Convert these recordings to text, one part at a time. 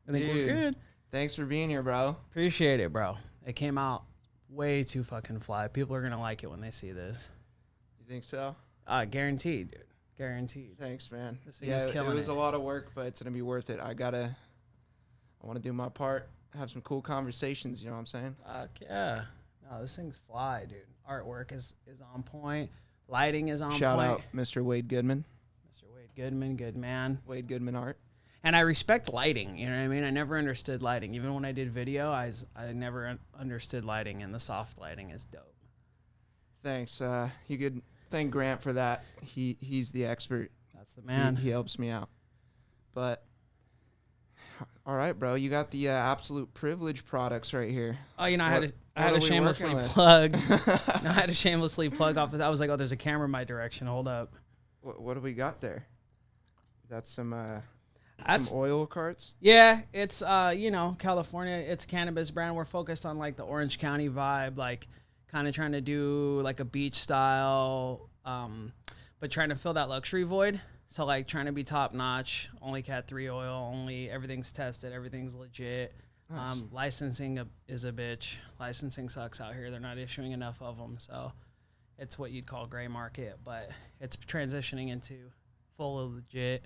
I think we're good. Thanks for being here, bro. Appreciate it, bro. It came out way too fucking fly. People are gonna like it when they see this. You think so? Guaranteed, dude. Guaranteed. Thanks, man. This thing is killing it was a lot of work, but it's gonna be worth it. I want to do my part, have some cool conversations. You know what I'm saying? Fuck yeah. No, this thing's fly, dude. Artwork is on point. Lighting is on point. Shout out Mr. Wade Goodman. Mr. Wade Goodman, good man. Wade Goodman Art. And I respect lighting, you know what I mean? I never understood lighting. Even when I did video, I never understood lighting, and the soft lighting is dope. Thanks. You could thank Grant for that. He's the expert. That's the man. He helps me out. But, all right, bro. You got the absolute privilege products right here. Oh, you know, I had to shamelessly plug. I had to shamelessly plug off. I was like, oh, there's a camera in my direction. Hold up. What do we got there? That's some Some oil carts? Yeah, it's California. It's a cannabis brand. We're focused on like the Orange County vibe, like kind of trying to do like a beach style, but trying to fill that luxury void. So like trying to be top notch, only Cat 3 oil, only everything's tested, everything's legit. Nice. Licensing is a bitch. Licensing sucks out here. They're not issuing enough of them, so it's what you'd call gray market, but it's transitioning into full legit.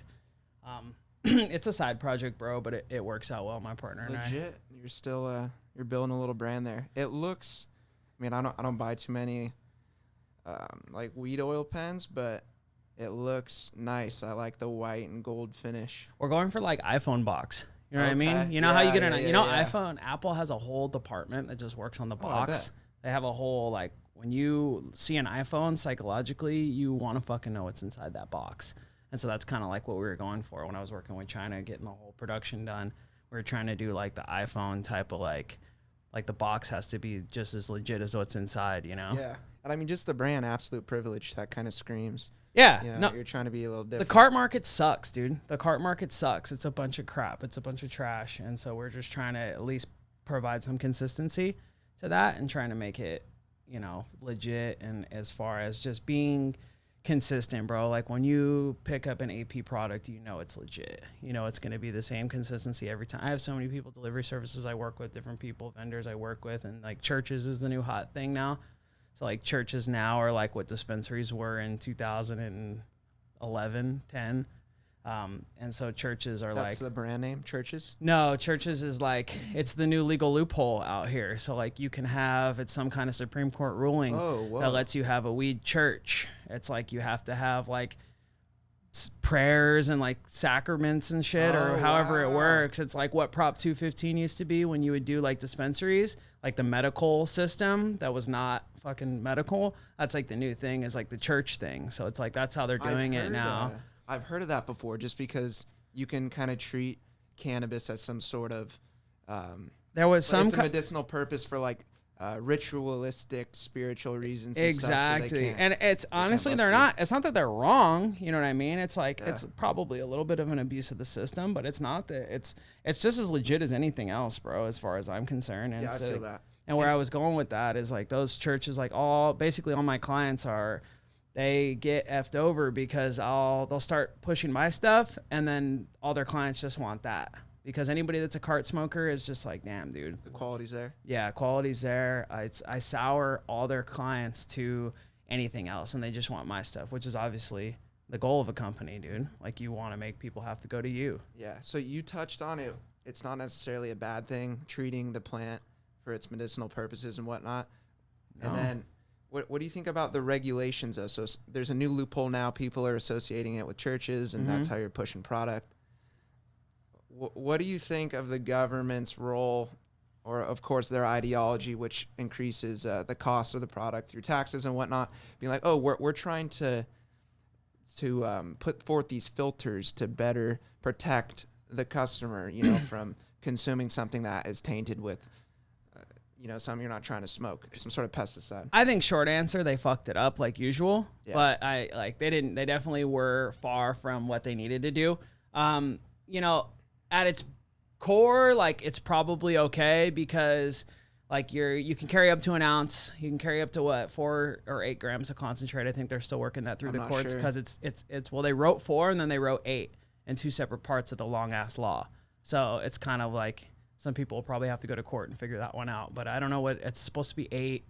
It's a side project, bro, but it works out well. My partner and I. Legit. You're still you're building a little brand there. It looks. I mean, I don't buy too many like weed oil pens, but it looks nice. I like the white and gold finish. We're going for like iPhone box. You know what I mean? You know how you get iPhone, Apple has a whole department that just works on the box. They have a whole, like, when you see an iPhone, psychologically, you want to fucking know what's inside that box. And so that's kind of like what we were going for when I was working with China, getting the whole production done. We were trying to do like the iPhone type of like the box has to be just as legit as what's inside, you know? Yeah. And I mean, just the brand Absolute Privilege, that kind of screams. Yeah. You know, no, you're trying to be a little different. The cart market sucks, dude. The cart market sucks. It's a bunch of crap. It's a bunch of trash. And so we're just trying to at least provide some consistency to that and trying to make it, you know, legit. And as far as just being consistent, bro, like when you pick up an AP product, you know it's legit. You know it's going to be the same consistency every time. I have so many people, delivery services I work with, different people, vendors I work with, and like churches is the new hot thing now. So like churches now are like what dispensaries were in 2011, 10. And so churches are That's the brand name, Churches? No, Churches is like, it's the new legal loophole out here. So like you can have, it's some kind of Supreme Court ruling that lets you have a weed church. It's like you have to have like prayers and like sacraments and shit or however it works. It's like what Prop 215 used to be when you would do like dispensaries, like the medical system that was not fucking medical. That's like the new thing is like the church thing. So it's like that's how they're doing it now. I've heard of that before, just because you can kind of treat cannabis as some sort of there was some it's a medicinal purpose for like ritualistic spiritual reasons. Exactly. And, stuff, so and it's honestly they're not. It's not that they're wrong. You know what I mean? It's like it's probably a little bit of an abuse of the system, but it's not that. It's just as legit as anything else, bro. As far as I'm concerned. And yeah, so, I feel that. And where I was going with that is like those churches, like basically all my clients are. They get effed over because they'll start pushing my stuff, and then all their clients just want that. Because anybody that's a cart smoker is just like, damn, dude. The quality's there. Yeah, quality's there. I sour all their clients to anything else, and they just want my stuff, which is obviously the goal of a company, dude. Like, you want to make people have to go to you. Yeah, so you touched on it. It's not necessarily a bad thing, treating the plant for its medicinal purposes and whatnot. No. And then what do you think about the regulations, though? So there's a new loophole now. People are associating it with churches, and that's how you're pushing product. What do you think of the government's role, or, of course, their ideology, which increases the cost of the product through taxes and whatnot, being like, oh, we're trying to put forth these filters to better protect the customer, you know, from consuming something that is tainted with something you're not trying to smoke, some sort of pesticide. I think short answer, they fucked it up like usual, but they definitely were far from what they needed to do. At its core, like it's probably okay because like you can carry up to an ounce, you can carry up to 4 or 8 grams of concentrate. I think they're still working that through the courts because it's they wrote 4 and then they wrote 8 in 2 separate parts of the long ass law. So it's kind of like some people will probably have to go to court and figure that one out. But I don't know what it's supposed to be 8.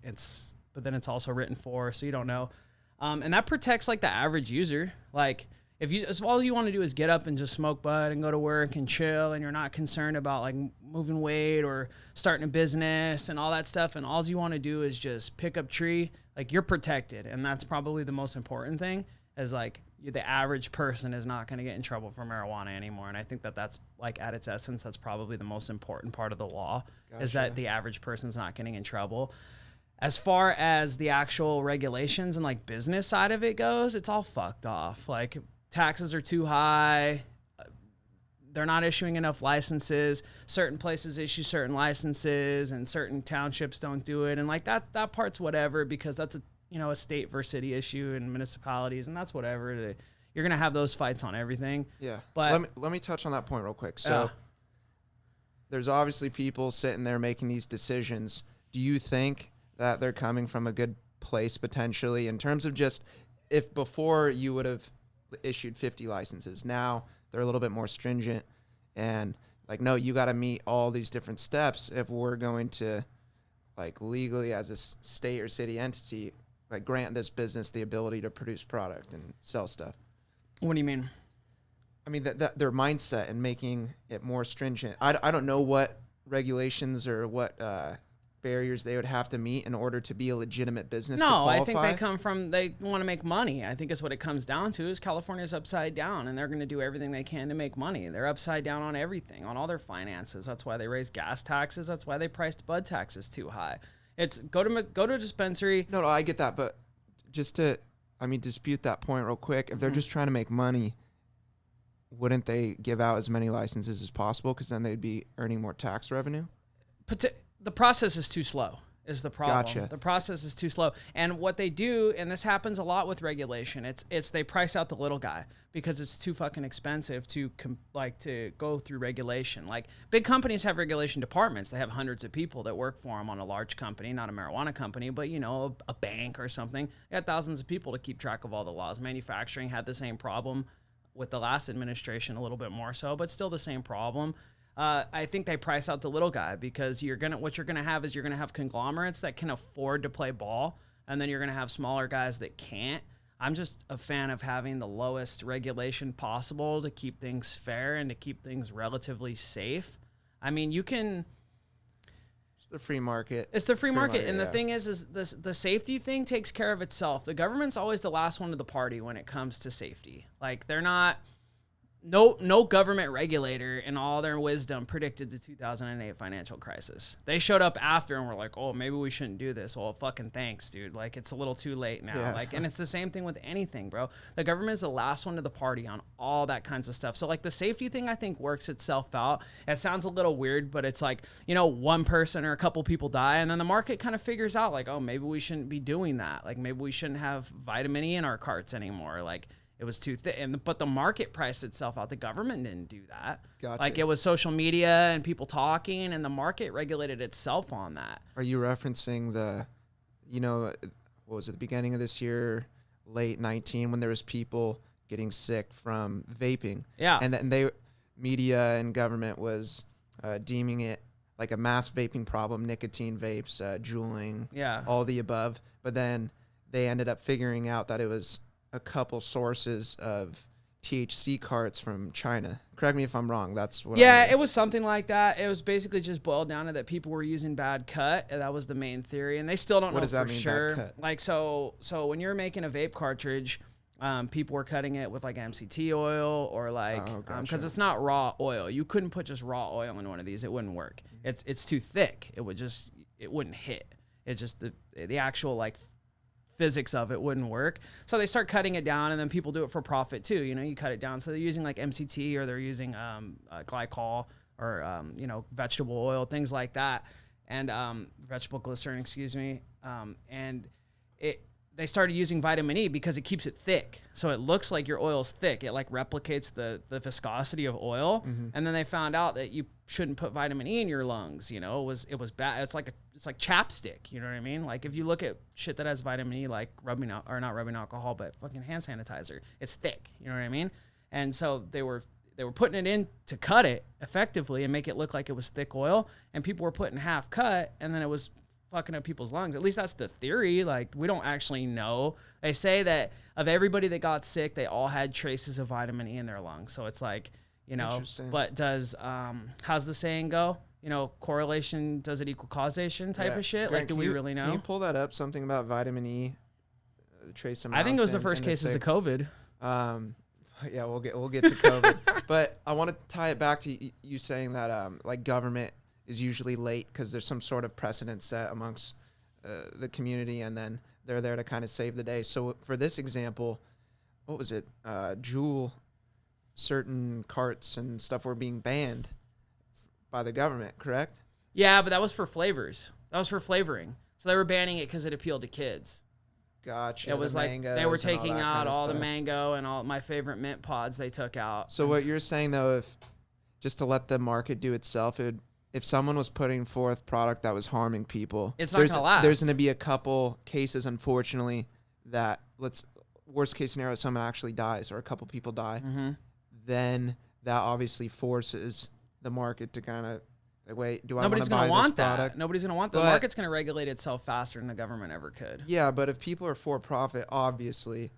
But then it's also written for, so you don't know. And that protects like the average user. Like if all you want to do is get up and just smoke bud and go to work and chill, and you're not concerned about like moving weight or starting a business and all that stuff, and all you want to do is just pick up tree, like you're protected. And that's probably the most important thing, is like the average person is not going to get in trouble for marijuana anymore. And I think that that's like at its essence, that's probably the most important part of the law. Gotcha. Is that the average person's not getting in trouble. As far as the actual regulations and like business side of it goes, it's all fucked off. Like taxes are too high. They're not issuing enough licenses. Certain places issue certain licenses and certain townships don't do it. And like that part's whatever, because that's a state versus city issue and municipalities, and that's whatever. You're going to have those fights on everything. Yeah. But let me touch on that point real quick. So there's obviously people sitting there making these decisions. Do you think that they're coming from a good place potentially, in terms of just, if before you would have issued 50 licenses, now they're a little bit more stringent and like, no, you got to meet all these different steps if we're going to like legally as a state or city entity, like grant this business the ability to produce product and sell stuff? What do you mean? I mean that their mindset and making it more stringent. I don't know what regulations or what barriers they would have to meet in order to be a legitimate business. No, I think they want to make money. I think is what it comes down to, is California's upside down and they're going to do everything they can to make money. They're upside down on everything, on all their finances. That's why they raise gas taxes. That's why they priced bud taxes too high. It's go to a dispensary. No, I get that. But just to, dispute that point real quick. If they're just trying to make money, wouldn't they give out as many licenses as possible? Because then they'd be earning more tax revenue. The process is too slow, is the problem. Gotcha. The process is too slow. And what they do, and this happens a lot with regulation, it's they price out the little guy because it's too fucking expensive to go through regulation. Like big companies have regulation departments. They have hundreds of people that work for them on a large company, not a marijuana company, but a bank or something. They had thousands of people to keep track of all the laws. Manufacturing had the same problem with the last administration, a little bit more so, but still the same problem. I think they price out the little guy because what you're gonna have conglomerates that can afford to play ball, and then you're gonna have smaller guys that can't. I'm just a fan of having the lowest regulation possible to keep things fair and to keep things relatively safe. I mean, you can. It's the free market. It's the free market, and the thing is the safety thing takes care of itself. The government's always the last one to the party when it comes to safety. Like they're not. No government regulator in all their wisdom predicted the 2008 financial crisis. They showed up after and were like, oh, maybe we shouldn't do this. Well, fucking thanks, dude. Like, it's a little too late now. Yeah. And it's the same thing with anything, bro. The government is the last one to the party on all that kinds of stuff. So, like, the safety thing, I think, works itself out. It sounds a little weird, but it's like, one person or a couple people die, and then the market kind of figures out, like, oh, maybe we shouldn't be doing that. Like, maybe we shouldn't have vitamin E in our carts anymore. Like, it was too thick, but the market priced itself out. The government didn't do that. Gotcha. Like it was social media and people talking, and the market regulated itself on that. Are you referencing what was it, the beginning of this year, late 19, when there was people getting sick from vaping? Yeah. And then media and government was deeming it like a mass vaping problem, nicotine vapes, juuling, all the above. But then they ended up figuring out that it was a couple sources of THC carts from China. Correct me if I'm wrong. That's what. Yeah, it was something like that. It was basically just boiled down to that people were using bad cut, and that was the main theory. And they still don't know for sure. What does that mean, bad cut? Like so when you're making a vape cartridge, people were cutting it with like MCT oil or like because it's not raw oil. You couldn't put just raw oil in one of these; it wouldn't work. It's too thick. It wouldn't hit. It's just the actual like physics of it wouldn't work. So they start cutting it down, and then people do it for profit too. You cut it down. So they're using like MCT, or they're using glycol, or vegetable oil, things like that, and vegetable glycerin, excuse me. And they started using vitamin E because it keeps it thick. So it looks like your oil's thick. It like replicates the viscosity of oil. Mm-hmm. And then they found out that you shouldn't put vitamin E in your lungs. It was bad. It's like chapstick. You know what I mean? Like if you look at shit that has vitamin E, like not rubbing alcohol, but fucking hand sanitizer, it's thick. You know what I mean? And so they were putting it in to cut it effectively and make it look like it was thick oil, and people were putting half cut, and then it was fucking up people's lungs. At least that's the theory. Like, we don't actually know. They say that of everybody that got sick, they all had traces of vitamin E in their lungs. So it's like, you know, but does how's the saying go? You know, correlation, does it equal causation type of shit? Grant, like, do we really know? Can you pull that up? Something about vitamin E, trace amounts. I think it was the first cases of COVID. Yeah, we'll get to COVID. But I want to tie it back to you saying that like government is usually late because there's some sort of precedent set amongst the community, and then they're there to kind of save the day. So for this example, what was it? Certain carts and stuff were being banned by the government, correct? Yeah, but that was for flavors. That was for flavoring. So they were banning it because it appealed to kids. Gotcha. It was like they were taking out all the mango and all my favorite mint pods they took out. So what you're saying, though, if just to let the market do itself, if someone was putting forth product that was harming people, it's not going to last. There's going to be a couple cases, unfortunately, that worst case scenario, someone actually dies or a couple people die. Mm-hmm. Then that obviously forces the market to kind of like, wait, do I want to buy this product? Nobody's going to want that. Nobody's going to want that. The market's going to regulate itself faster than the government ever could. Yeah, but if people are for profit, obviously,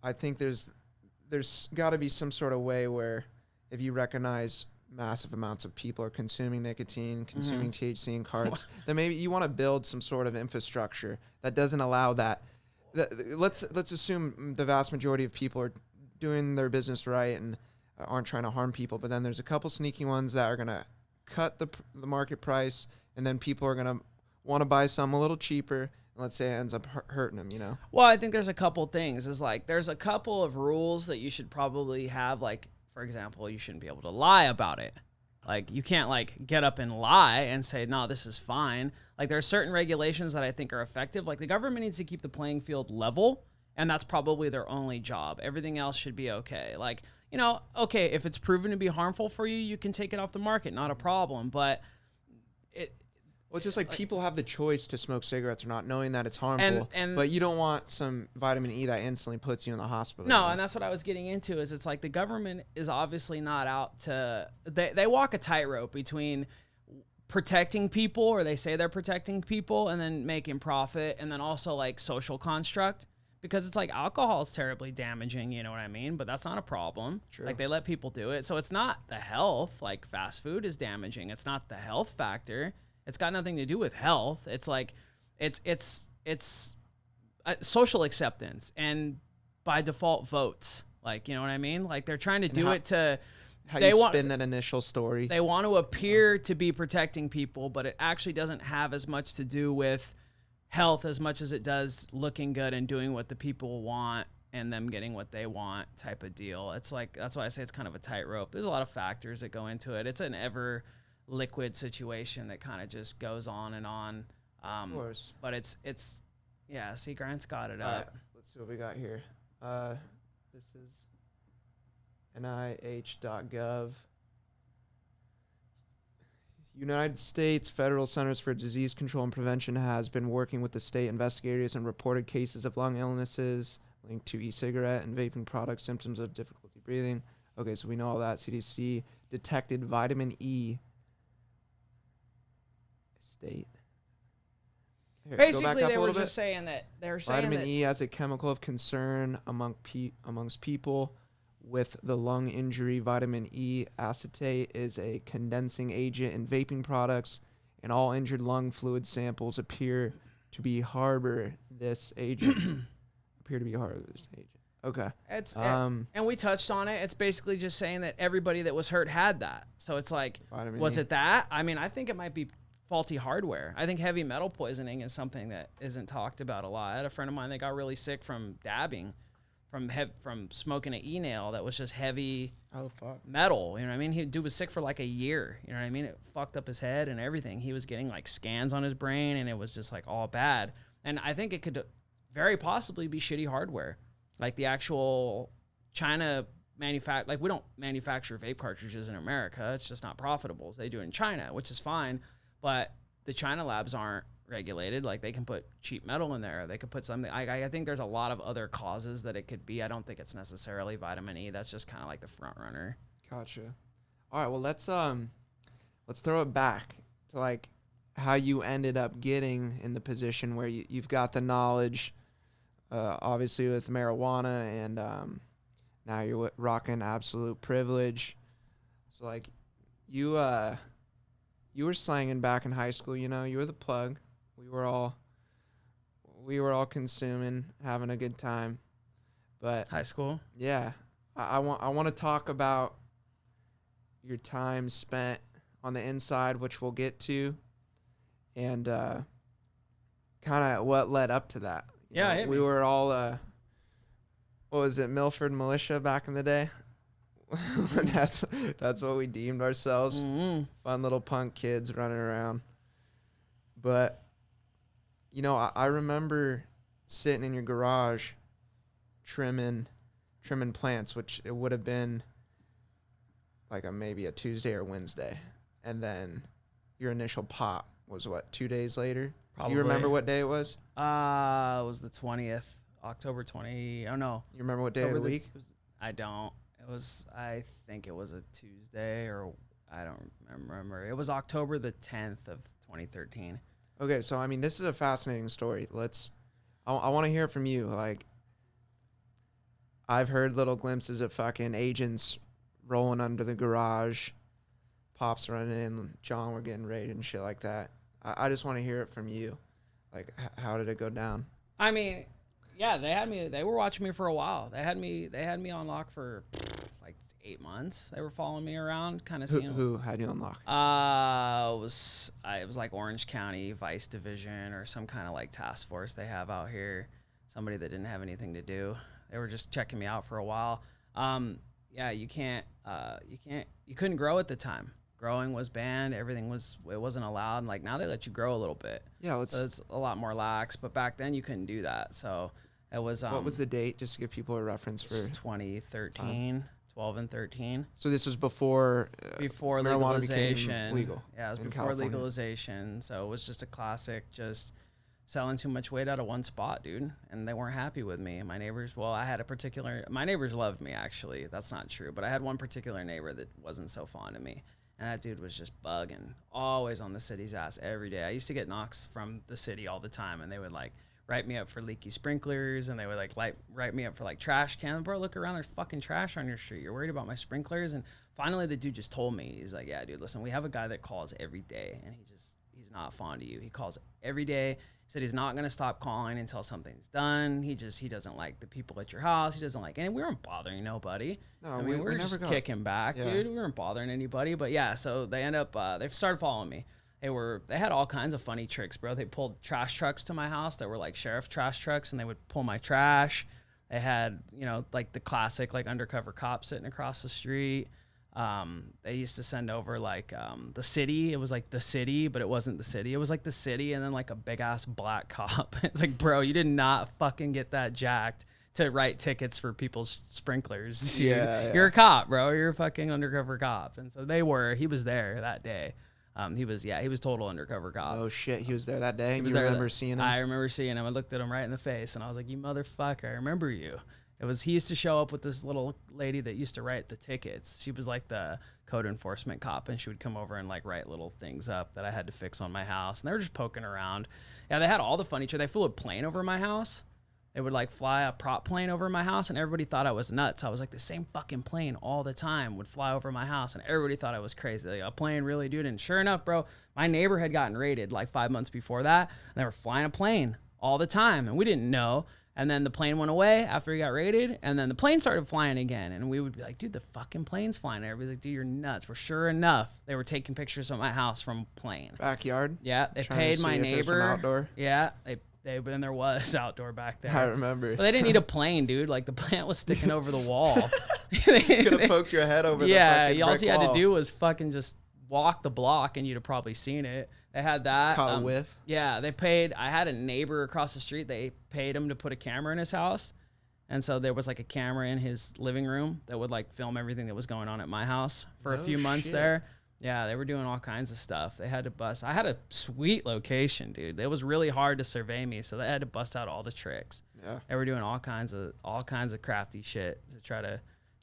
I think there's got to be some sort of way where if you recognize massive amounts of people are consuming nicotine, consuming THC in carts, then maybe you want to build some sort of infrastructure that doesn't allow that. Let's assume the vast majority of people are doing their business right and aren't trying to harm people, but then there's a couple sneaky ones that are going to cut the market price, and then people are going to want to buy some a little cheaper, and let's say it ends up hurting them, you know? Well, I think there's a couple things. Is like there's a couple of rules that you should probably have. Like, for example, you shouldn't be able to lie about it. Like, you can't, like, get up and lie and say, no, this is fine. Like, there are certain regulations that I think are effective. Like, the government needs to keep the playing field level, and that's probably their only job. Everything else should be okay. Like, you know, okay, if it's proven to be harmful for you, you can take it off the market, not a problem. But well, it's just like people have the choice to smoke cigarettes or not, knowing that it's harmful. But you don't want some vitamin E that instantly puts you in the hospital. No, and that's what I was getting into. Is it's like the government is obviously not out to. They walk a tightrope between protecting people, or they say they're protecting people, and then making profit, and then also like social construct. Because it's like alcohol is terribly damaging, you know what I mean? But that's not a problem. True. Like, they let people do it. So it's not the health. Like, fast food is damaging. It's not the health factor. It's got nothing to do with health. It's like it's social acceptance and by default votes. Like, you know what I mean? Like, they're trying to do it to how you spin that initial story. They want to appear to be protecting people, but it actually doesn't have as much to do with health as much as it does looking good and doing what the people want and them getting what they want type of deal. It's like, that's why I say it's kind of a tightrope. There's a lot of factors that go into it. It's an ever liquid situation that kind of just goes on and on. Of course. But it's yeah, see, Grant's got it up. Let's see what we got here. This is NIH.gov. United States Federal Centers for Disease Control and Prevention has been working with the state investigators and reported cases of lung illnesses linked to e-cigarette and vaping products, symptoms of difficulty breathing. Okay, so we know all that. CDC detected vitamin E. State. Here, basically, they were just saying that they're saying vitamin E as a chemical of concern amongst people with the lung injury. Vitamin E acetate is a condensing agent in vaping products, and all injured lung fluid samples appear to be harbor this agent. Okay. And we touched on it. It's basically just saying that everybody that was hurt had that. So it's like, was it that? I mean, I think it might be faulty hardware. I think heavy metal poisoning is something that isn't talked about a lot. I had a friend of mine that got really sick from dabbing, from smoking an e-nail that was just heavy metal. You know what I mean? Dude was sick for like a year. You know what I mean? It fucked up his head and everything. He was getting like scans on his brain, and it was just like all bad. And I think it could very possibly be shitty hardware. Like the actual China manufacture, like we don't manufacture vape cartridges in America. It's just not profitable. They do it in China, which is fine. But the China labs aren't regulated. Like, they can put cheap metal in there. They could put something. I think there's a lot of other causes that it could be. I don't think it's necessarily vitamin E. That's just kind of like the front runner. Gotcha. All right, well let's throw it back to like how you ended up getting in the position where you've got the knowledge, obviously with marijuana, and now you're rocking absolute privilege. So like you were slanging back in high school, you know, you were the plug. We were all consuming, having a good time. But High school? yeah, I want to talk about your time spent on the inside, which we'll get to, and kind of what led up to that. We were all what was it, Milford Militia back in the day? That's what we deemed ourselves. Mm-hmm. Fun little punk kids running around. But you know, I remember sitting in your garage trimming plants, which it would have been like maybe a Tuesday or Wednesday. And then your initial pop was what, 2 days later? Probably. You remember what day it was? It was the 20th, October 20. Oh no. You remember what day of the week? I don't. I think it was a Tuesday, or I don't remember. It was October the 10th of 2013. Okay, so I mean, this is a fascinating story. I want to hear it from you. Like, I've heard little glimpses of fucking agents rolling under the garage, pops running in, John, we're getting raided and shit like that. I just want to hear it from you. Like, how did it go down? I mean, yeah, they were watching me for a while. They had me on lock for like 8 months. They were following me around, kind of seeing who had you on lock. It was like Orange County Vice Division or some kind of like task force they have out here. Somebody that didn't have anything to do. They were just checking me out for a while. Yeah, you couldn't grow at the time. Growing was banned. It wasn't allowed. And like now they let you grow a little bit. Yeah, so it's a lot more lax. But back then you couldn't do that. So it was. What was the date, just to give people a reference for? 2013, 12 and 13. So this was before legalization. Legal. Yeah, it was before California. Legalization. So it was just a classic, just selling too much weight out of one spot, dude. And they weren't happy with me. My neighbors, my neighbors loved me, actually. That's not true. But I had one particular neighbor that wasn't so fond of me. And that dude was just bugging, always on the city's ass every day. I used to get knocks from the city all the time, and they would like write me up for leaky sprinklers, and they would like write me up for like trash cans. Bro, look around, there's fucking trash on your street. You're worried about my sprinklers? And finally the dude just told me, he's like, yeah, dude, listen, we have a guy that calls every day, and he's not fond of you. He calls every day. He said he's not going to stop calling until something's done. He doesn't like the people at your house. He doesn't like, and we weren't bothering nobody. No, I mean, we were just kicking back, dude. We weren't bothering anybody. But yeah, so they end up, they started following me. They had all kinds of funny tricks, bro. They pulled trash trucks to my house that were like sheriff trash trucks, and they would pull my trash. They had, like the classic, like undercover cop sitting across the street. They used to send over like the city. It was like the city, but it wasn't the city. It was like the city and then like a big ass black cop. It's like, bro, you did not fucking get that jacked to write tickets for people's sprinklers. Yeah. You're a cop, bro. You're a fucking undercover cop. And so he was there that day. He was total undercover cop. Oh shit, he was there that day. You remember seeing him? I remember seeing him. I looked at him right in the face and I was like, you motherfucker, I remember you. He used to show up with this little lady that used to write the tickets. She was like the code enforcement cop, and she would come over and like write little things up that I had to fix on my house. And they were just poking around. Yeah, they had all the funny shit. They flew a plane over my house. They would like fly a prop plane over my house, and everybody thought I was nuts. I was like, the same fucking plane all the time would fly over my house, and everybody thought I was crazy. Like, a plane, really, dude? And sure enough, bro, my neighbor had gotten raided like 5 months before that, and they were flying a plane all the time, and we didn't know. And then the plane went away after he got raided, and then the plane started flying again. And we would be like, dude, the fucking plane's flying. And everybody's like, dude, you're nuts. Well, sure enough, they were taking pictures of my house from a plane. Backyard? Yeah, they paid my neighbor. Outdoor? Yeah, then there was outdoor back there. I remember. But they didn't need a plane, dude. Like, the plant was sticking over the wall. You could have poked your head over the fucking all brick you had wall. to do was fucking just walk the block, and you'd have probably seen it. They had that. Caught a whiff. Yeah, they paid. I had a neighbor across the street. They paid him to put a camera in his house. And so there was like a camera in his living room that would like film everything that was going on at my house for a few months there. Yeah, they were doing all kinds of stuff. They had to bust. I had a sweet location, dude. It was really hard to survey me, so they had to bust out all the tricks. Yeah. They were doing all kinds of crafty shit to try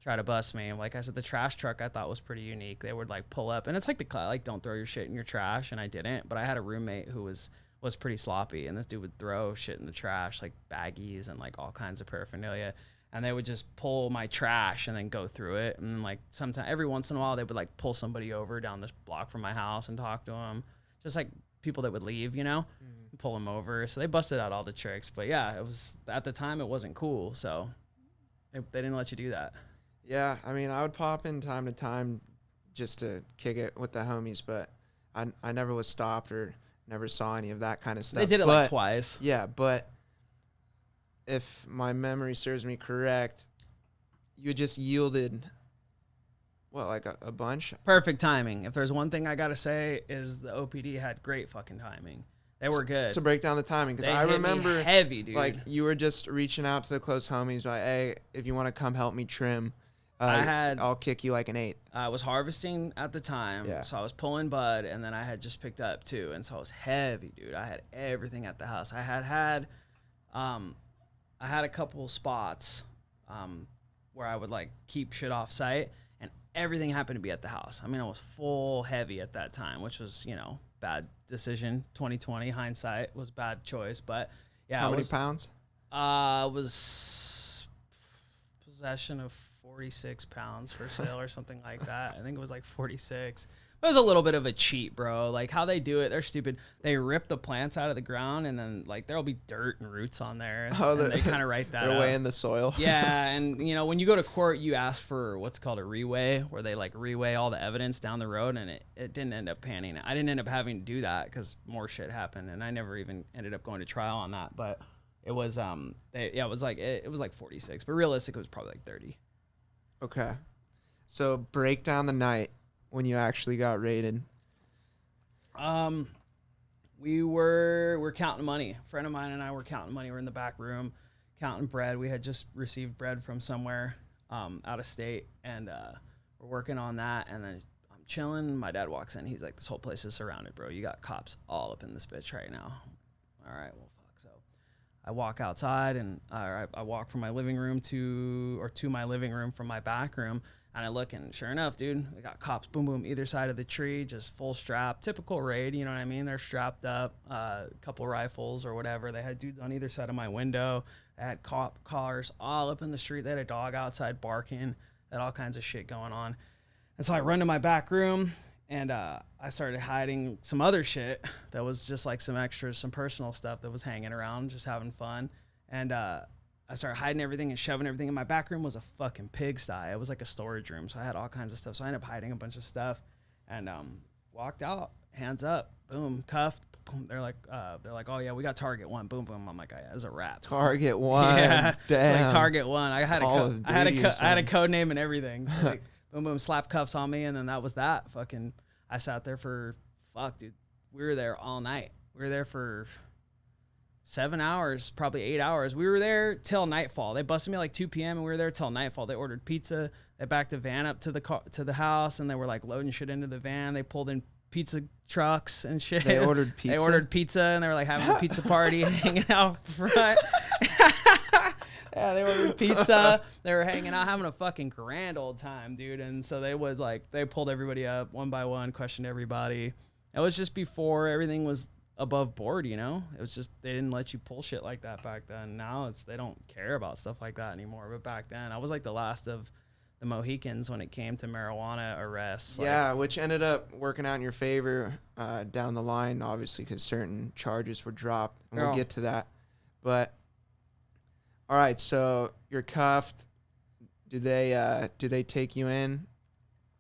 try to bust me. Like I said, the trash truck I thought was pretty unique. They would like pull up, and it's like like don't throw your shit in your trash, and I didn't. But I had a roommate who was pretty sloppy, and this dude would throw shit in the trash, like baggies and like all kinds of paraphernalia. And they would just pull my trash and then go through it. And like sometimes, every once in a while, they would like pull somebody over down this block from my house and talk to them. Just like people that would leave, you know, pull them over. So they busted out all the tricks. But yeah, it was, at the time, it wasn't cool. So they didn't let you do that. Yeah, I mean, I would pop in time to time just to kick it with the homies, but I never was stopped or never saw any of that kind of stuff. They did it like twice. Yeah, but if my memory serves me correct, you just yielded, what, like a bunch? Perfect timing. If there's one thing I got to say is the OPD had great fucking timing. They were good. So break down the timing, because I remember heavy, dude. Like you were just reaching out to the close homies, like, hey, if you want to come help me trim, I'll kick you like an eighth. I was harvesting at the time, so I was pulling bud, and then I had just picked up too, and so I was heavy, dude. I had everything at the house. I had a couple spots where I would like keep shit off site, and everything happened to be at the house. I mean, I was full heavy at that time, which was, you know, bad decision. 2020 hindsight was bad choice, but yeah. How many pounds? Was possession of 46 pounds for sale or something like that. I think it was like 46. It was a little bit of a cheat, bro. Like how they do it, they're stupid. They rip the plants out of the ground, and then like there'll be dirt and roots on there. And they kind of write that they're up. way in the soil. Yeah, and you know, when you go to court, you ask for what's called a reweigh, where they like reweigh all the evidence down the road, and it didn't end up panning. I didn't end up having to do that because more shit happened, and I never even ended up going to trial on that. But it was it was like 46, but realistic it was probably like 30. Okay, so break down the night when you actually got raided. We're counting money. A friend of mine and I were counting money. We're in the back room counting bread. We had just received bread from somewhere out of state, and we're working on that. And then I'm chilling. My dad walks in. He's like, "This whole place is surrounded, bro. You got cops all up in this bitch right now." All right, well, fuck. So I walk outside, and I walk from my living room to my living room from my back room. And I look, and sure enough, dude, we got cops, boom, boom, either side of the tree, just full strap, typical raid, you know what I mean? They're strapped up, a couple rifles or whatever. They had dudes on either side of my window. They had cop cars all up in the street. They had a dog outside barking. They had all kinds of shit going on. And so I run to my back room, and I started hiding some other shit that was just like some extras, some personal stuff that was hanging around, just having fun. And I started hiding everything and shoving everything in my back room. Was a fucking pigsty. It was like a storage room, so I had all kinds of stuff. So I ended up hiding a bunch of stuff, and walked out, hands up, boom, cuffed. Boom. They're like, oh yeah, we got target one, boom, boom. I'm like, it's a wrap. Target one, yeah, damn. like target one. I had I had a code name and everything. So like, boom, boom, slap cuffs on me, and then that was that. Fucking, I sat there for, dude. We were there all night. We were there for 7 hours, probably 8 hours. We were there till nightfall. They busted me at like 2 p.m. and we were there till nightfall. They ordered pizza. They backed the van up to the house, and they were like loading shit into the van. They pulled in pizza trucks and shit. They ordered pizza? They ordered pizza, and they were like having a pizza party, hanging out front. Yeah, they ordered pizza. They were hanging out, having a fucking grand old time, dude. And so they pulled everybody up one by one, questioned everybody. It was just before everything was above board, you know. It was just they didn't let you pull shit like that back then. Now they don't care about stuff like that anymore. But back then, I was like the last of the Mohicans when it came to marijuana arrests. Yeah, which ended up working out in your favor down the line, obviously, because certain charges were dropped. And we'll get to that. But all right, so you're cuffed. Do they take you in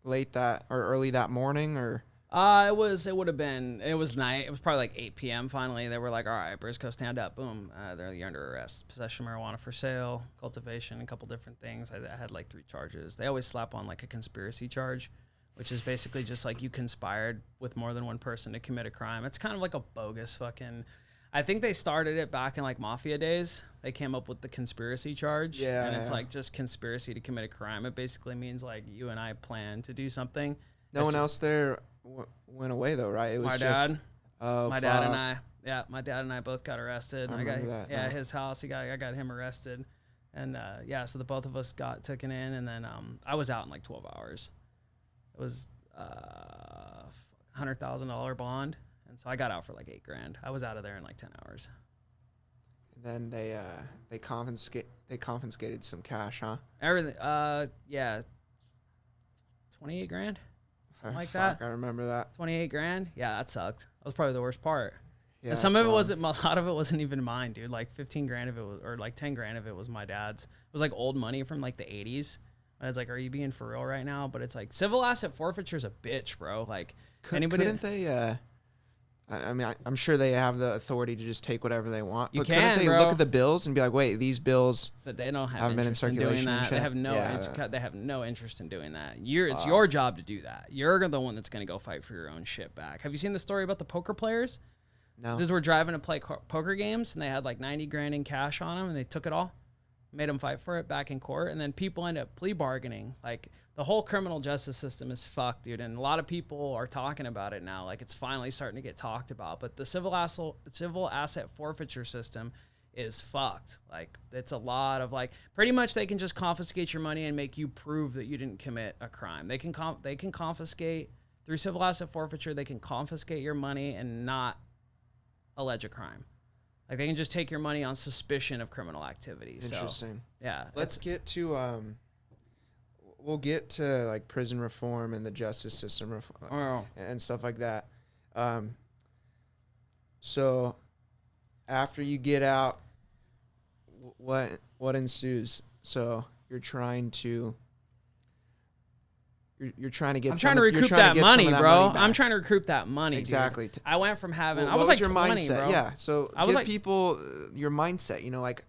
late that or early that morning, or? It was night. It was probably like 8 p.m. Finally, they were like, "All right, Briscoe, stand up." Boom. You're under arrest. Possession of marijuana for sale, cultivation, a couple different things. I had like 3 charges. They always slap on like a conspiracy charge, which is basically just like you conspired with more than one person to commit a crime. It's kind of like a bogus fucking. I think they started it back in like mafia days. They came up with the conspiracy charge. Yeah. And it's like just conspiracy to commit a crime. It basically means like you and I plan to do something. No one else there went away though, right? It was my just, dad. My dad and I. Yeah, my dad and I both got arrested. I remember that. Yeah, his house. I got him arrested, And yeah, so the both of us got taken in, and then I was out in like 12 hours. It was $100,000 bond, and so I got out for like $8,000. I was out of there in like 10 hours. And then they confiscated some cash, huh? Everything, yeah, 28 grand, something like that. I remember that. 28 grand. Yeah, that sucked. That was probably the worst part. Yeah, and some of it wasn't, a lot of it wasn't even mine, dude. Like 15 grand of it was, or like 10 grand of it was my dad's. It was like old money from like the 80s. And it's like, are you being for real right now? But it's like civil asset forfeiture is a bitch, bro. Like couldn't they? I mean, I'm sure they have the authority to just take whatever they want. You but can, couldn't they bro. Look at the bills and be like, wait, these bills But they don't have haven't been in interest in circulation doing and that. They shit? have no, Yeah. they have no interest in doing that. It's your job to do that. You're the one that's going to go fight for your own shit back. Have you seen the story about the poker players? No. These were driving to play poker games, and they had like 90 grand in cash on them, and they took it all, made them fight for it back in court, and then people end up plea bargaining. Like, the whole criminal justice system is fucked, dude, and a lot of people are talking about it now. Like, it's finally starting to get talked about, but the civil asset forfeiture system is fucked. Like, it's a lot of, like, pretty much they can just confiscate your money and make you prove that you didn't commit a crime. They can confiscate through civil asset forfeiture. They can confiscate your money and not allege a crime. Like, they can just take your money on suspicion of criminal activity. Interesting. So, yeah. Let's get to we'll get to like prison reform and the justice system reform and stuff like that. So after you get out, what ensues? So you're trying to get. I'm trying to recoup that money, bro. I'm trying to recoup that money. Exactly. Dude. I went from having. Well, I was like your 20, mindset? bro. Yeah. So I was give like, people your mindset. You know, like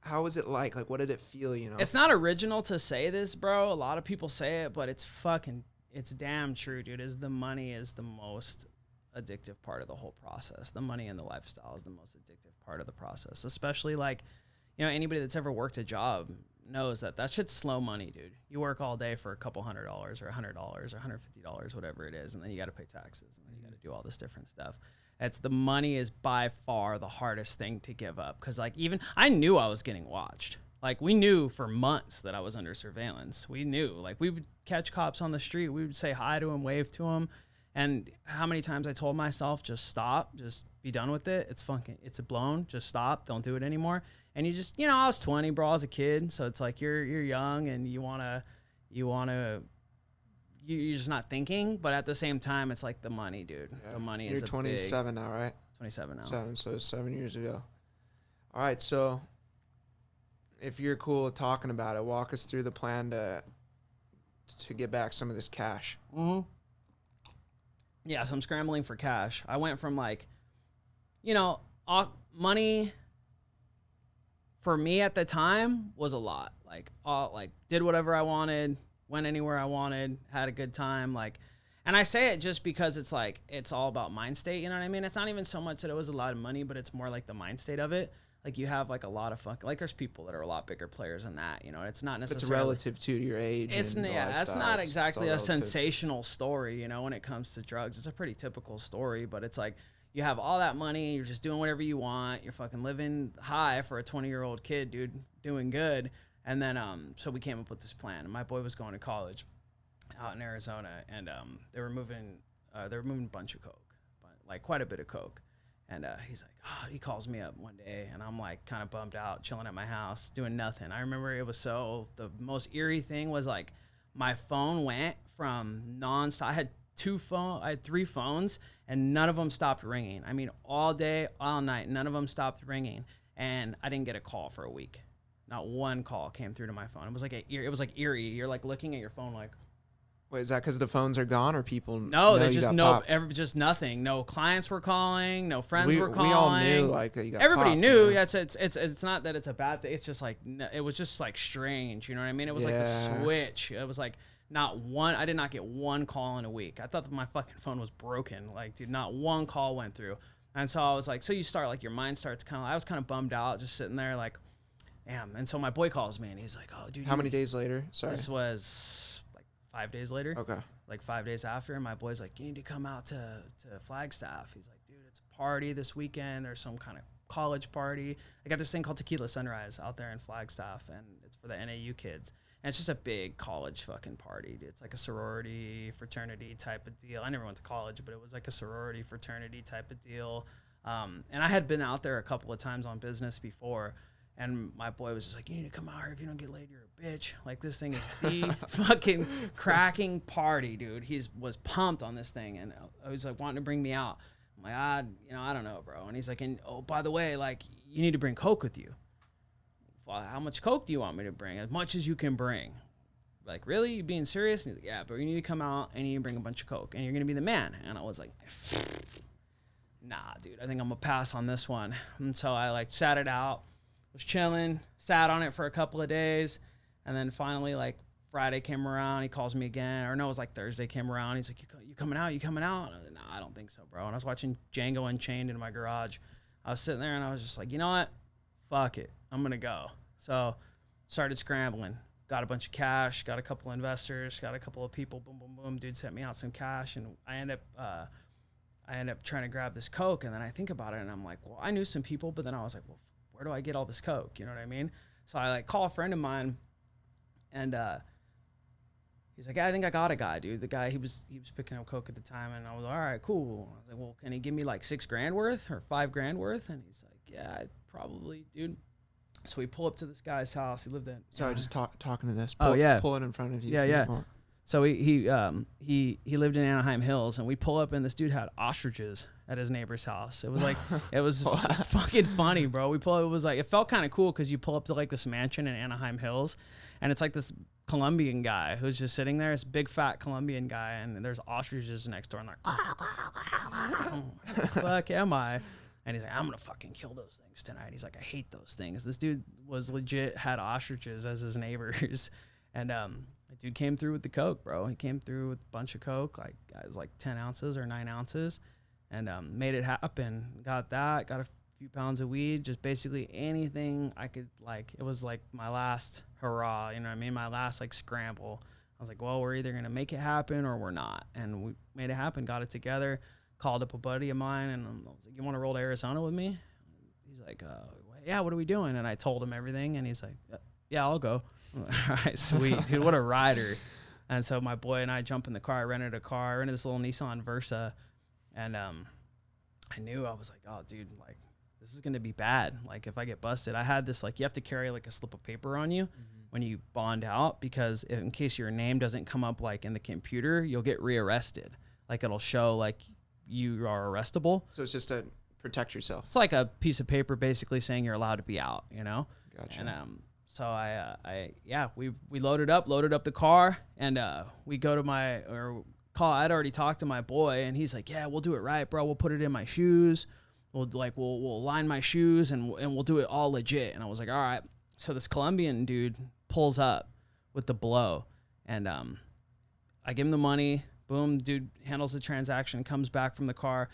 how was it like? Like, what did it feel? You know, it's not original to say this, bro. A lot of people say it, but it's damn true, dude. The money is the most addictive part of the whole process. The money and the lifestyle is the most addictive part of the process, especially like, you know, anybody that's ever worked a job knows that shit's slow money, dude. You work all day for a couple $100 or $100 or $150, whatever it is, and then you got to pay taxes, and then you got to do all this different stuff. The money is by far the hardest thing to give up, because like, even I knew I was getting watched. Like, we knew for months that I was under surveillance. We knew, like, we would catch cops on the street, we would say hi to them, wave to them, and how many times I told myself, just stop, just be done with it. It's blown. Just stop. Don't do it anymore. And you just, you know, I was 20, bro. I was a kid, so it's like you're young and you're just not thinking. But at the same time, it's like the money, dude. Yeah. The money is. You're 27 now, right? 27 now. So 7 years ago. All right, so if you're cool with talking about it, walk us through the plan to get back some of this cash. Mm-hmm. Yeah, so I'm scrambling for cash. I went from like, you know, money for me at the time was a lot. Like, did whatever I wanted, went anywhere I wanted, had a good time. Like, and I say it just because it's like, it's all about mind state. You know what I mean? It's not even so much that it was a lot of money, but it's more like the mind state of it. Like, you have like a lot of fun. Like, there's people that are a lot bigger players than that. You know, it's not necessarily. It's relative to your age. That's not exactly a sensational story. You know, when it comes to drugs, it's a pretty typical story. But it's like, you have all that money, you're just doing whatever you want. You're fucking living high for a 20-year-old kid, dude, doing good. And then, so we came up with this plan. And my boy was going to college out in Arizona, and they were moving a bunch of coke, like quite a bit of coke. And he's like, he calls me up one day, and I'm like kind of bummed out, chilling at my house, doing nothing. I remember the most eerie thing was like, my phone went from nonstop. I had 3 phones, and none of them stopped ringing. I mean, all day, all night, none of them stopped ringing. And I didn't get a call for a week. Not one call came through to my phone. It was like eerie. You're like looking at your phone like, wait, is that because the phones are gone, or people? No, they just just nothing. No clients were calling. No friends were calling. We all knew, like, you got everybody popped, knew. You know? Yeah, it's not that it's a bad thing. It's just like, it was just like strange. You know what I mean? It was like the switch. It was like not one. I did not get one call in a week. I thought that my fucking phone was broken. Like, dude, not one call went through. And so I was like, so you start like, your mind starts I was kind of bummed out, just sitting there like, damn. And so my boy calls me, and he's like, oh, dude. How many days later? Sorry. This was like 5 days later. Okay. Like 5 days after, and my boy's like, you need to come out to Flagstaff. He's like, dude, it's a party this weekend. There's some kind of college party. I got this thing called Tequila Sunrise out there in Flagstaff, and it's for the NAU kids. And it's just a big college fucking party, dude. It's like a sorority, fraternity type of deal. I never went to college, but it was like a sorority, fraternity type of deal. And I had been out there a couple of times on business before, and my boy was just like, you need to come out here. If you don't get laid, you're a bitch. Like, this thing is the fucking cracking party, dude. Was pumped on this thing, and I was like wanting to bring me out. I'm like, I don't know, bro. And he's like, and oh, by the way, like, you need to bring Coke with you. Well, how much Coke do you want me to bring? As much as you can bring. Like, really? You being serious? And he's like, yeah, but you need to come out and you need to bring a bunch of Coke, and you're going to be the man. And I was like, nah, dude, I think I'm going to pass on this one. And so I, like, sat it out, was chilling, sat on it for a couple of days, and then finally, like, Friday came around, he calls me again, or no, it was like Thursday came around, he's like, you coming out? And I was like, nah, I don't think so, bro. And I was watching Django Unchained in my garage. I was sitting there, and I was just like, you know what? Fuck it. I'm going to go. So started scrambling. Got a bunch of cash, got a couple investors, got a couple of people, boom, boom, boom. Dude sent me out some cash, and I end up trying to grab this Coke, and then I think about it, and I'm like, well, I knew some people, but then I was like, well, where do I get all this Coke? You know what I mean? So I, like, call a friend of mine, and he's like, yeah, I think I got a guy, dude. The guy, he was picking up Coke at the time, and I was like, all right, cool. I was like, well, can he give me like $6,000 worth or $5,000 worth? And he's like, yeah, probably, dude. So we pull up to this guy's house. He lived in. Sorry, just talking to this. Pull it in front of you. Yeah. So he lived in Anaheim Hills, and we pull up, and this dude had ostriches at his neighbor's house. It was like, it was fucking funny, bro. We pull up, it was like, it felt kind of cool because you pull up to like this mansion in Anaheim Hills, and it's like this Colombian guy who's just sitting there, this big fat Colombian guy, and there's ostriches next door, and like, fuck am I? And he's like, I'm gonna fucking kill those things tonight. He's like, I hate those things. This dude was legit, had ostriches as his neighbors, and the dude came through with the Coke, bro. He came through with a bunch of Coke, like it was like 10 ounces or 9 ounces, and made it happen. Got that, got a few pounds of weed, just basically anything I could, like, it was like my last hurrah, you know what I mean? My last, like, scramble. I was like, well, we're either gonna make it happen or we're not. And we made it happen, got it together, called up a buddy of mine, and I was like, you want to roll to Arizona with me? He's like, yeah, what are we doing? And I told him everything, and he's like, yeah, I'll go. All right, sweet, dude, what a rider. And so my boy and I jump in the car. I rented this little Nissan Versa, and I knew, I was like, oh, dude, like, this is gonna be bad. Like, if I get busted, I had this, like, you have to carry like a slip of paper on you when you bond out, because in case your name doesn't come up like in the computer, you'll get rearrested. Like, it'll show like you are arrestable. So it's just to protect yourself. It's like a piece of paper basically saying you're allowed to be out, you know? Gotcha. And so we loaded up the car, and we go to I'd already talked to my boy, and he's like, yeah, we'll do it right, bro. We'll put it in my shoes. We'll line my shoes, and we'll do it all legit. And I was like, all right. So this Colombian dude pulls up with the blow, and I give him the money. Boom, dude handles the transaction, comes back from the car,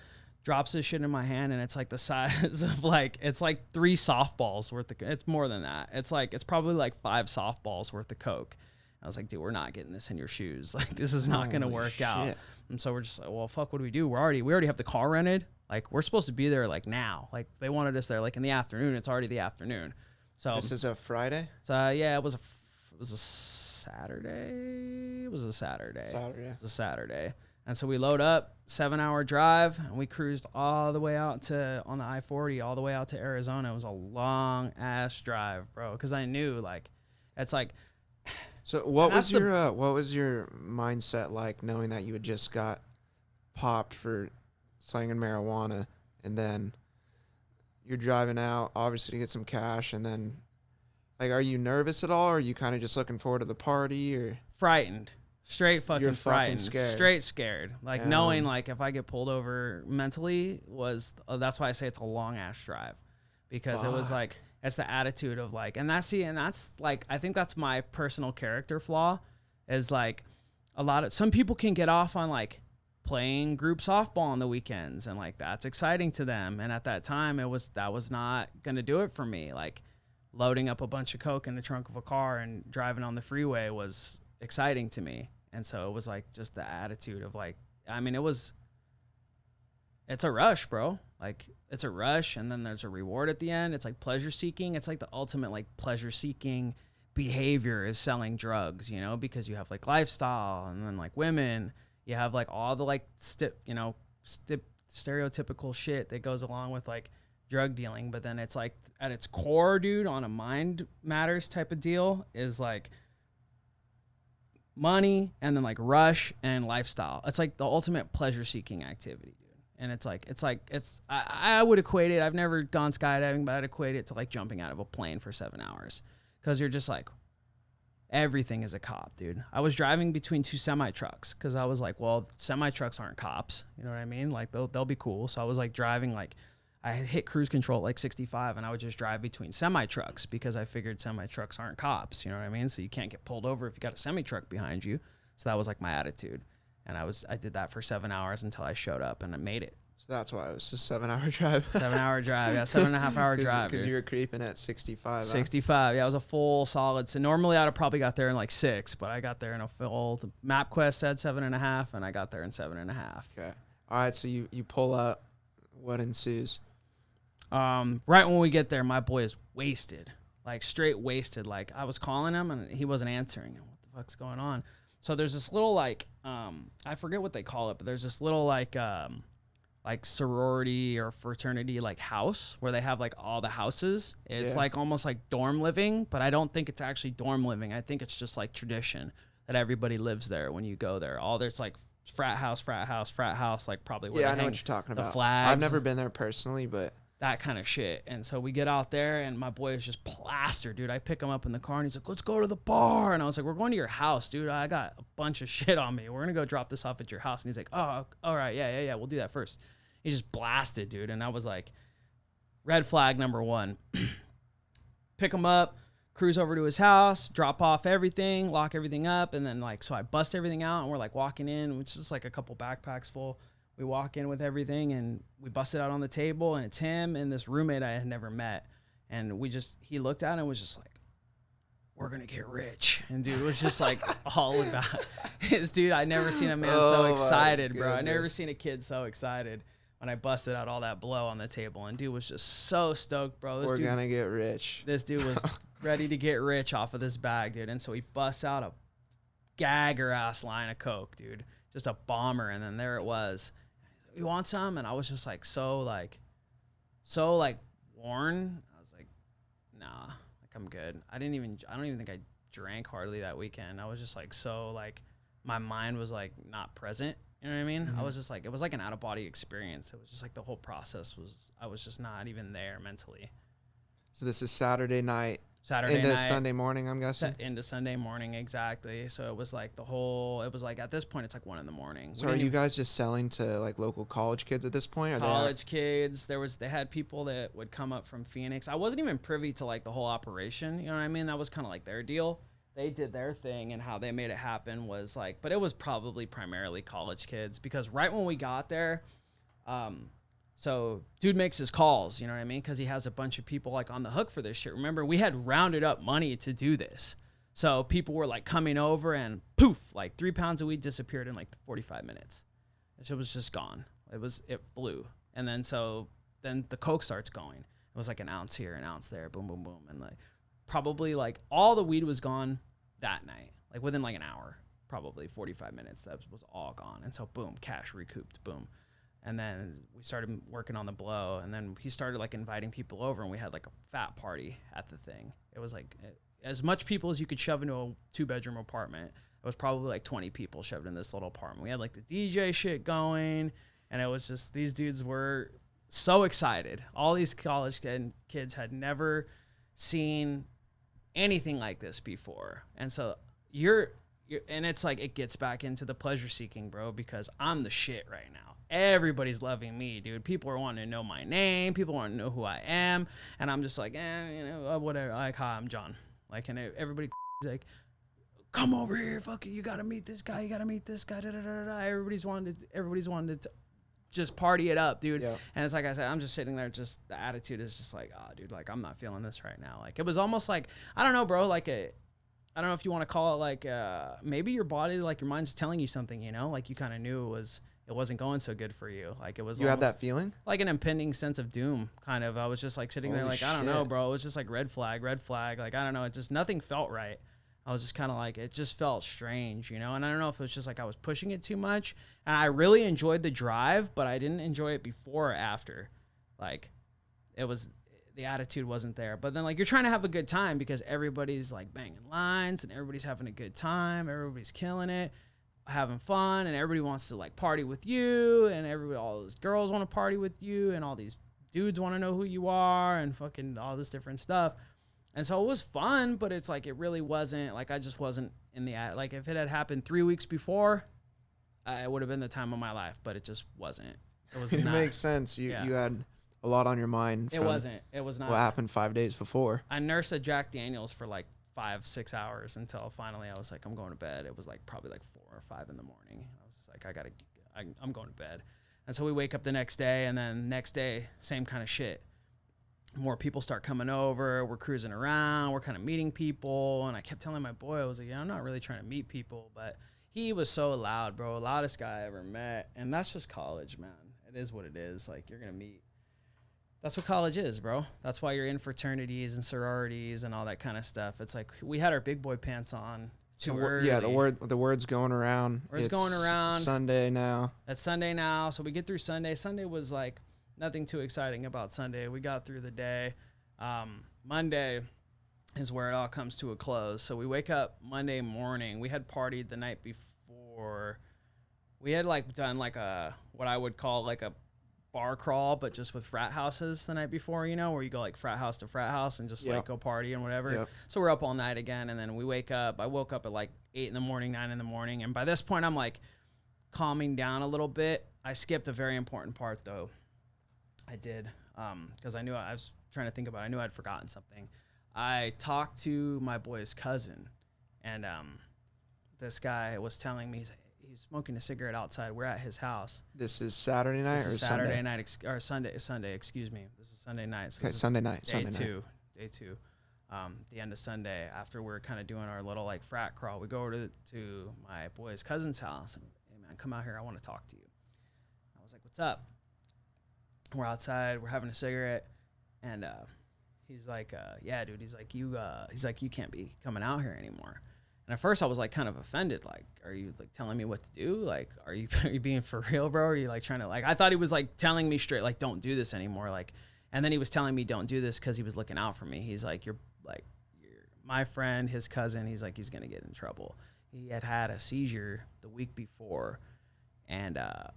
drops his shit in my hand, and it's like the size of it's like 3 softballs worth of, it's more than that. It's probably like 5 softballs worth of Coke. I was like, dude, we're not getting this in your shoes. Like, this is not going to work out. And so we're just like, well, fuck, what do? We already have the car rented. Like, we're supposed to be there like now. Like, they wanted us there like in the afternoon. It's already the afternoon. So this is a Friday? So yeah, it was a Saturday. It was a Saturday. And so we load up, 7-hour drive, and we cruised all the way out on the I-40, all the way out to Arizona. It was a long ass drive, bro. Cause I knew, like, it's like. So what was your mindset like, knowing that you had just got popped for slanging marijuana, and then you're driving out obviously to get some cash, and then, like, are you nervous at all, or are you kind of just looking forward to the party, or frightened? Straight fucking You're frightened. Scared. Straight scared. Like, knowing, like, if I get pulled over mentally that's why I say it's a long ass drive, because it was like, it's the attitude of like, and that's like, I think that's my personal character flaw, is like, some people can get off on like playing group softball on the weekends, and like, that's exciting to them. And at that time, that was not going to do it for me. Like, loading up a bunch of Coke in the trunk of a car and driving on the freeway was exciting to me. And so it was like, just the attitude of like, I mean, it's a rush, bro. Like it's a rush and then there's a reward at the end. It's like pleasure seeking. It's like the ultimate like pleasure seeking behavior is selling drugs, you know, because you have like lifestyle and then like women, you have like all the like stereotypical shit that goes along with like drug dealing. But then it's like at its core, dude, on a mind matters type of deal is like money and then like rush and lifestyle. It's like the ultimate pleasure seeking activity, dude. And I would equate it. I've never gone skydiving, but I'd equate it to like jumping out of a plane for 7 hours. Because you're just like, everything is a cop, dude. I was driving between 2 semi-trucks because I was like, well, semi-trucks aren't cops. You know what I mean? Like, they'll be cool. So I was like driving, like, I hit cruise control at like 65, and I would just drive between semi-trucks because I figured semi-trucks aren't cops. You know what I mean? So you can't get pulled over if you got a semi-truck behind you. So that was like my attitude. And I did that for 7 hours until I showed up, and I made it. So that's why it was a 7-hour drive. 7-hour drive, yeah, 7.5 hour drive. Because you were creeping at 65. 65, yeah, it was a full solid. So normally I'd have probably got there in like 6, but I got there in a full. The MapQuest said 7.5, and I got there in 7.5. Okay. All right, so you pull up. What ensues? Right when we get there, my boy is wasted, like straight wasted. Like I was calling him and he wasn't answering. What the fuck's going on? So there's this little like I forget what they call it, but there's this little like sorority or fraternity like house where they have like all the houses. It's like almost like dorm living, but I don't think it's actually dorm living. I think it's just like tradition that everybody lives there when you go there. There's like frat house, like probably where I know what you're talking about. Flags. I've never been there personally, but that kind of shit. And so we get out there and my boy is just plastered, dude. I pick him up in the car and he's like, let's go to the bar. And I was like, we're going to your house, dude. I got a bunch of shit on me. We're going to go drop this off at your house. And he's like, oh, all right. Yeah. We'll do that first. He's just blasted, dude. And I was like, red flag number 1. Pick him up, cruise over to his house, drop off everything, lock everything up. And then like, so I bust everything out and we're like walking in, which is like a couple backpacks full. We walk in with everything and we bust it out on the table, and it's him and this roommate I had never met. And he looked at it and was just like, we're going to get rich. And dude, it was just like all about his dude. I never seen a man so excited, bro. I never seen a kid so excited when I busted out all that blow on the table. And dude was just so stoked, bro. We're going to get rich. This dude was ready to get rich off of this bag, dude. And so he busts out a gagger ass line of Coke, dude. Just a bomber. And then there it was. You want some? And I was just like so worn. I was like, nah, like I'm good. I don't even think I drank hardly that weekend. I was just like so like my mind was like not present. You know what I mean? Mm-hmm. I was just like, it was like an out of body experience. It was just like the whole process I was just not even there mentally. So this is Saturday night. Into Sunday morning, I'm guessing. Into Sunday morning, exactly. So it was like it was like at this point, it's like 1 a.m. So are you guys just selling to like local college kids at this point? College kids. They had people that would come up from Phoenix. I wasn't even privy to like the whole operation. You know what I mean? That was kind of like their deal. They did their thing, and how they made it happen was like, but it was probably primarily college kids because right when we got there, so dude makes his calls, you know what I mean? Because he has a bunch of people like on the hook for this shit. Remember, we had rounded up money to do this. So people were like coming over and poof, like 3 pounds of weed disappeared in like 45 minutes. And it was just gone. It flew. And then the Coke starts going. It was like an ounce here, an ounce there, boom, boom, boom. And like probably like all the weed was gone that night, like within like an hour, probably 45 minutes. That was all gone. And so boom, cash recouped, boom. And then we started working on the blow, and then he started like inviting people over, and we had like a fat party at the thing. It was like as much people as you could shove into a 2-bedroom apartment. It was probably like 20 people shoved in this little apartment. We had like the DJ shit going, and it was just these dudes were so excited. All these college kids had never seen anything like this before, and so and it's like it gets back into the pleasure seeking, bro, because I'm the shit right now. Everybody's loving me, dude. People are wanting to know my name. People want to know who I am. And I'm just like, whatever. Like, hi, I'm John. Like, and everybody like, come over here. Fuck it. You got to meet this guy. You got to meet this guy. Da, da, da, da. Everybody's wanted to just party it up, dude. Yeah. And it's like I said, I'm just sitting there. Just the attitude is just like, oh, dude, like, I'm not feeling this right now. Like, it was almost like, I don't know, bro. Like I don't know if you want to call it like maybe your body, like your mind's telling you something, you know, like you kind of knew it wasn't going so good for you. Like, it was You had that feeling? like an impending sense of doom, kind of. I was just like sitting there Holy like, I don't know, shit. bro. It was just like red flag. Like, I don't know. It just, nothing felt right. I was just kind of like, it just felt strange, you know? And I don't know if it was just like I was pushing it too much. And I really enjoyed the drive, but I didn't enjoy it before or after. Like, it was, the attitude wasn't there. But then, like, you're trying to have a good time because everybody's like banging lines and everybody's having a good time. Everybody's killing it, having fun, and everybody wants to like party with you, and all those girls want to party with you, and all these dudes want to know who you are, and fucking all this different stuff. And so it was fun, but it's like, it really wasn't, like, I just wasn't in the, like, if it had happened 3 weeks before, it would have been the time of my life, but it just wasn't. It was It not. makes sense. You had a lot on your mind. It wasn't. It was not. What happened 5 days before? I nursed a Jack Daniels for like 5-6 hours until finally I was like, I'm going to bed. It was like probably like 4 or 5 in the morning. I was just like, I'm going to bed. And so we wake up the next day, and then next day, same kind of shit. More people start coming over. We're cruising around. We're kind of meeting people. And I kept telling my boy, I was like, yeah, I'm not really trying to meet people. But he was so loud, bro. Loudest guy I ever met. And that's just college, man. It is what it is. Like, you're going to meet. That's what college is, bro. That's why you're in fraternities and sororities and all that kind of stuff. It's like, we had our big boy pants on too early. Yeah, the word's going around. It's going around. Sunday now. It's Sunday now. So we get through Sunday. Sunday was like, nothing too exciting about Sunday. We got through the day. Monday is where it all comes to a close. So we wake up Monday morning. We had partied the night before. We had like done like what I would call like a bar crawl, but just with frat houses the night before, you know, where you go like frat house to frat house and just like go party and whatever. Yep. So we're up all night again, and then we wake up. I woke up at like 8 in the morning, 9 in the morning, and by this point I'm like calming down a little bit. I skipped a very important part though. I did, because I was trying to think about it. I knew I'd forgotten something. I talked to my boy's cousin, and this guy was telling me he's smoking a cigarette outside. We're at his house. This is Saturday night or Saturday Sunday? night or Sunday, excuse me. This is Sunday night. So okay, Sunday night. Day two. The end of Sunday, after we're kind of doing our little like frat crawl, we go over to my boy's cousin's house, and, hey man, come out here. I want to talk to you. I was like, what's up? We're outside, we're having a cigarette, and he's like, yeah, dude. He's like, you can't be coming out here anymore. And at first I was like kind of offended. Like, are you like telling me what to do? Like, are you being for real, bro? Are you like trying to like, I thought he was like telling me straight, like, don't do this anymore. Like, and then he was telling me don't do this because he was looking out for me. He's like, you're my friend, his cousin. He's like, he's going to get in trouble. He had a seizure the week before, and a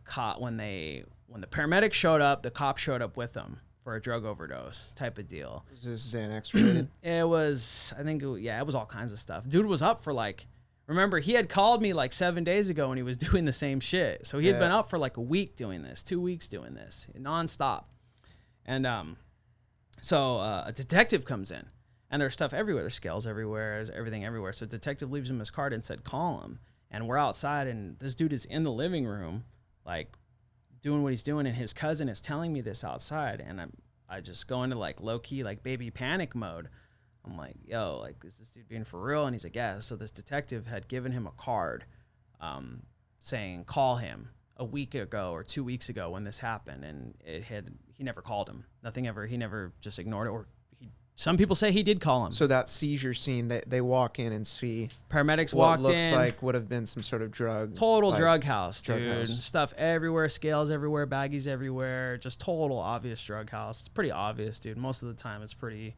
cop, when the paramedics showed up, the cop showed up with them for a drug overdose type of deal. Was this Xanax related? It was, I think, it was all kinds of stuff. Dude was up for like, remember, he had called me like 7 days ago and he was doing the same shit. So he had been up for like a week doing this, 2 weeks doing this, nonstop. And so a detective comes in, and there's stuff everywhere. There's scales everywhere, there's everything everywhere. So detective leaves him his card and said, call him. And we're outside, and this dude is in the living room, like, doing what he's doing, and his cousin is telling me this outside, and I just go into like low-key like baby panic mode. I'm like, yo, like, is this dude being for real? And he's like, yeah. So this detective had given him a card saying call him a week ago or 2 weeks ago when this happened, and he never called him. Nothing ever. He never, just ignored it. Or some people say he did call him. So that seizure scene, they walk in and see paramedics walked in. What looks like would have been some sort of drug. Total drug house, dude. Stuff everywhere, scales everywhere, baggies everywhere. Just total obvious drug house. It's pretty obvious, dude. Most of the time it's pretty,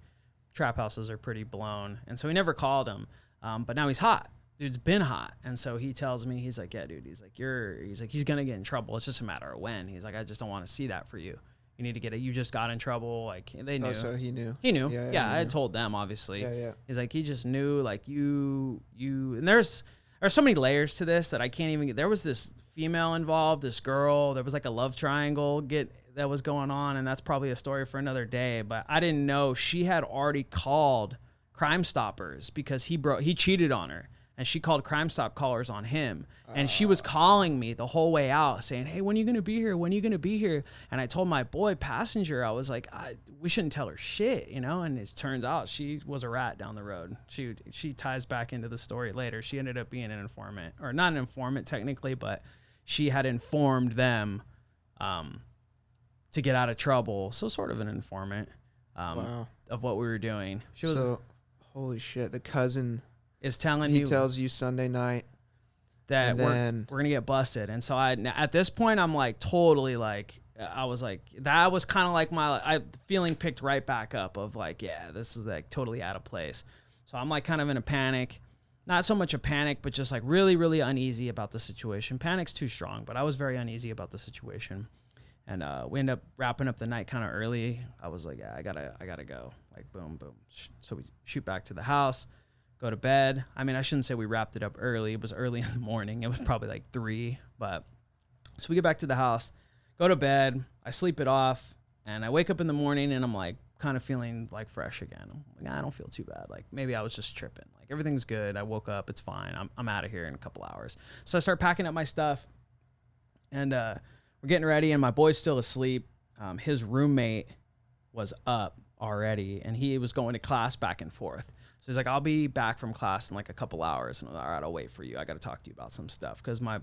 trap houses are pretty blown. And so he never called him. But now he's hot. Dude's been hot. And so he tells me, he's like, yeah, dude. He's like, he's going to get in trouble. It's just a matter of when. He's like, I just don't want to see that for you. You need to get it. You just got in trouble. Like, they knew. Oh, so he knew. He knew. Yeah, I had told them, obviously. Yeah. He's like, he just knew, like, you. And there's so many layers to this that I can't even get. There was this female involved, this girl. There was like a love triangle that was going on, and that's probably a story for another day. But I didn't know she had already called Crime Stoppers because he cheated on her. And she called Crime Stop callers on him. And she was calling me the whole way out saying, hey, when are you going to be here? When are you going to be here? And I told my boy passenger, I was like, we shouldn't tell her shit, you know? And it turns out she was a rat down the road. She ties back into the story later. She ended up being an informant, or not an informant technically, but she had informed them to get out of trouble. So sort of an informant of what we were doing. She was holy shit. The cousin is telling he tells you Sunday night that we're going to get busted. And so at this point, I'm like totally like, I was like, that was kind of like my feeling picked right back up of like, yeah, this is like totally out of place. So I'm like kind of in a panic, not so much a panic, but just like really, really uneasy about the situation. Panic's too strong, but I was very uneasy about the situation. And we end up wrapping up the night kind of early. I was like, yeah, I gotta go. Like boom, boom. So we shoot back to the house, go to bed. I mean, I shouldn't say we wrapped it up early. It was early in the morning. It was probably like 3, but so we get back to the house, go to bed. I sleep it off, and I wake up in the morning, and I'm like kind of feeling like fresh again. I'm like, I don't feel too bad. Like maybe I was just tripping. Like everything's good. I woke up. It's fine. I'm out of here in a couple hours. So I start packing up my stuff, and we're getting ready, and my boy's still asleep. His roommate was up already, and he was going to class back and forth. So he's like, I'll be back from class in like a couple hours. And I'm like, all right, I'll wait for you. I got to talk to you about some stuff. Because my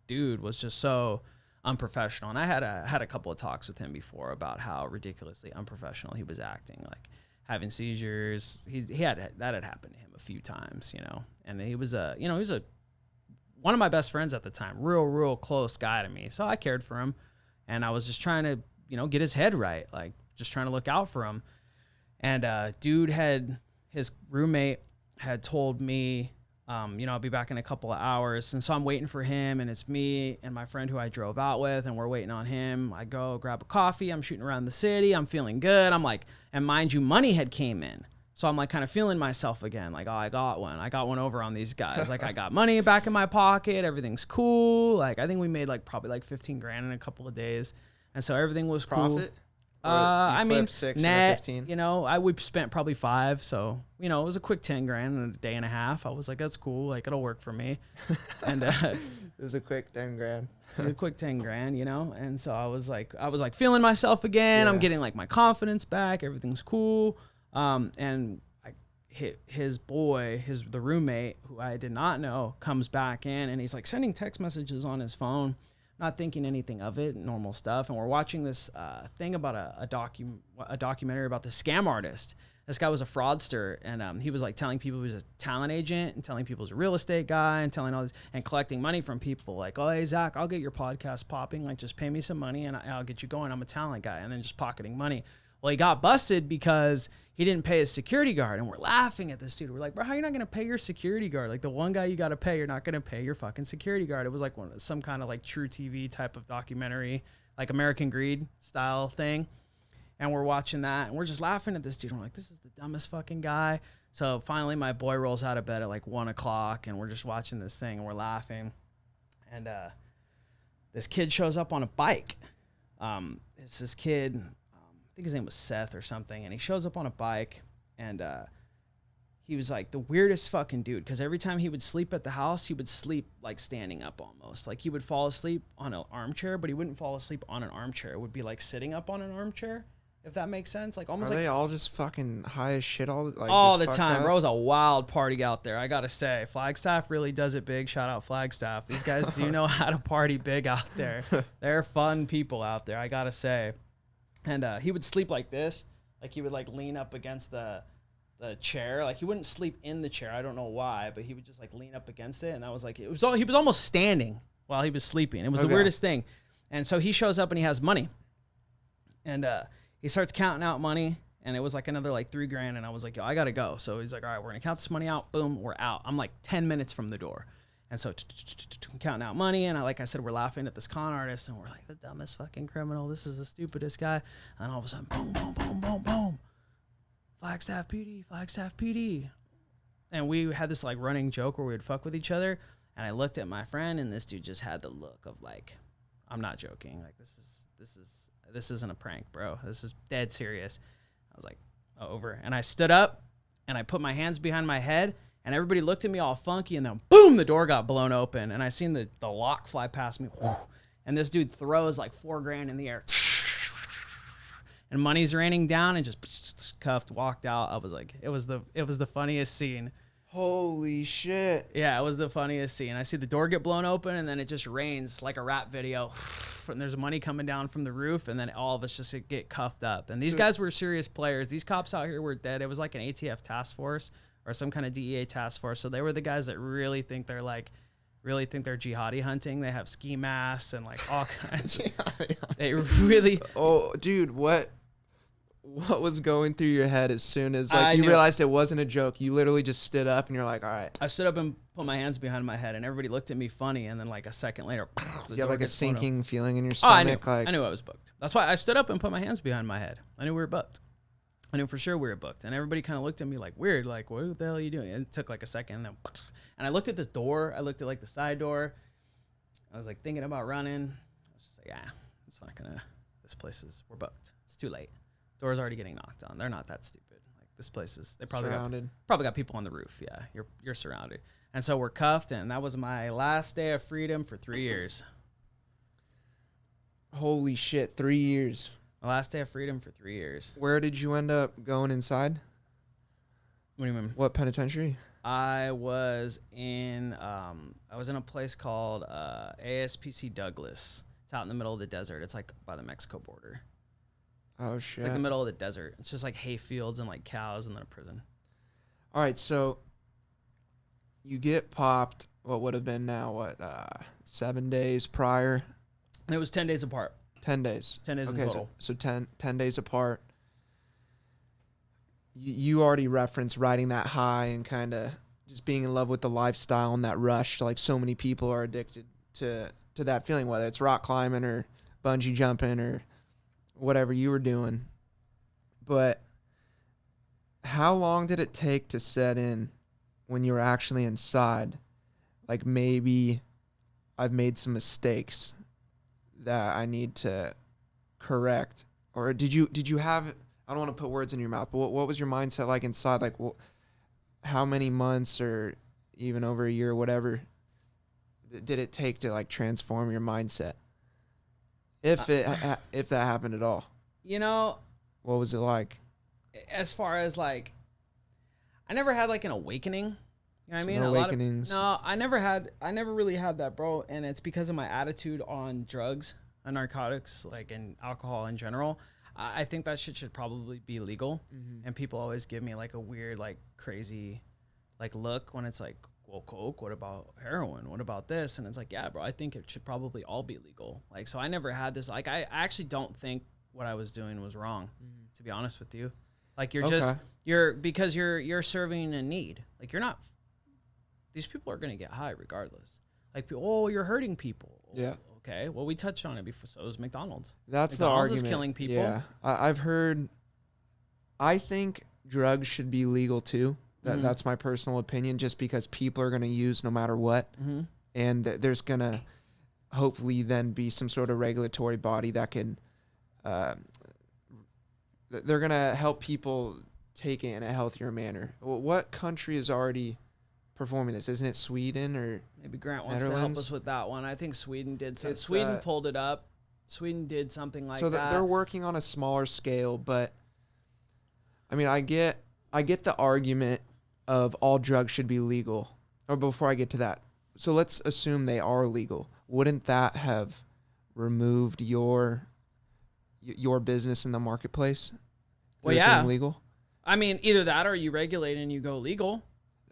dude was just so unprofessional. And I had a couple of talks with him before about how ridiculously unprofessional he was acting, like having seizures. That had happened to him a few times, you know. And he was one of my best friends at the time, real close guy to me. So I cared for him, and I was just trying to, you know, get his head right, like just trying to look out for him. And his roommate had told me, you know, I'll be back in a couple of hours. And so I'm waiting for him, and it's me and my friend who I drove out with, and we're waiting on him. I go grab a coffee. I'm shooting around the city. I'm feeling good. I'm like, and mind you, money had came in. So I'm like kind of feeling myself again. Like, oh, I got one over on these guys. Like I got money back in my pocket. Everything's cool. Like I think we made like probably like 15 grand in a couple of days. And so everything was cool. Profit? I mean, 6 net, and 15. you know, we spent probably 5. So, you know, it was a quick 10 grand in a day and a half. I was like, that's cool. Like it'll work for me. And it was a quick 10 grand. a quick 10 grand, you know? And so I was like feeling myself again. Yeah. I'm getting like my confidence back. Everything's cool. And I hit the roommate who I did not know comes back in, and he's like sending text messages on his phone, not thinking anything of it, normal stuff. And we're watching this thing about a documentary about the scam artist. This guy was a fraudster, and he was like telling people he was a talent agent and telling people he was a real estate guy and telling all this and collecting money from people. Like, oh, hey, Zach, I'll get your podcast popping. Like, just pay me some money and I'll get you going. I'm a talent guy. And then just pocketing money. Well, he got busted because he didn't pay his security guard. And we're laughing at this dude. We're like, bro, how are you not going to pay your security guard? Like the one guy you got to pay, you're not going to pay your fucking security guard. It was like some kind of like true TV type of documentary, like American Greed style thing. And we're watching that, and we're just laughing at this dude. We're like, this is the dumbest fucking guy. So finally, my boy rolls out of bed at like 1 o'clock, and we're just watching this thing, and we're laughing. And this kid shows up on a bike. It's this kid, I think his name was Seth or something, and he shows up on a bike, and he was like the weirdest fucking dude, because every time he would sleep at the house, he would sleep like standing up almost. Like he would fall asleep on an armchair, but he wouldn't fall asleep on an armchair. It would be like sitting up on an armchair. If that makes sense, like almost Are like they all just fucking high as shit all the time, bro. It was a wild party out there. I gotta say, Flagstaff really does it big. Shout out Flagstaff. These guys do know how to party big out there. They're fun people out there, I gotta say. And he would sleep like this, like he would like lean up against the chair. Like he wouldn't sleep in the chair. I don't know why, but he would just like lean up against it, and that was like he was almost standing while he was sleeping. It was the weirdest thing. And so he shows up and he has money, and he starts counting out money, and it was like another like 3 grand. And I was like, yo, I got to go. So he's like, all right, we're going to count this money out. Boom, we're out. I'm like 10 minutes from the door. And so counting out money. And like I said, we're laughing at this con artist, and we're like, the dumbest fucking criminal. This is the stupidest guy. And all of a sudden, boom, boom, boom, boom, boom. Flagstaff PD, Flagstaff PD. And we had this like running joke where we would fuck with each other. And I looked at my friend, and this dude just had the look of like, I'm not joking. Like this isn't a prank, bro. This is dead serious. I was like, over. And I stood up, and I put my hands behind my head, and everybody looked at me all funky, and then boom, the door got blown open, and I seen the lock fly past me. And this dude throws like 4 grand in the air. And money's raining down, and just cuffed, walked out. I was like, it was the funniest scene. Holy shit. Yeah, it was the funniest scene. I see the door get blown open, and then it just rains like a rap video. And there's money coming down from the roof, and then all of us just get cuffed up. And these guys were serious players. These cops out here were dead. It was like an ATF task force or some kind of DEA task force. So they were the guys that really think they're jihadi hunting. They have ski masks and like all kinds. They really. Oh, dude, what was going through your head as soon as like you realized it wasn't a joke? You literally just stood up and you're like, all right. I stood up and put my hands behind my head, and everybody looked at me funny. And then like a second later, you got like a sinking feeling in your stomach. I knew I was booked. That's why I stood up and put my hands behind my head. I knew we were booked. I knew for sure we were booked. And everybody kind of looked at me like weird, like what the hell are you doing? And it took like a second, and I looked at this door. I looked at like the side door. I was like thinking about running. I was just like, yeah, it's not gonna. This place we're booked. It's too late. Door's already getting knocked on. They're not that stupid. Like this place they probably got people on the roof. Yeah, you're surrounded. And so we're cuffed, and that was my last day of freedom for 3 years. Holy shit, 3 years. My last day of freedom for 3 years. Where did you end up going inside? What do you mean? What penitentiary? I was in a place called ASPC Douglas. It's out in the middle of the desert. It's like by the Mexico border. Oh, shit. It's like the middle of the desert. It's just like hay fields and like cows and then a prison. All right, so you get popped, what would have been now, 7 days prior? It was 10 days apart. 10 days. 10 days in total. So 10 days apart. You already referenced riding that high and kind of just being in love with the lifestyle and that rush. Like so many people are addicted to that feeling, whether it's rock climbing or bungee jumping or whatever you were doing. But how long did it take to set in when you were actually inside? Like maybe I've made some mistakes that I need to correct, or did you have, I don't want to put words in your mouth, but what was your mindset like inside? Like how many months or even over a year, whatever, did it take to like transform your mindset? If that happened at all, what was it like? As far as like, I never had like an awakening. You know what I mean? No awakenings. I never really had that, bro. And it's because of my attitude on drugs and narcotics, like, and alcohol in general. I think that shit should probably be legal. Mm-hmm. And people always give me like a weird, like crazy, like look when it's like, well, coke, what about heroin? What about this? And it's like, yeah, bro, I think it should probably all be legal. Like, so I never had this, like, I actually don't think what I was doing was wrong, to be honest with you. Like, because you're serving a need. Like, you're not, these people are going to get high regardless. Like, you're hurting people. Yeah. Okay. Well, we touched on it before. So is McDonald's. That's McDonald's the argument. Is killing people. Yeah. I've heard, I think drugs should be legal too. That's my personal opinion, just because people are going to use no matter what. Mm-hmm. And there's going to hopefully then be some sort of regulatory body that can, they're going to help people take it in a healthier manner. What country is already performing this? Isn't it Sweden or maybe Grant wants to help us with that one? I think Sweden did something. Sweden pulled it up. Sweden did something like that. So they're working on a smaller scale, but I mean, I get the argument of all drugs should be legal. Or before I get to that, so let's assume they are legal. Wouldn't that have removed your business in the marketplace? Well, yeah. Legal? I mean, either that or you regulate and you go legal.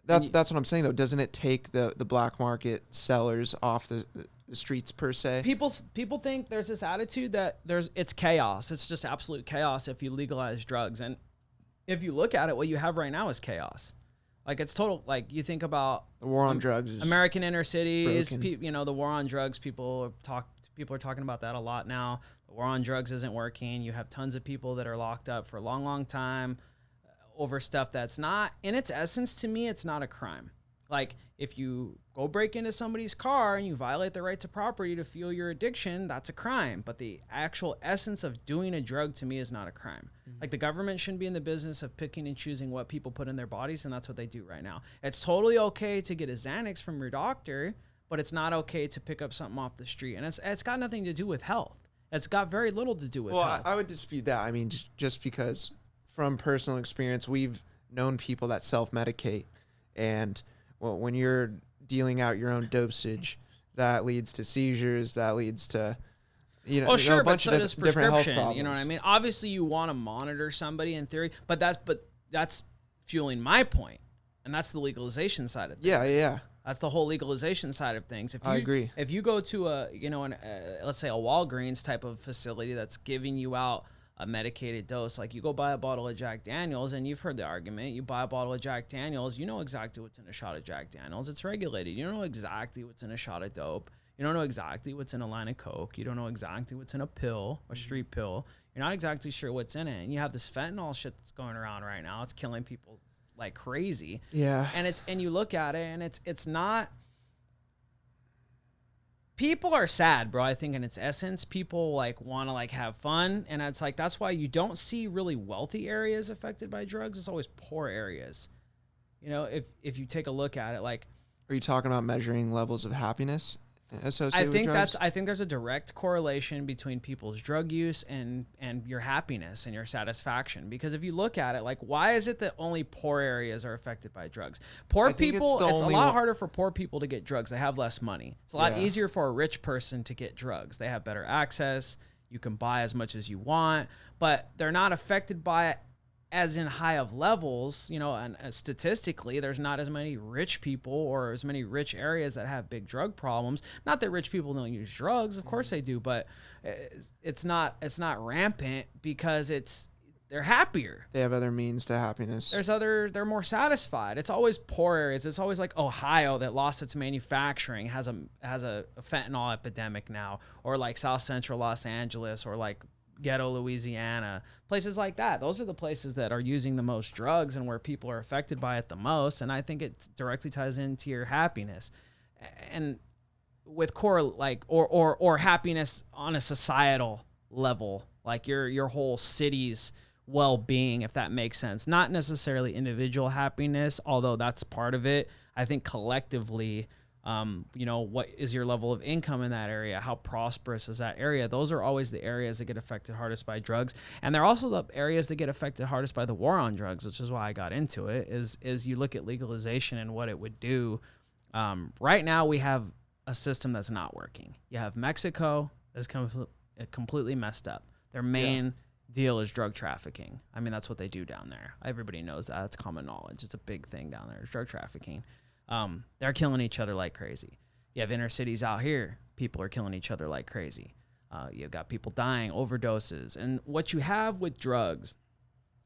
That's what I'm saying, though. Doesn't it take the black market sellers off the streets, per se? People think there's this attitude that it's chaos. It's just absolute chaos if you legalize drugs. And if you look at it, what you have right now is chaos. Like, it's total, like, you think about the war on drugs is American inner cities, the war on drugs, people are talking about that a lot now. The war on drugs isn't working. You have tons of people that are locked up for a long, long time over stuff that's not, in its essence, to me, it's not a crime. Like, if you go break into somebody's car and you violate their right to property to fuel your addiction, that's a crime. But the actual essence of doing a drug, to me, is not a crime. Mm-hmm. Like, the government shouldn't be in the business of picking and choosing what people put in their bodies, and that's what they do right now. It's totally okay to get a Xanax from your doctor, but it's not okay to pick up something off the street. And it's got nothing to do with health. It's got very little to do with health. Well, I would dispute that. I mean, just because from personal experience, we've known people that self-medicate. And well, when you're dealing out your own dosage, that leads to seizures, that leads to, Oh, sure, a bunch but so of does different health prescription. problems. You know what I mean? Obviously, you want to monitor somebody in theory, but that's fueling my point, and that's the legalization side of things. Yeah. That's the whole legalization side of things. If you, I agree. If you go to let's say a Walgreens type of facility that's giving you out a medicated dose, like you go buy a bottle of Jack Daniels, and you've heard the argument, you buy a bottle of Jack Daniels, you know exactly what's in a shot of Jack Daniels. It's regulated. You don't know exactly what's in a shot of dope. You don't know exactly what's in a line of Coke. You don't know exactly what's in a pill, a street pill. You're not exactly sure what's in it. And you have this fentanyl shit that's going around right now. It's killing people like crazy. Yeah. And you look at it, and it's not. People are sad, bro. I think in its essence, people like want to like have fun, and it's like that's why you don't see really wealthy areas affected by drugs. It's always poor areas. You know, if you take a look at it, like. Are you talking about measuring levels of happiness associated with drugs? I think there's a direct correlation between people's drug use and your happiness and your satisfaction. Because if you look at it, like, why is it that only poor areas are affected by drugs? Poor people, it's a lot harder for poor people to get drugs. They have less money. It's a lot easier for a rich person to get drugs. They have better access. You can buy as much as you want, but they're not affected by it as in high of levels, you know, and statistically, there's not as many rich people or as many rich areas that have big drug problems. Not that rich people don't use drugs, of course they do, but it's not rampant because they're happier. They have other means to happiness. They're more satisfied. It's always poor areas. It's always like Ohio that lost its manufacturing has a fentanyl epidemic now, or like South Central Los Angeles, or like Ghetto Louisiana, places like that. Those are the places that are using the most drugs and where people are affected by it the most. And I think it directly ties into your happiness, and with core like or happiness on a societal level, like your whole city's well-being, if that makes sense. Not necessarily individual happiness, although that's part of it. I think collectively, you know, what is your level of income in that area? How prosperous is that area? Those are always the areas that get affected hardest by drugs. And they're also the areas that get affected hardest by the war on drugs, which is why I got into it, is you look at legalization and what it would do. Right now we have a system that's not working. You have Mexico that's completely messed up. Their main deal is drug trafficking. I mean, that's what they do down there. Everybody knows that. It's common knowledge. It's a big thing down there. It's drug trafficking. They're killing each other like crazy. You have inner cities out here. People are killing each other like crazy. You've got people dying, overdoses. And what you have with drugs,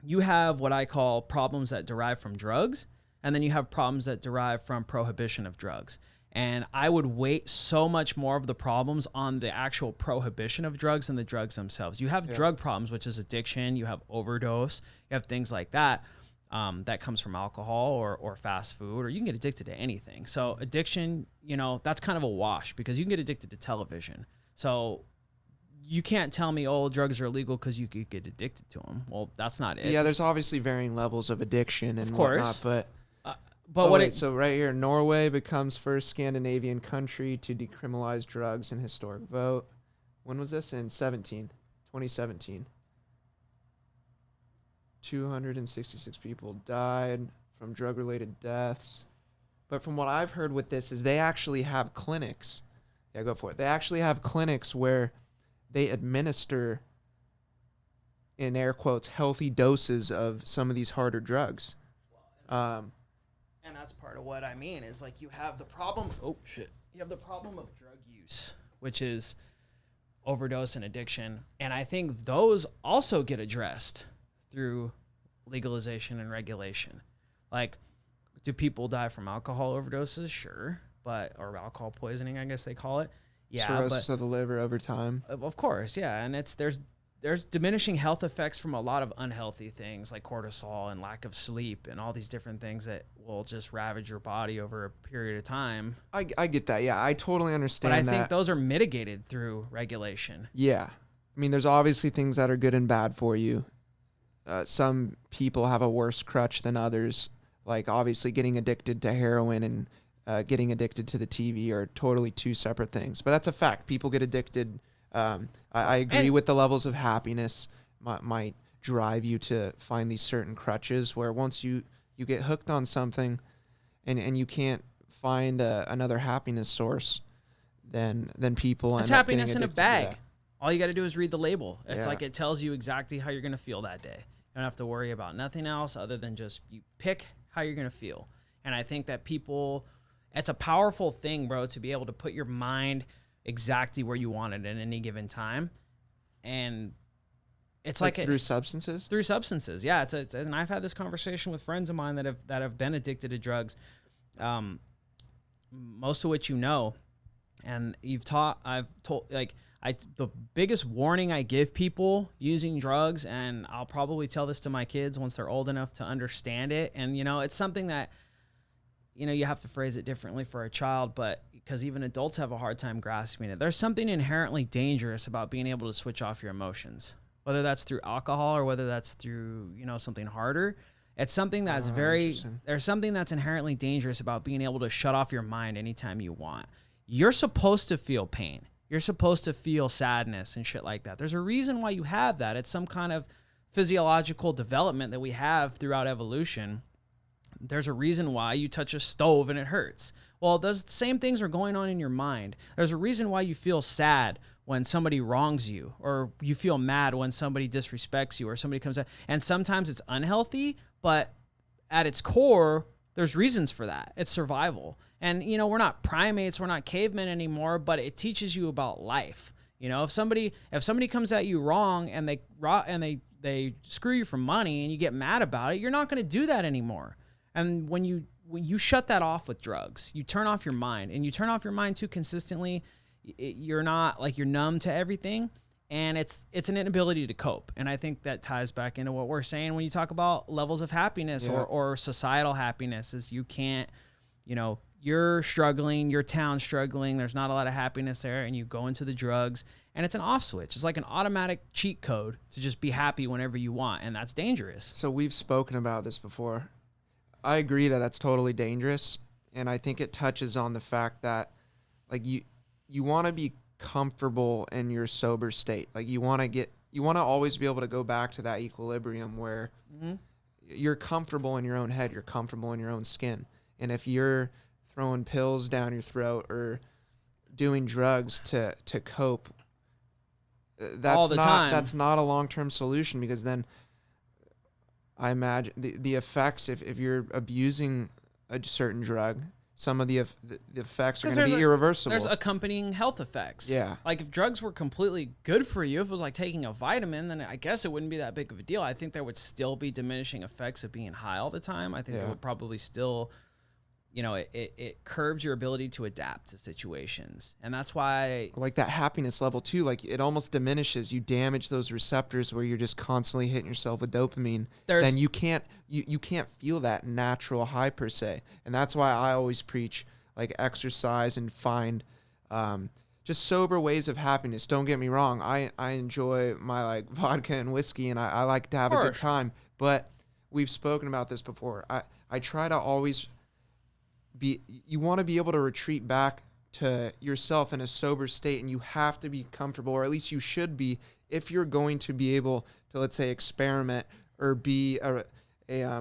you have what I call problems that derive from drugs, and then you have problems that derive from prohibition of drugs. And I would weight so much more of the problems on the actual prohibition of drugs than the drugs themselves. You have drug problems, which is addiction. You have overdose. You have things like that. That comes from alcohol or fast food, or you can get addicted to anything. So addiction, you know, that's kind of a wash because you can get addicted to television. So you can't tell me, oh, drugs are illegal because you could get addicted to them. Well, that's not it. Yeah, there's obviously varying levels of addiction and whatnot, but so right here, Norway becomes first Scandinavian country to decriminalize drugs in historic vote. When was this? In 2017. 266 people died from drug-related deaths. But from what I've heard with this is they actually have clinics. Yeah, go for it. They actually have clinics where they administer, in air quotes, healthy doses of some of these harder drugs. And that's part of what I mean is like you have the problem. Oh, shit. You have the problem of drug use, which is overdose and addiction. And I think those also get addressed through legalization and regulation. Like, do people die from alcohol overdoses? Sure. Or alcohol poisoning, I guess they call it. Yeah. Cirrhosis of the liver over time. Of course. Yeah. And there's diminishing health effects from a lot of unhealthy things like cortisol and lack of sleep and all these different things that will just ravage your body over a period of time. I get that. Yeah. I totally understand that. But I think those are mitigated through regulation. Yeah. I mean, there's obviously things that are good and bad for you. Some people have a worse crutch than others. Like obviously getting addicted to heroin and getting addicted to the TV are totally two separate things. But that's a fact. People get addicted. I agree with the levels of happiness might drive you to find these certain crutches where once you get hooked on something, and you can't find another happiness source than people. It's end up happiness getting in a addicted to bag. that. All you got to do is read the label. It's Yeah. like it tells you exactly how you're going to feel that day. You don't have to worry about nothing else other than just you pick how you're going to feel. And I think that people, it's a powerful thing, bro, to be able to put your mind exactly where you want it at any given time. And it's like through substances. Through substances, yeah. And I've had this conversation with friends of mine that have been addicted to drugs, most of which you know, and I've told the biggest warning I give people using drugs, and I'll probably tell this to my kids once they're old enough to understand it. And it's something that you have to phrase it differently for a child, but because even adults have a hard time grasping it. There's something inherently dangerous about being able to switch off your emotions. Whether that's through alcohol or whether that's through, something harder. It's something that's there's something that's inherently dangerous about being able to shut off your mind anytime you want. You're supposed to feel pain. You're supposed to feel sadness and shit like that. There's a reason why you have that. It's some kind of physiological development that we have throughout evolution. There's a reason why you touch a stove and it hurts. Well, those same things are going on in your mind. There's a reason why you feel sad when somebody wrongs you, or you feel mad when somebody disrespects you, or somebody comes out. And sometimes it's unhealthy, but at its core, there's reasons for that. It's survival. And, we're not primates, we're not cavemen anymore, but it teaches you about life. If somebody comes at you wrong and they screw you for money and you get mad about it, you're not going to do that anymore. And when you shut that off with drugs, you turn off your mind, and you turn off your mind too consistently, you're numb to everything, and it's an inability to cope. And I think that ties back into what we're saying when you talk about levels of happiness or societal happiness. Is you can't, you're struggling, your town's struggling, there's not a lot of happiness there, and you go into the drugs, and it's an off switch. It's like an automatic cheat code to just be happy whenever you want, and that's dangerous. So we've spoken about this before. I agree that that's totally dangerous, and I think it touches on the fact that you want to be comfortable in your sober state. Like you want to always be able to go back to that equilibrium where you're comfortable in your own head, you're comfortable in your own skin. And if you're throwing pills down your throat or doing drugs to cope, that's not a long-term solution, because then I imagine the effects, if you're abusing a certain drug, some of the effects are going to be irreversible. There's accompanying health effects. Yeah. Like if drugs were completely good for you, if it was like taking a vitamin, then I guess it wouldn't be that big of a deal. I think there would still be diminishing effects of being high all the time. I think there would probably still, it curbs your ability to adapt to situations. And that's why... Like that happiness level too, like it almost diminishes. You damage those receptors where you're just constantly hitting yourself with dopamine. Then you can't feel that natural high per se. And that's why I always preach like exercise and find just sober ways of happiness. Don't get me wrong. I enjoy my like vodka and whiskey, and I like to have a good time. But we've spoken about this before. I try to always... you want to be able to retreat back to yourself in a sober state, and you have to be comfortable, or at least you should be, if you're going to be able to, let's say, experiment or be a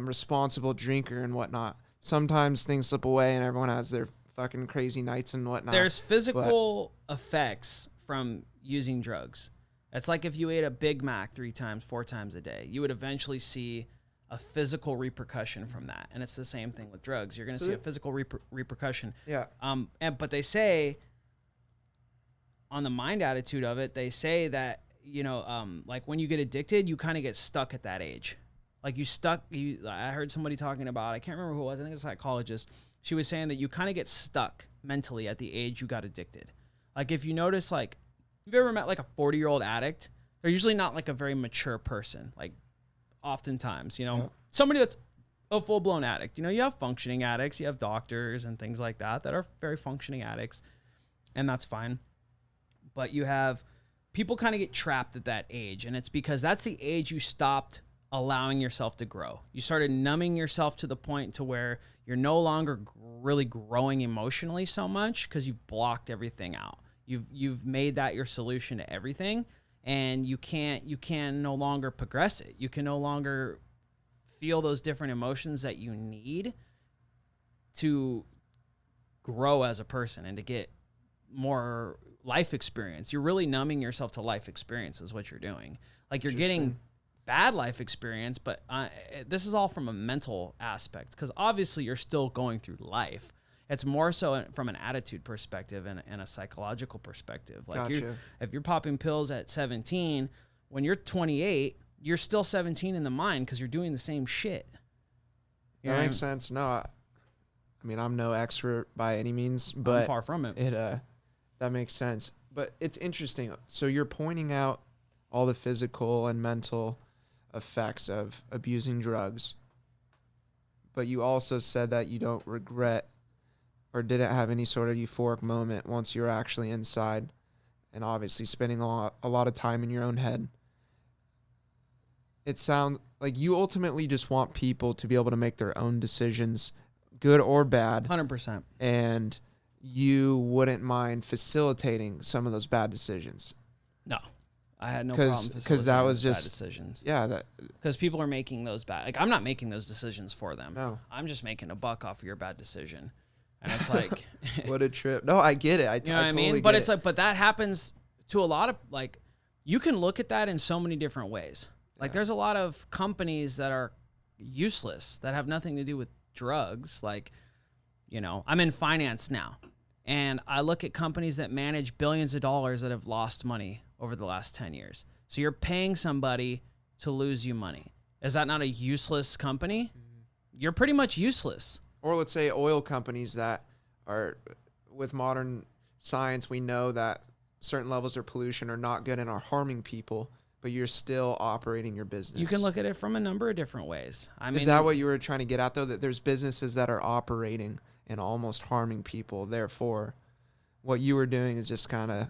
responsible drinker and whatnot. Sometimes things slip away and everyone has their fucking crazy nights and whatnot. There's physical effects from using drugs. It's like if you ate a Big Mac 3 times, 4 times a day, you would eventually see a physical repercussion from that. And it's the same thing with drugs. You're going to see a physical repercussion. Yeah. But they say, on the mind attitude of it, they say that, like when you get addicted, you kind of get stuck at that age. Like I heard somebody talking about, I can't remember who it was, I think it's a psychologist. She was saying that you kind of get stuck mentally at the age you got addicted. Like if you notice, like, you've ever met like a 40-year-old addict? They're usually not like a very mature person. Like, oftentimes, somebody that's a full-blown addict. You have functioning addicts, you have doctors and things like that are very functioning addicts, and that's fine. But you have people kind of get trapped at that age, and it's because that's the age you stopped allowing yourself to grow. You started numbing yourself to the point to where you're no longer really growing emotionally so much because you've blocked everything out. You've made that your solution to everything. And you can no longer progress it. You can no longer feel those different emotions that you need to grow as a person and to get more life experience. You're really numbing yourself to life experience is what you're doing. Like you're getting bad life experience, but this is all from a mental aspect, because obviously you're still going through life. It's more so from an attitude perspective and a psychological perspective. Like if you're popping pills at 17, when you're 28, you're still 17 in the mind because you're doing the same shit. That makes sense. No, I mean, I'm no expert by any means, but I'm far from it. That makes sense. But it's interesting. So you're pointing out all the physical and mental effects of abusing drugs, but you also said that you don't regret or didn't have any sort of euphoric moment once you're actually inside and obviously spending a lot of time in your own head. It sounds like you ultimately just want people to be able to make their own decisions, good or bad. 100%. And you wouldn't mind facilitating some of those bad decisions. No. I had no problem because that was just bad decisions. Yeah, because people are making those bad. Like, I'm not making those decisions for them. No, I'm just making a buck off of your bad decision, and it's like, what a trip. No, I get it. I know what I mean? But it's like, but that happens to a lot of, like, you can look at that in so many different ways. Like, there's a lot of companies that are useless that have nothing to do with drugs. Like, you know, I'm in finance now, and I look at companies that manage billions of dollars that have lost money over the last 10 years. So you're paying somebody to lose you money. Is that not a useless company? You're pretty much useless. Or let's say oil companies that are, with modern science, we know that certain levels of pollution are not good and are harming people, but you're still operating your business. You can look at it from a number of different ways. I mean, is that what you were trying to get at, though? That there's businesses that are operating and almost harming people. Therefore, what you were doing is just kind of...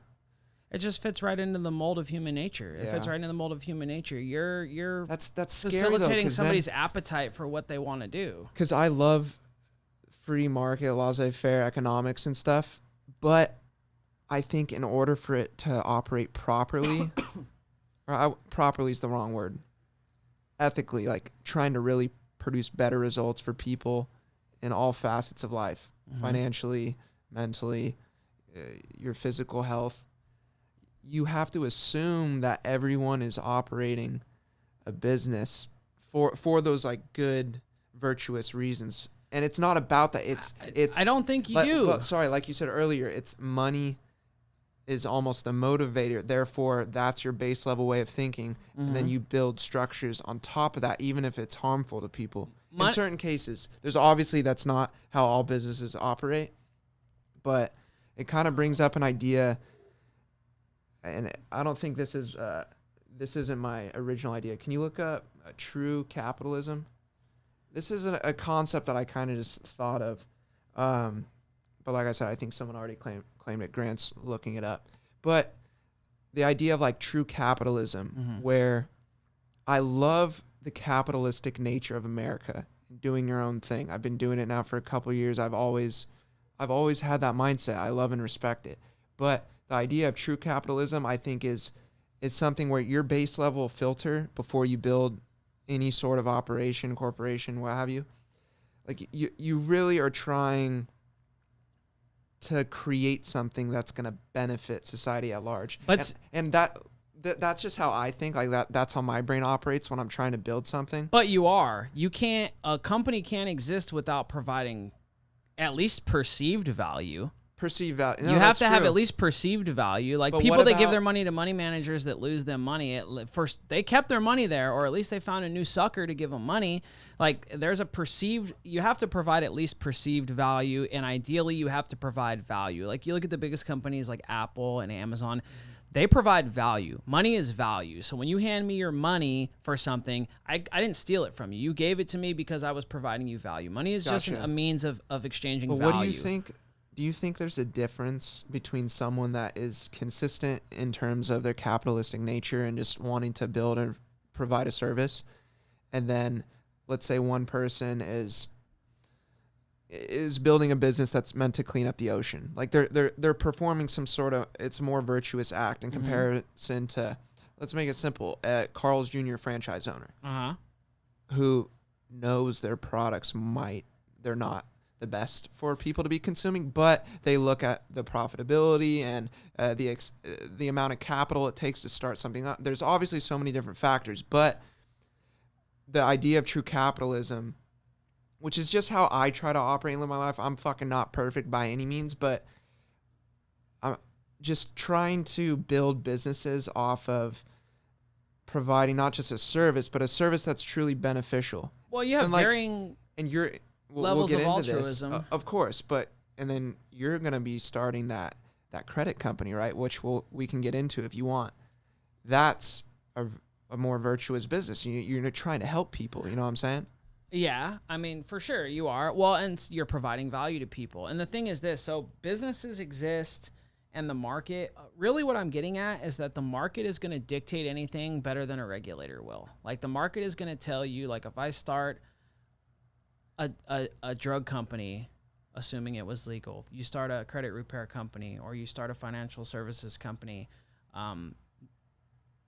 It just fits right into the mold of human nature. It fits right into the mold of human nature. You're that's facilitating somebody's appetite for what they want to do. Because I love free market, laissez-faire economics and stuff, but I think in order for it to operate properly, properly is the wrong word, ethically, like trying to really produce better results for people in all facets of life, financially, mentally, your physical health, you have to assume that everyone is operating a business for those like good, virtuous reasons. And it's not about that. It's. I don't think you do. Well, sorry, like you said earlier, it's money is almost the motivator. Therefore, that's your base level way of thinking. And then you build structures on top of that, even if it's harmful to people. In certain cases, there's obviously that's not how all businesses operate, but it kind of brings up an idea. And I don't think this isn't my original idea. Can you look up true capitalism? This is a concept that I kind of just thought of. But like I said, I think someone already claimed it. Grant's looking it up. But the idea of like true capitalism, where I love the capitalistic nature of America, doing your own thing. I've been doing it now for a couple of years. I've always had that mindset. I love and respect it. But the idea of true capitalism, I think, is something where your base level filter before you build any sort of operation, corporation, what have you, like you really are trying to create something that's going to benefit society at large. But that's just how I think. Like that's how my brain operates when I'm trying to build something. But a company can't exist without providing at least perceived value. Perceived value. No, you have to have at least perceived value. Like, but people that give their money to money managers that lose them money, first they kept their money there, or at least they found a new sucker to give them money. Like, there's a perceived, you have to provide at least perceived value, and ideally you have to provide value. Like, you look at the biggest companies like Apple and Amazon, they provide value. Money is value. So when you hand me your money for something, I didn't steal it from you. You gave it to me because I was providing you value. Money is just a means of exchanging value. What do you think? Do you think there's a difference between someone that is consistent in terms of their capitalistic nature and just wanting to build and provide a service, and then let's say one person is building a business that's meant to clean up the ocean? Like they're performing some sort of, it's a more virtuous act in comparison to, let's make it simple, Carl's Jr. franchise owner who knows their products they're the best for people to be consuming, but they look at the profitability and the amount of capital it takes to start something up. There's obviously so many different factors, but the idea of true capitalism, which is just how I try to operate and live my life. I'm fucking not perfect by any means, but I'm just trying to build businesses off of providing not just a service, but a service that's truly beneficial. Well, you have varying levels we'll get of into altruism. This, of course, and then you're going to be starting that credit company, right? Which we can get into if you want. That's a more virtuous business. You're trying to help people. You know what I'm saying? Yeah, I mean, for sure you are. Well, and you're providing value to people. And the thing is this, so businesses exist and the market, really what I'm getting at is that the market is going to dictate anything better than a regulator will. Like the market is going to tell you, like if I start a drug company, assuming it was legal, you start a credit repair company or you start a financial services company,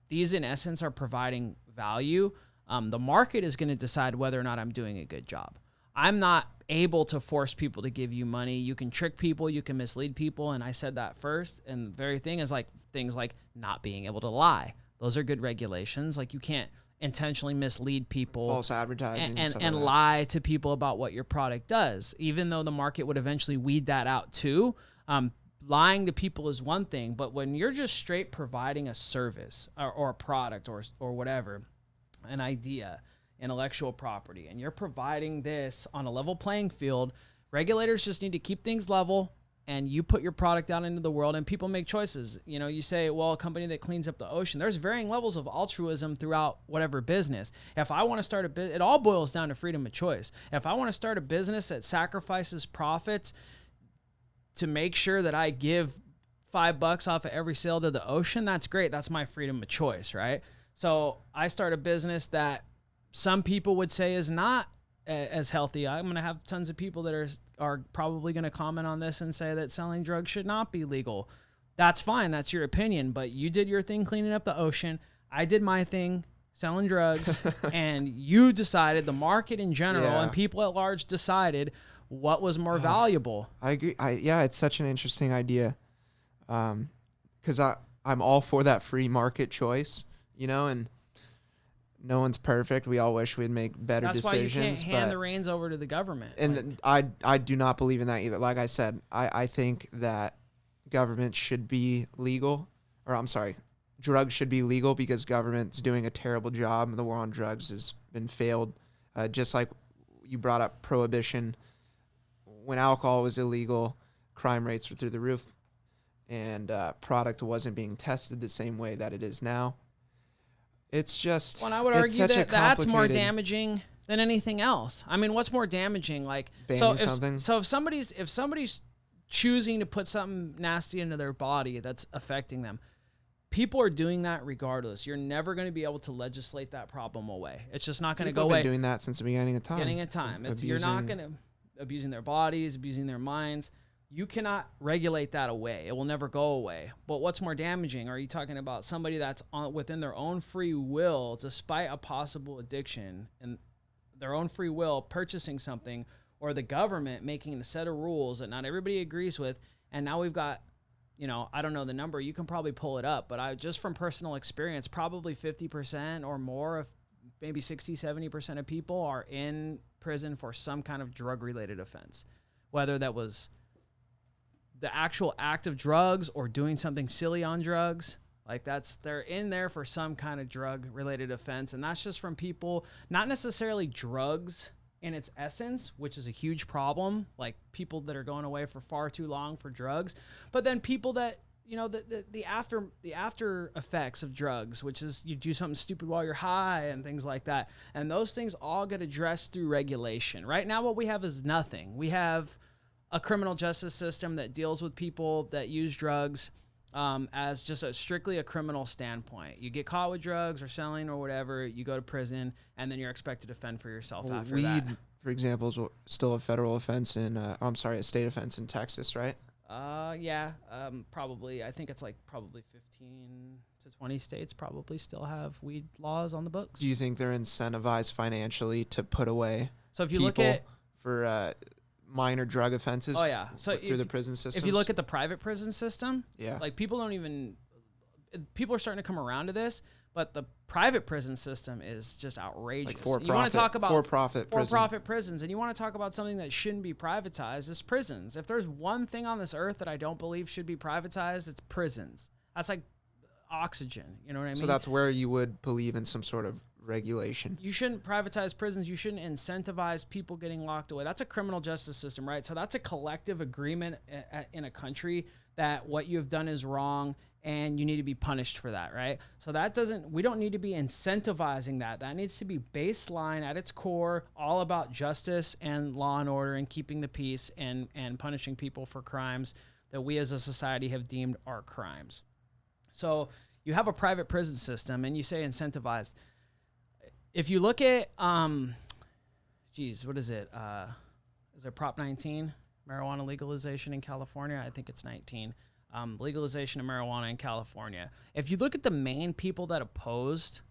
these in essence are providing value. The market is going to decide whether or not I'm doing a good job. I'm not able to force people to give you money. You can trick people, you can mislead people, and I said that first. And the very thing is like things like not being able to lie. Those are good regulations. Like you can't intentionally mislead people, false advertising, and lie to people about what your product does. Even though the market would eventually weed that out too. Lying to people is one thing, but when you're just straight providing a service or a product or whatever, an idea, intellectual property, and you're providing this on a level playing field, regulators just need to keep things level and you put your product out into the world and people make choices. You know, you say, well, a company that cleans up the ocean, there's varying levels of altruism throughout whatever business. If I want to start a business, it all boils down to freedom of choice. If I want to start a business that sacrifices profits to make sure that I give $5 off of every sale to the ocean, that's great. That's my freedom of choice, right? So I start a business that some people would say is not as healthy. I'm going to have tons of people that are probably going to comment on this and say that selling drugs should not be legal. That's fine. That's your opinion. But you did your thing cleaning up the ocean. I did my thing selling drugs. And you decided, the market in general and people at large decided what was more valuable. I agree. It's such an interesting idea. Because I'm all for that free market choice, you know, and no one's perfect. We all wish we'd make better decisions. That's why you can't hand the reins over to the government. And I do not believe in that either. Like I said, I think that government should be legal, or I'm sorry, drugs should be legal because government's doing a terrible job. The war on drugs has been failed. Just like you brought up prohibition. When alcohol was illegal, crime rates were through the roof, and product wasn't being tested the same way that it is now. It's just, well, I would argue that that's more damaging than anything else. I mean, what's more damaging? Like, if somebody's choosing to put something nasty into their body that's affecting them, people are doing that regardless. You're never going to be able to legislate that problem away. It's just not going to go away. People have been doing that since the beginning of time. You're not going to abusing their bodies, abusing their minds. You cannot regulate that away. It will never go away. But what's more damaging? Are you talking about somebody that's within their own free will, despite a possible addiction, and their own free will purchasing something, or the government making a set of rules that not everybody agrees with? And now we've got, you know, I don't know the number. You can probably pull it up. But just from personal experience, probably 50% or more of maybe 60, 70% of people are in prison for some kind of drug-related offense, whether that was the actual act of drugs or doing something silly on drugs. Like they're in there for some kind of drug related offense. And that's just from people, not necessarily drugs in its essence, which is a huge problem. Like people that are going away for far too long for drugs, but then people that, you know, the after effects of drugs, which is you do something stupid while you're high and things like that. And those things all get addressed through regulation. Right now, what we have is nothing. We have a criminal justice system that deals with people that use drugs as just strictly a criminal standpoint. You get caught with drugs or selling or whatever, you go to prison, and then you're expected to fend for yourself after that. Weed, for example, is still a federal offense a state offense in Texas, right? Probably. I think it's like probably 15 to 20 states probably still have weed laws on the books. Do you think they're incentivized financially to put away? So if you look at for minor drug offenses. Oh yeah. So through the prison system. If you look at the private prison system, yeah, like people are starting to come around to this, but the private prison system is just outrageous. Like you want to talk about for-profit prisons, and you want to talk about something that shouldn't be privatized, it's prisons. If there's one thing on this earth that I don't believe should be privatized, it's prisons. That's like oxygen. You know what I mean? So that's where you would believe in some sort of regulation. You shouldn't privatize prisons. You shouldn't incentivize people getting locked away. That's a criminal justice system, right? So that's a collective agreement in a country that what you have done is wrong and you need to be punished for that, right? So we don't need to be incentivizing that. That needs to be baseline at its core, all about justice and law and order and keeping the peace and punishing people for crimes that we as a society have deemed are crimes. So you have a private prison system and you say incentivized. If you look at, what is it? Is it Prop 19, marijuana legalization in California? I think it's 19. Legalization of marijuana in California. If you look at the main people that opposed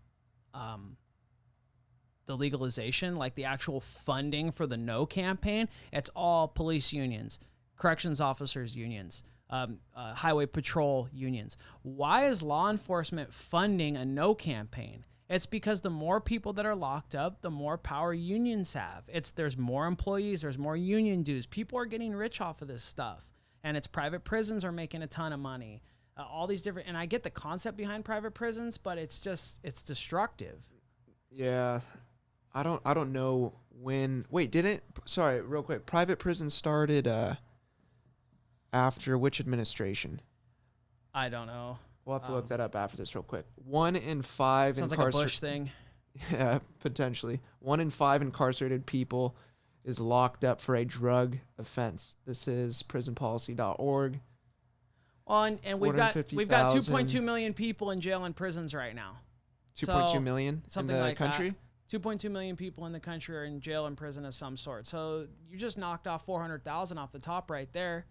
the legalization, like the actual funding for the No campaign, it's all police unions, corrections officers unions, highway patrol unions. Why is law enforcement funding a No campaign? It's because the more people that are locked up, the more power unions have. There's more employees, there's more union dues. People are getting rich off of this stuff. And it's private prisons are making a ton of money. All these different, and I get the concept behind private prisons, but it's destructive. Yeah. I don't know when. Wait, sorry, real quick. Private prison started after which administration? I don't know. We'll have to look that up after this real quick. 1 in 5 sounds like a Bush thing. Yeah, potentially. 1 in 5 incarcerated people is locked up for a drug offense. This is prisonpolicy.org. Well, and we've got 2.2 million people in jail and prisons right now. 2.2 million in the like country? 2.2 million people in the country are in jail and prison of some sort. So you just knocked off 400,000 off the top right there.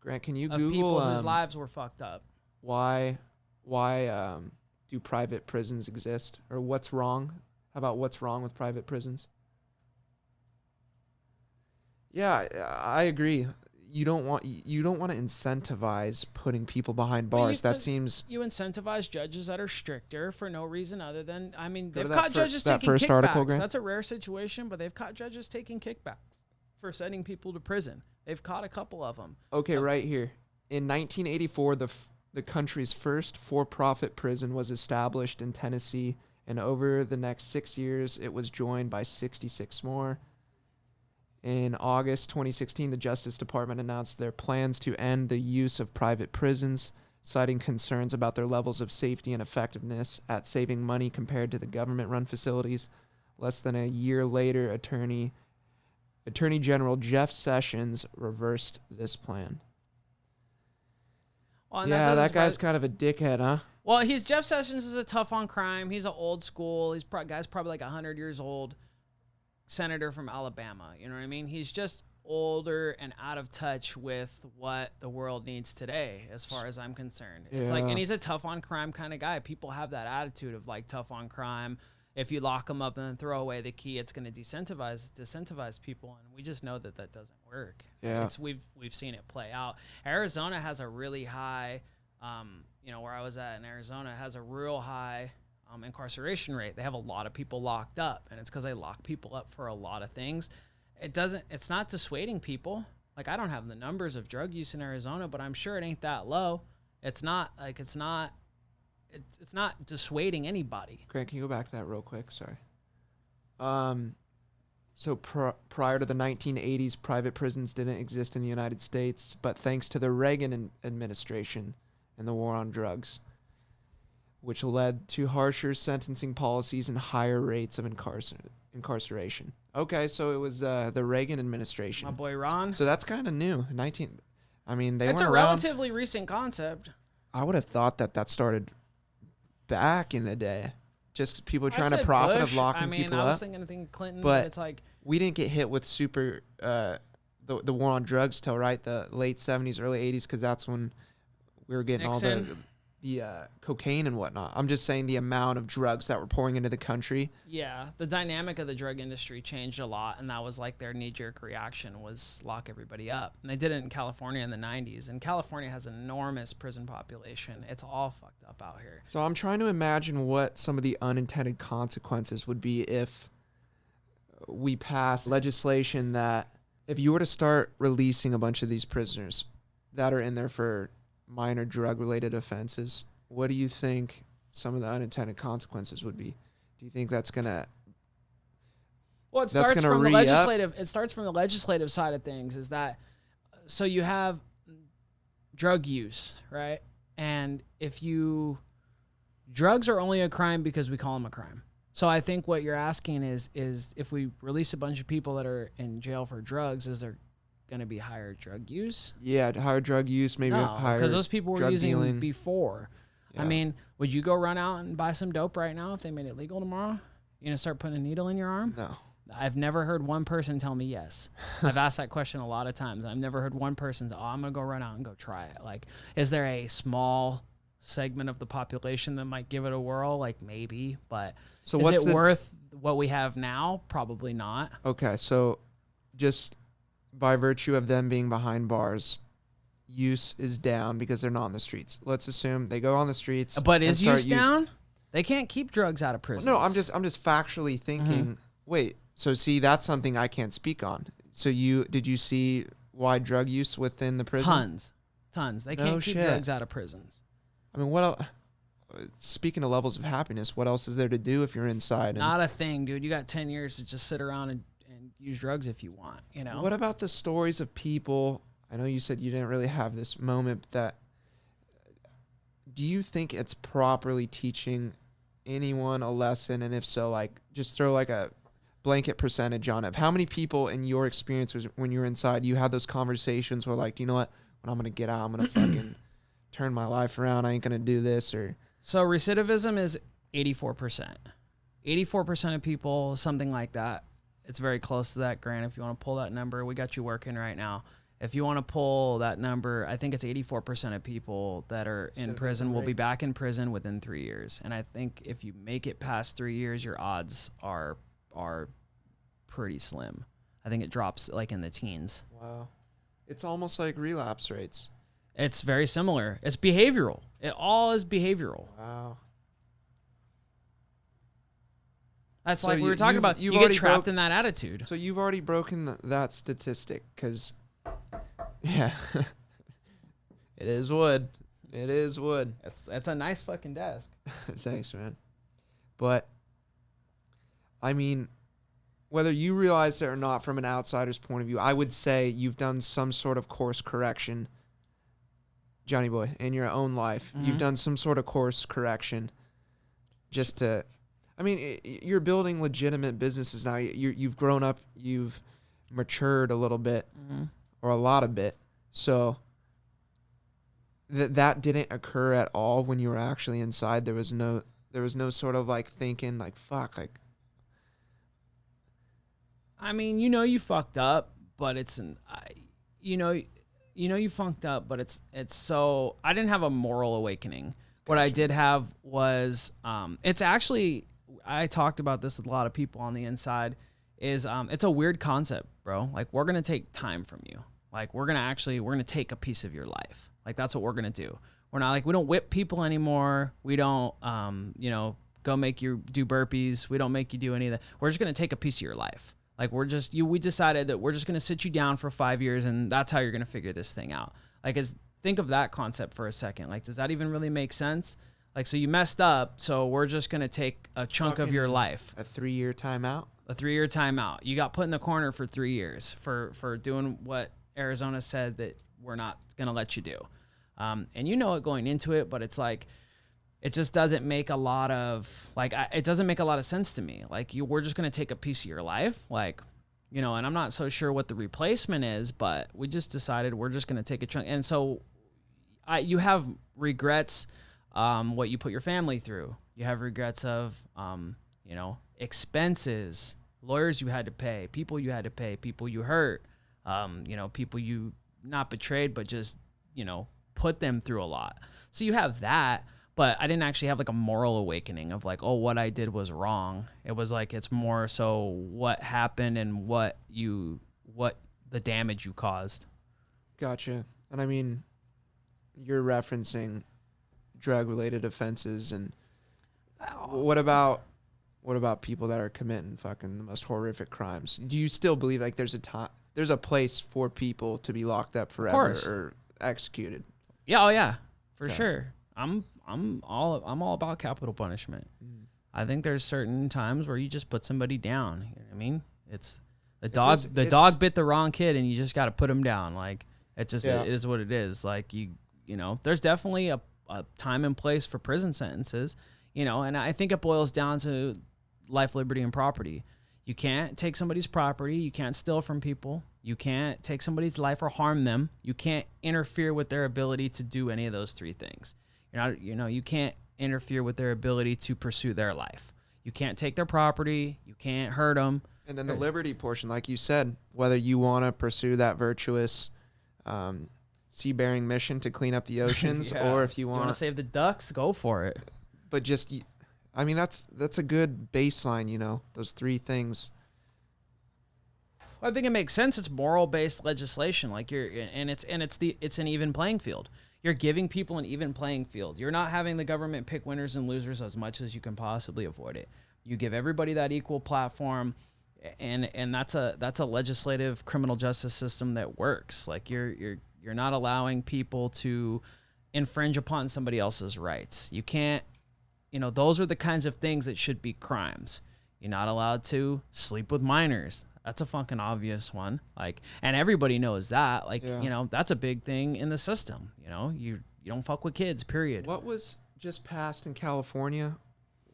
Grant, can you of Google people whose lives were fucked up? Why do private prisons exist, or what's wrong? How about what's wrong with private prisons? Yeah, I agree. You don't want to incentivize putting people behind bars. You incentivize judges that are stricter for no reason other than, I mean, they've caught judges taking kickbacks. Article, that's a rare situation, but they've caught judges taking kickbacks for sending people to prison. They've caught a couple of them. Okay, right here. In 1984, the country's first for-profit prison was established in Tennessee, and over the next 6 years, it was joined by 66 more. In August 2016, the Justice Department announced their plans to end the use of private prisons, citing concerns about their levels of safety and effectiveness at saving money compared to the government-run facilities. Less than a year later, Attorney General Jeff Sessions reversed this plan. Well, yeah, that guy's kind of a dickhead, huh? Well, Jeff Sessions is a tough on crime. He's an old school. Guy's probably like 100 years old. Senator from Alabama, you know what I mean? He's just older and out of touch with what the world needs today, as far as I'm concerned. It's like, and he's a tough on crime kind of guy. People have that attitude of like tough on crime. If you lock them up and then throw away the key, it's going to disincentivize people, and we just know that doesn't work. Yeah, we've seen it play out. Arizona has a really high, where I was at in Arizona has a real high incarceration rate. They have a lot of people locked up, and it's because they lock people up for a lot of things. It's not dissuading people. Like, I don't have the numbers of drug use in Arizona, but I'm sure it ain't that low. It's not dissuading anybody. Grant, can you go back to that real quick? Sorry. So prior to the 1980s, private prisons didn't exist in the United States, but thanks to the Reagan administration and the war on drugs, which led to harsher sentencing policies and higher rates of incarceration. Okay, so it was the Reagan administration. My boy Ron. So that's kind of new. They it's weren't a around. relatively recent concept. I would have thought that started back in the day. Just people trying to profit Bush. of locking people up. I was thinking Clinton, but it's like we didn't get hit with the war on drugs till right the late 70s, early 80s, because that's when we were getting Nixon. all cocaine and whatnot. I'm just saying the amount of drugs that were pouring into the country. Yeah, the dynamic of the drug industry changed a lot, and that was like their knee-jerk reaction was lock everybody up. And they did it in California in the 90s, and California has an enormous prison population. It's all fucked up out here. So I'm trying to imagine what some of the unintended consequences would be if we pass legislation that if you were to start releasing a bunch of these prisoners that are in there for minor drug-related offenses, what do you think some of the unintended consequences would be? Do you think that's gonna? Well, it starts from the legislative. It starts from the legislative side of things. Is that so? You have drug use, right? And drugs are only a crime because we call them a crime. So I think what you're asking is if we release a bunch of people that are in jail for drugs, is there going to be higher drug use? Yeah, higher drug use, maybe higher because those people were using dealing before. Yeah. I mean, would you go run out and buy some dope right now if they made it legal tomorrow? You gonna start putting a needle in your arm? No. I've never heard one person tell me yes. I've asked that question a lot of times. I've never heard one person say, "Oh, I'm gonna go run out and go try it." Like, is there a small segment of the population that might give it a whirl? Like, maybe, but so is it worth what we have now? Probably not. Okay, so just by virtue of them being behind bars, use is down because they're not on the streets. Let's assume they go on the streets. But is use down? They can't keep drugs out of prison. No, I'm just factually thinking. Wait, so see, that's something I can't speak on. So did you see why drug use within the prison? Tons. They can't keep drugs out of prisons. I mean, what else? Speaking of levels of happiness, what else is there to do if you're inside? Not a thing, dude. You got 10 years to just sit around and use drugs if you want, you know? What about the stories of people? I know you said you didn't really have this moment do you think it's properly teaching anyone a lesson? And if so, like, just throw like a blanket percentage on it. How many people in your experience when you were inside, you had those conversations where like, you know what, when I'm going to get out, I'm going to fucking turn my life around. I ain't going to do this So recidivism is 84%. 84% of people, something like that. It's very close to that, Grant. If you want to pull that number, we got you working right now. If you want to pull that number, I think it's 84% of people that are in prison will be back in prison within 3 years. And I think if you make it past 3 years, your odds are pretty slim. I think it drops like in the teens. Wow. It's almost like relapse rates. It's very similar. It's behavioral. It all is behavioral. Wow. That's so like we were talking about. You get trapped in that attitude. So you've already broken that statistic because, yeah, it is wood. It is wood. That's a nice fucking desk. Thanks, man. But, I mean, whether you realize it or not from an outsider's point of view, I would say you've done some sort of course correction, Johnny boy, in your own life. Mm-hmm. You've done some sort of course correction just to... I mean, you're building legitimate businesses now. You've grown up. You've matured a little bit, or a lot of bit. So that didn't occur at all when you were actually inside. There was no sort of like thinking like, fuck, like. I mean, you fucked up, but you fucked up, but it's so I didn't have a moral awakening. Gotcha. What I did have was, it's actually. I talked about this with a lot of people on the inside, is it's a weird concept, bro. Like, we're going to take time from you. Like, we're going to take a piece of your life. Like, that's what we're going to do. We're not like, we don't whip people anymore. We don't, go make you do burpees. We don't make you do any of that. We're just going to take a piece of your life. Like, we decided that we're just going to sit you down for 5 years and that's how you're going to figure this thing out. Like, think of that concept for a second. Like, does that even really make sense? Like, so you messed up, so we're just going to take a chunk of your life. A 3-year timeout? A 3-year timeout. You got put in the corner for 3 years for doing what Arizona said that we're not going to let you do. And you know it going into it, but it's like, it just doesn't make a lot of, it doesn't make a lot of sense to me. Like, we're just going to take a piece of your life. Like, and I'm not so sure what the replacement is, but we just decided we're just going to take a chunk. And so you have regrets. What you put your family through. You have regrets of, expenses, lawyers you had to pay, people you had to pay, people you hurt, people you not betrayed, but just, put them through a lot. So you have that. but I didn't actually have like a moral awakening of like, oh, what I did was wrong. It was like, it's more so what happened and what the damage you caused. Gotcha. And I mean, you're referencing drug-related offenses, and what about people that are committing fucking the most horrific crimes? Do you still believe like there's a place for people to be locked up forever or executed? Yeah, oh yeah, for sure. I'm all about capital punishment. I think there's certain times where you just put somebody down. You know what I mean? It's the dog bit the wrong kid, and you just got to put him down. Like it is what it is. Like you know, there's definitely a time and place for prison sentences. You know, and I think it boils down to life, liberty, and property. You can't take somebody's property. You can't steal from people. You can't take somebody's life or harm them. You can't interfere with their ability to do any of those three things. You can't interfere with their ability to pursue their life. You can't take their property. You can't hurt them. And then the liberty portion, like you said, whether you want to pursue that virtuous seafaring mission to clean up the oceans, or if you want to save the ducks, go for it. But just, I mean, that's a good baseline, you know, those three things. Well, I think it makes sense. It's moral-based legislation, like it's an even playing field. You're giving people an even playing field. You're not having the government pick winners and losers as much as you can possibly avoid it. You give everybody that equal platform, and that's a legislative criminal justice system that works. Like you're not allowing people to infringe upon somebody else's rights. You can't. You know, those are the kinds of things that should be crimes. You're not allowed to sleep with minors. That's a fucking obvious one. Like, and everybody knows that. Like, you know, that's a big thing in the system. You know, you don't fuck with kids, period. What was just passed in California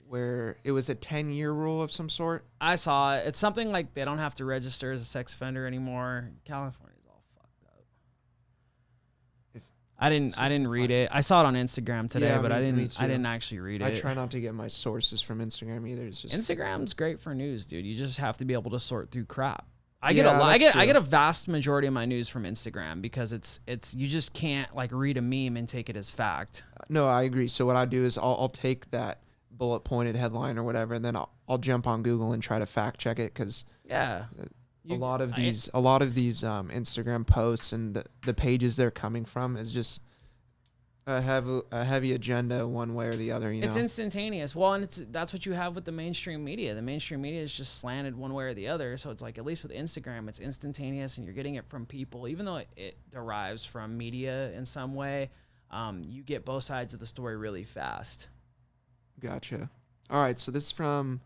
where it was a 10-year rule of some sort? I saw it. It's something like they don't have to register as a sex offender anymore. California's all fucked up. I didn't read it. I saw it on Instagram today, but I didn't actually read it. I try not to get my sources from Instagram either. It's just Instagram's great for news, dude. You just have to be able to sort through crap. I get a vast majority of my news from Instagram because it's you just can't like read a meme and take it as fact. No, I agree. So what I do is I'll take that bullet pointed headline or whatever, and then I'll jump on Google and try to fact check it because a lot of these Instagram posts and the pages they're coming from is just a heavy agenda one way or the other. It's instantaneous. Well, and that's what you have with the mainstream media. The mainstream media is just slanted one way or the other. So it's like, at least with Instagram, it's instantaneous and you're getting it from people, even though it derives from media in some way. You get both sides of the story really fast. Gotcha. All right. So this is from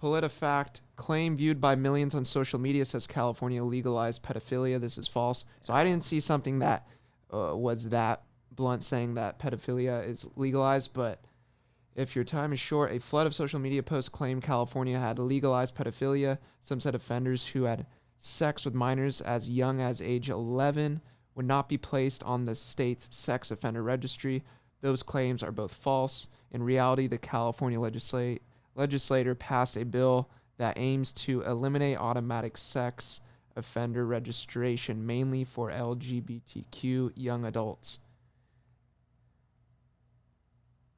PolitiFact. Claim viewed by millions on social media says California legalized pedophilia. This is false. So I didn't see something that was that blunt saying that pedophilia is legalized, but if your time is short, a flood of social media posts claimed California had legalized pedophilia. Some said offenders who had sex with minors as young as age 11 would not be placed on the state's sex offender registry. Those claims are both false. In reality, the California legislature passed a bill that aims to eliminate automatic sex offender registration, mainly for LGBTQ young adults.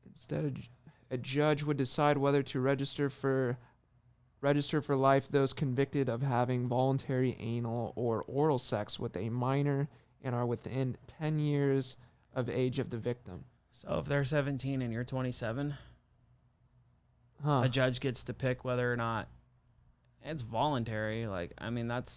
Instead, a judge would decide whether to register for life those convicted of having voluntary anal or oral sex with a minor and are within 10 years of age of the victim. So if they're 17 and you're 27, a judge gets to pick whether or not it's voluntary. Like, I mean, it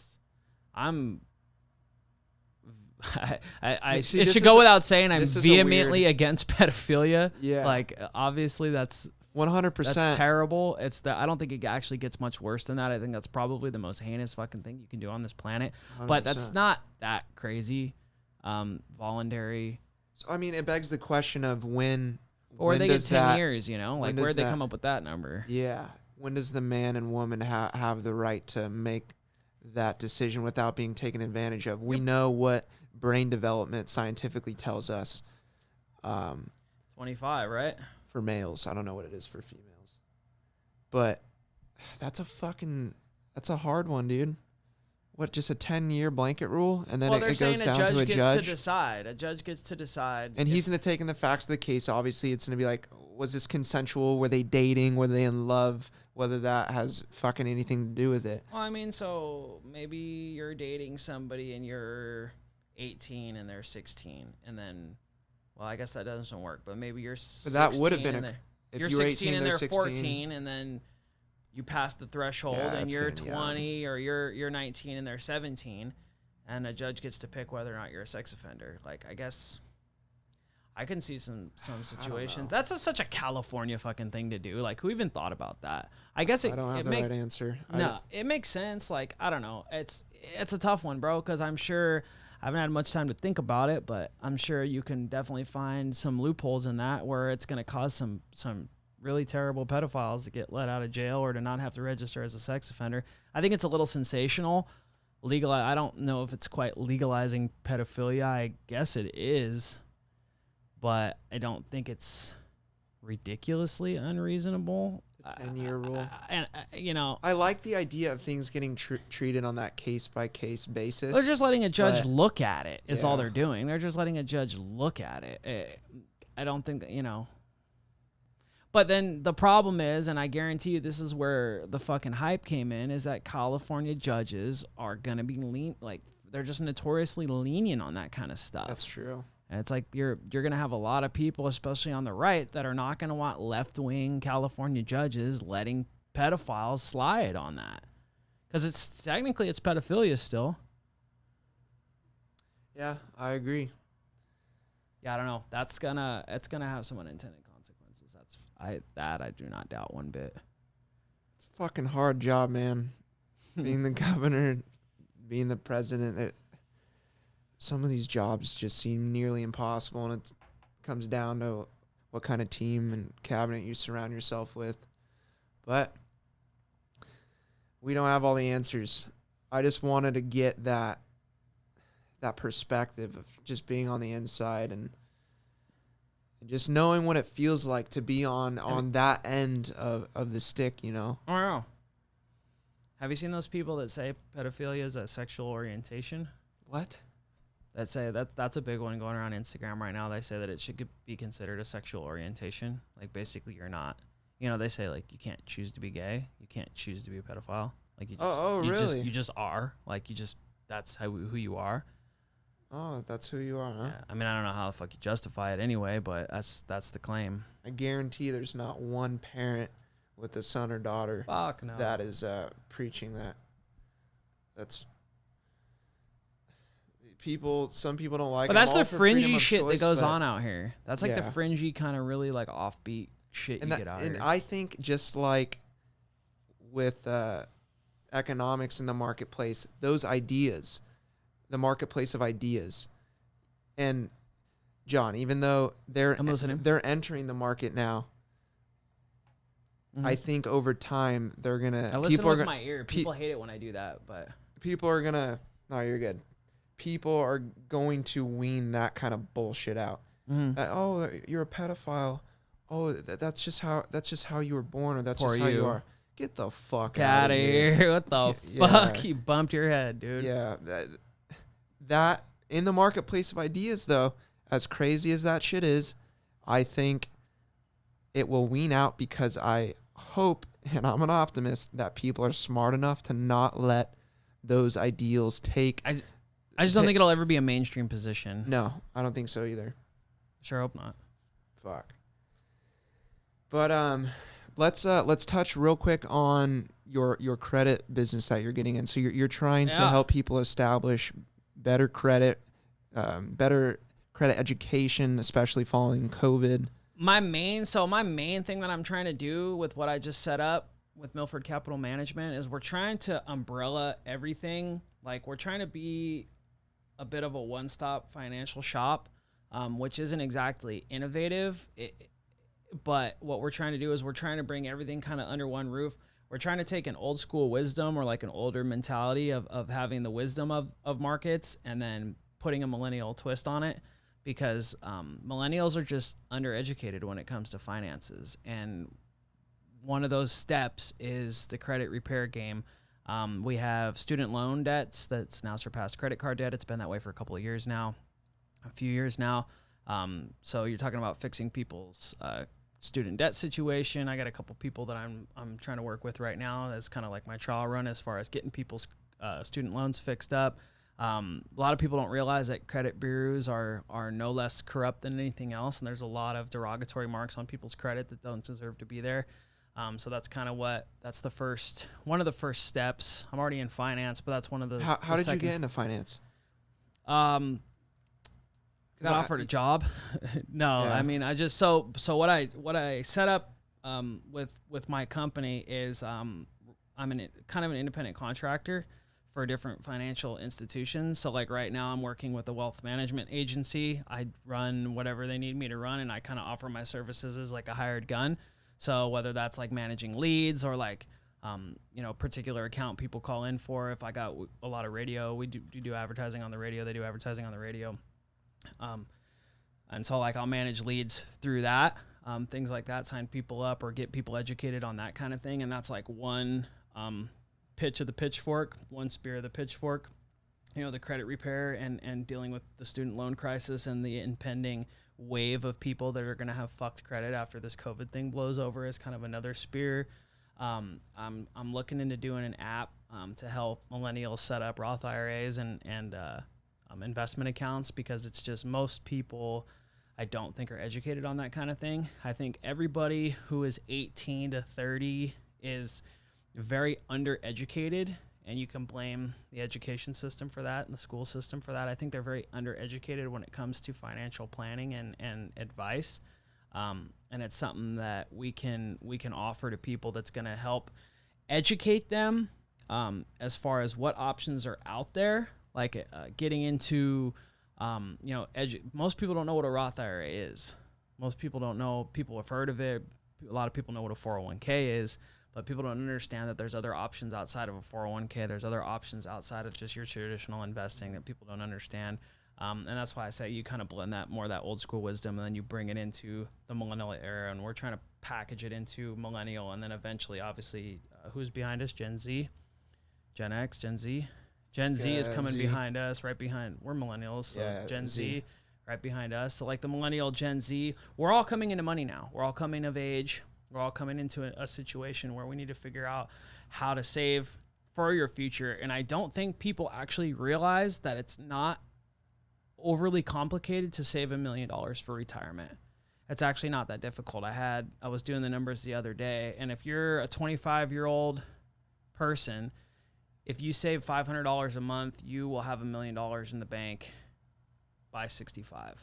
should go without saying I'm vehemently against pedophilia. Yeah. Like, obviously that's 100%. That's terrible. I don't think it actually gets much worse than that. I think that's probably the most heinous fucking thing you can do on this planet. 100%. But that's not that crazy. Voluntary. So, I mean, it begs the question of when they get 10 years, you know? Like, where'd they come up with that number? Yeah. When does the man and woman have the right to make that decision without being taken advantage of? We know what brain development scientifically tells us. 25, right? For males. I don't know what it is for females. But that's a hard one, dude. just a 10-year blanket rule, and then Well, they're it saying goes a down judge to a gets judge. to decide. A judge gets to decide. And he's going to take in the facts of the case. Obviously, it's going to be like, was this consensual? Were they dating? Were they in love? Whether that has fucking anything to do with it. Well, I mean, so maybe you're dating somebody and you're 18 and they're 16, and then, well, I guess that doesn't work. But maybe you're 16. But that would have been if you're 16 and they're 14, and then you pass the threshold and you're 20 or you're 19 and they're 17, and a judge gets to pick whether or not you're a sex offender. Like, I guess I can see some situations. That's such a California fucking thing to do. Like, who even thought about that? I guess I don't have the right answer. No, it makes sense. Like, I don't know. It's a tough one, bro, because I'm sure I haven't had much time to think about it, but I'm sure you can definitely find some loopholes in that where it's going to cause some really terrible pedophiles to get let out of jail or to not have to register as a sex offender. I think it's a little sensational. I don't know if it's quite legalizing pedophilia. I guess it is, but I don't think it's ridiculously unreasonable. 10-year rule. And I like the idea of things getting treated on that case-by-case basis. They're just letting a judge look at it is all they're doing. They're just letting a judge look at it. I don't think that, But then the problem is, and I guarantee you this is where the fucking hype came in, is that California judges are going to be they're just notoriously lenient on that kind of stuff. That's true. And it's like you're going to have a lot of people, especially on the right, that are not going to want left-wing California judges letting pedophiles slide on that. Because it's pedophilia still. Yeah, I agree. Yeah, I don't know. It's gonna have some unintended consequences. I do not doubt one bit. It's a fucking hard job, man. Being the governor, being the president, some of these jobs just seem nearly impossible, and it comes down to what kind of team and cabinet you surround yourself with. But we don't have all the answers. I just wanted to get that perspective of just being on the inside and just knowing what it feels like to be on that end of the stick, I don't know. Have you seen those people that say pedophilia is a sexual orientation? What? That say that's a big one going around Instagram right now. They say that it should be considered a sexual orientation. Like, basically, you're not. They say, like, you can't choose to be gay. You can't choose to be a pedophile. Like, you just, really? You just are. Like, that's who you are. Oh, that's who you are, huh? Yeah. I mean, I don't know how the fuck you justify it anyway, but that's the claim. I guarantee there's not one parent with a son or daughter that is preaching that. That's people. Some people don't like. But that's the fringy shit that goes on out here. That's like the fringy kind of really like offbeat shit you get out here. And I think just like with economics in the marketplace, those ideas, the marketplace of ideas, and John, even though they're entering the market now, I think over time they're gonna. I listen with my ear. People hate it when I do that, but people are gonna. No, you're good. People are going to wean that kind of bullshit out. Oh, you're a pedophile. Oh, that's just how you were born, or that's just how you are. Get the fuck out of here! What the fuck? You bumped your head, dude. Yeah, that in the marketplace of ideas, though, as crazy as that shit is, I think it will wean out because I hope, and I'm an optimist, that people are smart enough to not let those ideals take. I just don't think it'll ever be a mainstream position. No, I don't think so either. Sure hope not. Fuck. But let's touch real quick on your credit business that you're getting in. So you're trying to help people establish better credit education, especially following COVID. My main thing that I'm trying to do with what I just set up with Milford Capital Management is we're trying to umbrella everything. Like, we're trying to be a bit of a one-stop financial shop, which isn't exactly innovative. But what we're trying to do is we're trying to bring everything kind of under one roof. We're trying to take an old school wisdom or like an older mentality of having the wisdom of markets and then putting a millennial twist on it, because millennials are just undereducated when it comes to finances. And one of those steps is the credit repair game. We have student loan debts that's now surpassed credit card debt. It's been that way for a few years now. So you're talking about fixing people's student debt situation. I got a couple people that I'm trying to work with right now. That's kind of like my trial run as far as getting people's student loans fixed up. A lot of people don't realize that credit bureaus are no less corrupt than anything else, and there's a lot of derogatory marks on people's credit that don't deserve to be there. So that's kind of one of the first steps. I'm already in finance, but that's one of the. How did you get into finance? Got offered a job. No, yeah. I mean, I just so what I set up with my company is I'm kind of an independent contractor for different financial institutions. So like right now I'm working with a wealth management agency. I run whatever they need me to run, and I kind of offer my services as like a hired gun. So whether that's like managing leads or like particular account people call in for. If I got a lot of radio, we do advertising on the radio. They do advertising on the radio. And so like I'll manage leads through that, things like that, sign people up or get people educated on that kind of thing. And that's like one pitch of the pitchfork, one spear of the pitchfork, the credit repair and dealing with the student loan crisis and the impending wave of people that are going to have fucked credit after this COVID thing blows over is kind of another spear. I'm looking into doing an app to help millennials set up Roth IRAs and investment accounts, because it's just most people I don't think are educated on that kind of thing. I think everybody who is 18 to 30 is very undereducated, and you can blame the education system for that and the school system for that. I think they're very undereducated when it comes to financial planning and advice. And it's something that we can offer to people that's going to help educate them as far as what options are out there. Like getting into, most people don't know what a Roth IRA is. Most people don't know. People have heard of it. A lot of people know what a 401k is, but people don't understand that there's other options outside of a 401k. There's other options outside of just your traditional investing that people don't understand. And that's why I say you kind of blend that old school wisdom, and then you bring it into the millennial era, and we're trying to package it into millennial, and then eventually, obviously, who's behind us? Gen Z, Gen X, Gen Z. Gen Z is coming behind us, right behind. We're millennials, so Gen Z right behind us. So like the millennial, Gen Z, we're all coming into money now. We're all coming of age. We're all coming into a situation where we need to figure out how to save for your future. And I don't think people actually realize that it's not overly complicated to save $1 million for retirement. It's actually not that difficult. I was doing the numbers the other day, and if you're a 25-year-old person, if you save $500 a month, you will have $1 million in the bank by 65.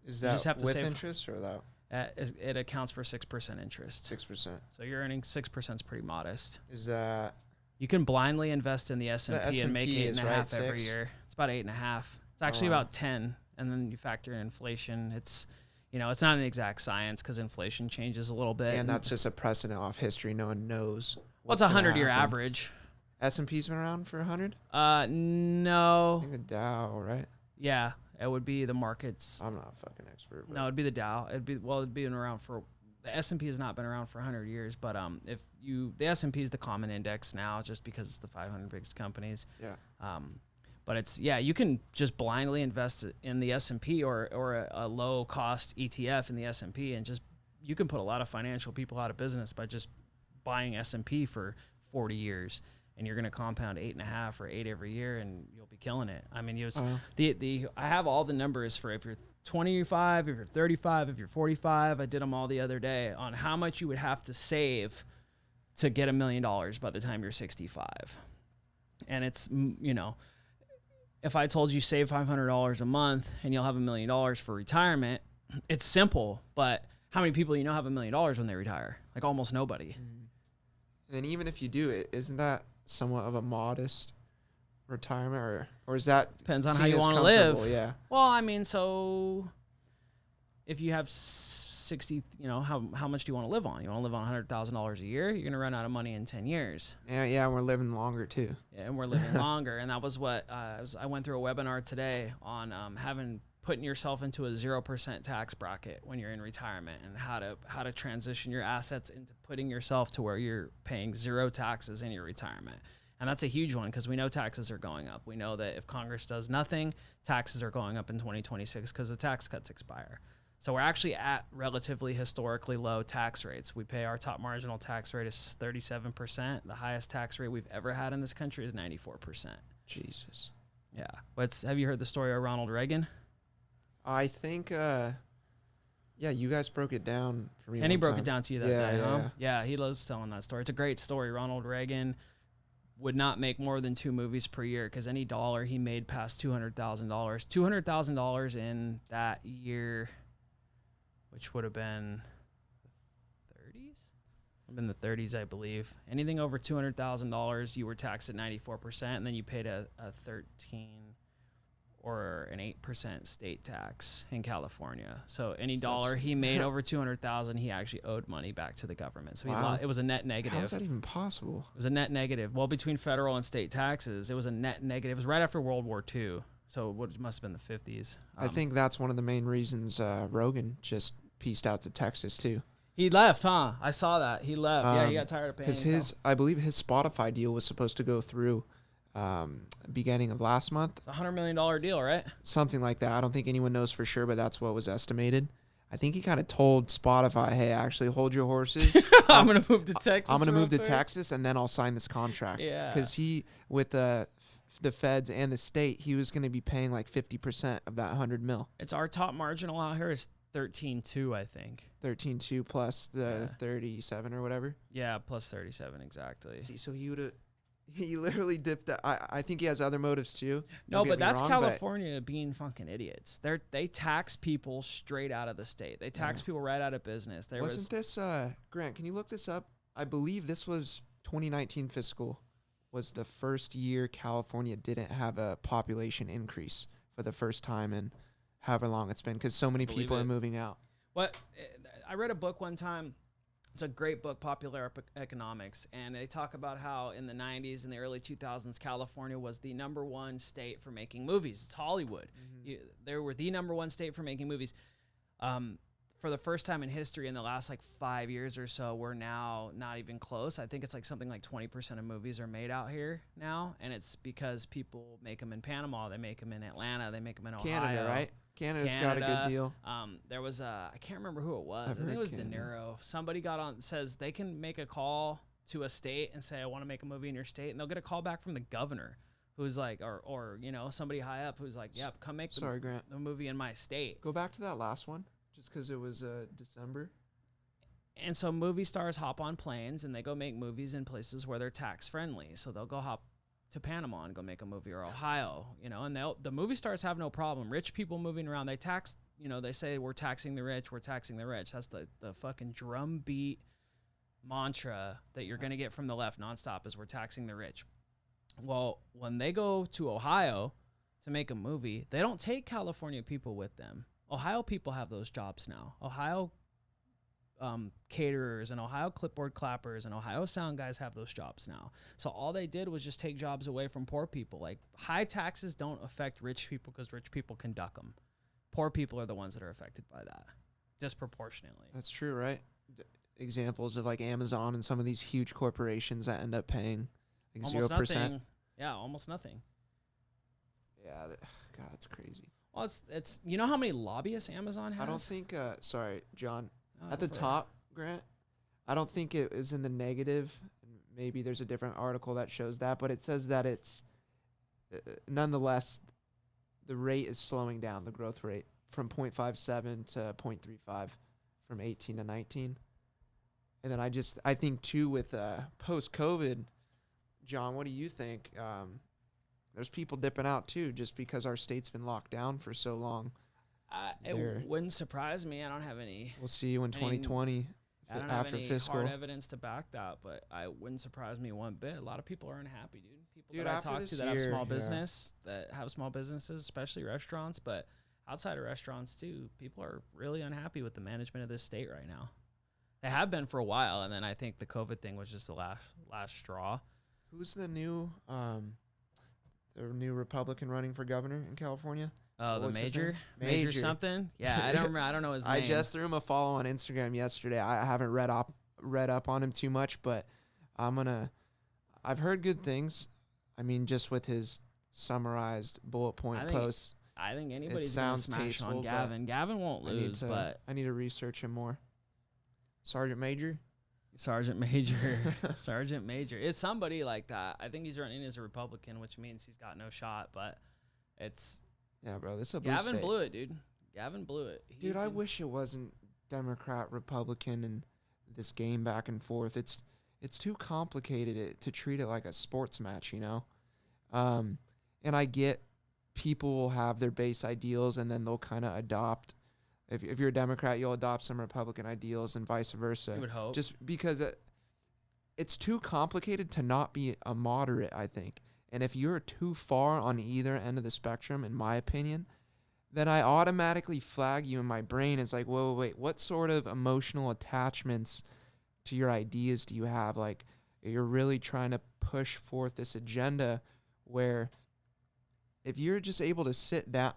Is that with interest or without? It accounts for 6% interest. 6%. So you're earning 6% is pretty modest. Is that? You can blindly invest in the S&P and make 8.5 every year. It's about 8.5. It's actually about 10, and then you factor in inflation. It's it's not an exact science because inflation changes a little bit. And that's just a precedent off history. No one knows. What's a 100-year average? S&P's been around for 100? No. I think the Dow, right? Yeah, it would be the markets. I'm not a fucking expert. No, it'd be the Dow. It'd been around for. The S&P has not been around for 100 years, but the S&P is the common index now, just because it's the 500 biggest companies. Yeah. But you can just blindly invest in the S&P or a low cost ETF in the S&P, and you can put a lot of financial people out of business by just buying S&P for 40 years. And you're going to compound 8.5 or 8 every year, and you'll be killing it. I mean, I have all the numbers for if you're 25, if you're 35, if you're 45. I did them all the other day on how much you would have to save to get $1 million by the time you're 65. And it's, if I told you save $500 a month and you'll have $1 million for retirement, it's simple. But how many people have $1 million when they retire? Like almost nobody. And even if you do it, isn't that somewhat of a modest retirement, or is that depends on how you want to live? Yeah. Well, I mean, so if you have 60, how much do you want to live on? You want to live on $100,000 a year? You're gonna run out of money in 10 years. Yeah, we're living longer too. Yeah, and we're living longer, and that was what I went through a webinar today on putting yourself into a 0% tax bracket when you're in retirement, and how to transition your assets into putting yourself to where you're paying zero taxes in your retirement. And that's a huge one because we know taxes are going up. We know that if Congress does nothing, taxes are going up in 2026 because the tax cuts expire. So we're actually at relatively historically low tax rates. We pay our top marginal tax rate is 37%. The highest tax rate we've ever had in this country is 94%. Jesus. Yeah. Have you heard the story of Ronald Reagan? I think, yeah, you guys broke it down for me. And he broke time. it down to you that day, huh? Yeah, he loves telling that story. It's a great story. Ronald Reagan would not make more than 2 movies per year because any dollar he made past $200,000. $200,000 in that year, which would have been the 30s? In the 30s, I believe. Anything over $200,000, you were taxed at 94%, and then you paid a 13 or an 8% state tax in California. So any dollar he made over $200,000, he actually owed money back to the government. So it was a net negative. How is that even possible? It was a net negative. Well, between federal and state taxes, it was a net negative. It was right after World War II. So it must have been the 50s. I think that's one of the main reasons Rogan just pieced out to Texas too. He left, huh? I saw that. He left. Yeah, he got tired of paying. Because I believe his Spotify deal was supposed to go through beginning of last month. It's a $100 million deal, right? Something like that. I don't think anyone knows for sure, but that's what was estimated. I think he kind of told Spotify, hey, actually hold your horses. I'm going to move to Texas. I'm going to move to Texas, and then I'll sign this contract. Yeah. Because he, with the feds and the state, he was going to be paying like 50% of that 100 mil. It's our top marginal out here is 13.2, I think. 13.2 plus the 37 or whatever. Yeah, plus 37, exactly. See, so he literally dipped that. I think he has other motives too. No, but that's California being fucking idiots. They tax people straight out of the state. They tax people right out of business. Wasn't this Grant? Can you look this up? I believe this was 2019 fiscal was the first year California didn't have a population increase for the first time in however long it's been because so many people are moving out. I read a book one time. It's a great book, Popular Economics, and they talk about how in the 90s and the early 2000s, California was the #1 state for making movies. It's Hollywood. They were the #1 state for making movies. For the first time in history in the last 5 years or so, we're now not even close. I think it's something like 20% of movies are made out here now, and it's because people make them in Panama, they make them in Atlanta, they make them in Ohio. Canada, right? Canada's got a good deal. There was I can't remember who it was. I think it was De Niro. Somebody got on, says they can make a call to a state and say, I want to make a movie in your state, and they'll get a call back from the governor who's or somebody high up who's like, yep, come make the movie in my state. Go back to that last one, just because it was December. And so movie stars hop on planes and they go make movies in places where they're tax friendly. So they'll go hop to Panama and go make a movie, or Ohio, and the movie stars have no problem. Rich people moving around, they tax, they say we're taxing the rich, we're taxing the rich. That's the fucking drumbeat mantra that you're going to get from the left nonstop is we're taxing the rich. Well, when they go to Ohio to make a movie, they don't take California people with them. Ohio people have those jobs now. Ohio caterers and Ohio clipboard clappers and Ohio sound guys have those jobs now. So all they did was just take jobs away from poor people. High taxes don't affect rich people because rich people can duck them. Poor people are the ones that are affected by that disproportionately. That's true, right? Examples of Amazon and some of these huge corporations that end up paying 0%. Yeah, almost nothing. Yeah, God, that's crazy. Well, it's how many lobbyists Amazon has? I don't think. Sorry, John. At the top, Grant, I don't think it is in the negative. Maybe there's a different article that shows that, but it says that it's nonetheless the rate is slowing down, the growth rate from 0.57 to 0.35 from 18 to 19. And then I think too with post-COVID, John, what do you think? There's people dipping out too, just because our state's been locked down for so long. It wouldn't surprise me. I don't have any. We'll see you in 2020 I don't after have any fiscal. hard evidence to back that, but I wouldn't surprise me one bit. A lot of people are unhappy, dude. People that I talk to that have small business, that have small businesses, especially restaurants, but outside of restaurants too, people are really unhappy with the management of this state right now. They have been for a while, and then I think the COVID thing was just the last straw. Who's the new Republican running for governor in California? Oh, the major something? Yeah, I don't remember. I don't know his name. I just threw him a follow on Instagram yesterday. I haven't read up on him too much, but I'm I've heard good things. I mean, just with his summarized bullet point posts. I think anybody's going to smash on Gavin. Gavin won't lose, but I need to research him more. Sergeant Major? Sergeant Major. Sergeant Major. It's somebody like that. I think he's running as a Republican, which means he's got no shot, but it's... Yeah, bro, this is a blue Gavin state. blew it, dude. Gavin blew it. Dude, I wish it wasn't Democrat, Republican, and this game back and forth. It's too complicated to treat it like a sports match, you know? And I get people will have their base ideals, and then they'll kind of adopt. If you're a Democrat, you'll adopt some Republican ideals and vice versa. You would hope. Just because it's too complicated to not be a moderate, I think. And if you're too far on either end of the spectrum, in my opinion, then I automatically flag you in my brain as like, whoa, wait, what sort of emotional attachments to your ideas do you have? Like, you're really trying to push forth this agenda where if you're just able to sit down...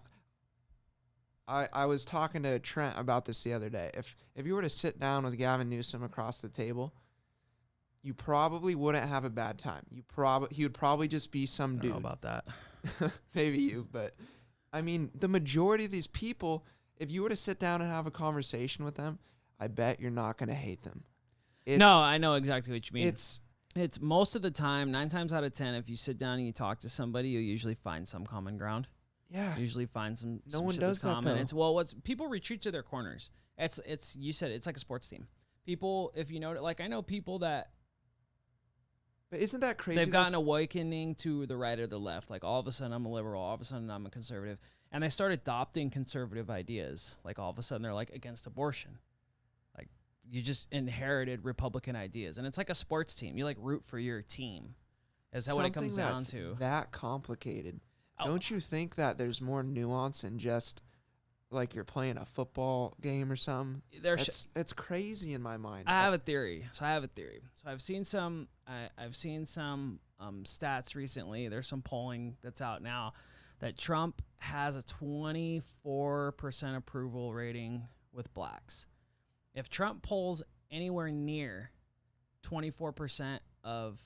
I was talking to Trent about this the other day. If you were to sit down with Gavin Newsom across the table, you probably wouldn't have a bad time. He would probably just be some dude. I don't know about that. Maybe you, but I mean, the majority of these people, if you were to sit down and have a conversation with them, I bet you're not going to hate them. No, I know exactly what you mean. It's most of the time, 9 times out of 10, if you sit down and you talk to somebody, you'll usually find some common ground. Yeah. Usually find some. No one does that common. though. It's people retreat to their corners. It's you said it's like a sports team. People, if you know, like I know people that. But isn't that crazy? They've gotten awakening to the right or the left. Like all of a sudden I'm a liberal, all of a sudden I'm a conservative, and they start adopting conservative ideas. Like all of a sudden they're like against abortion. Like you just inherited Republican ideas, and it's like a sports team. You like root for your team. Is that what it comes down to? That complicated. Don't you think that there's more nuance in just like you're playing a football game or something? It's crazy in my mind. I have a theory. So I've seen some stats recently. There's some polling that's out now that Trump has a 24% approval rating with blacks. If Trump polls anywhere near 24% of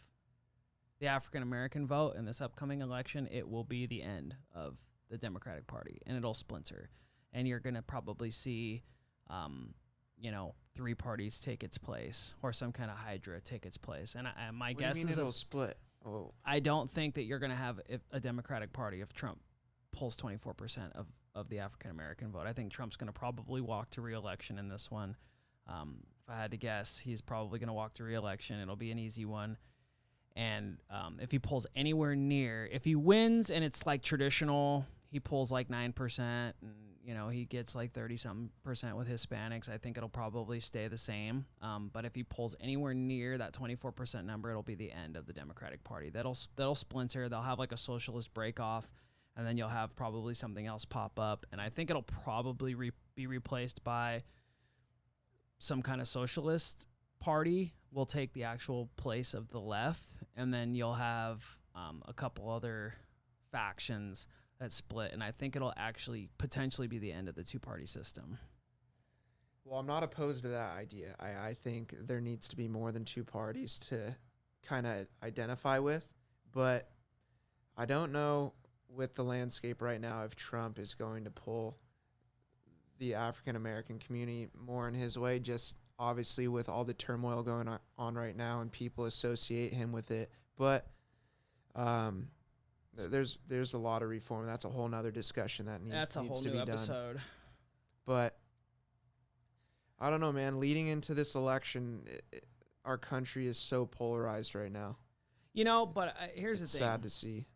the African-American vote in this upcoming election, it will be the end of the Democratic Party, and it'll splinter. And you're going to probably see, 3 parties take its place, or some kind of hydra take its place. And my guess is it'll split. Oh. I don't think that you're going to have a Democratic Party if Trump pulls 24% of the African-American vote. I think Trump's going to probably walk to re-election in this one. If I had to guess, he's probably going to walk to re-election. It'll be an easy one. And if he pulls anywhere near, if he wins and it's like traditional, he pulls like 9%, and he gets like 30-something% with Hispanics, I think it'll probably stay the same. But if he pulls anywhere near that 24% number, it'll be the end of the Democratic Party. That'll splinter. They'll have like a socialist break off, and then you'll have probably something else pop up. And I think it'll probably be replaced by some kind of socialist party will take the actual place of the left, and then you'll have a couple other factions that split, and I think it'll actually potentially be the end of the 2-party system. Well, I'm not opposed to that idea. I think there needs to be more than 2 parties to kind of identify with, but I don't know with the landscape right now if Trump is going to pull the African-American community more in his way, just obviously with all the turmoil going on right now and people associate him with it. But there's a lot of reform. That's a whole nother discussion that needs to be done. That's a whole new episode. But I don't know, man. Leading into this election, our country is so polarized right now. But here's the thing. It's sad to see.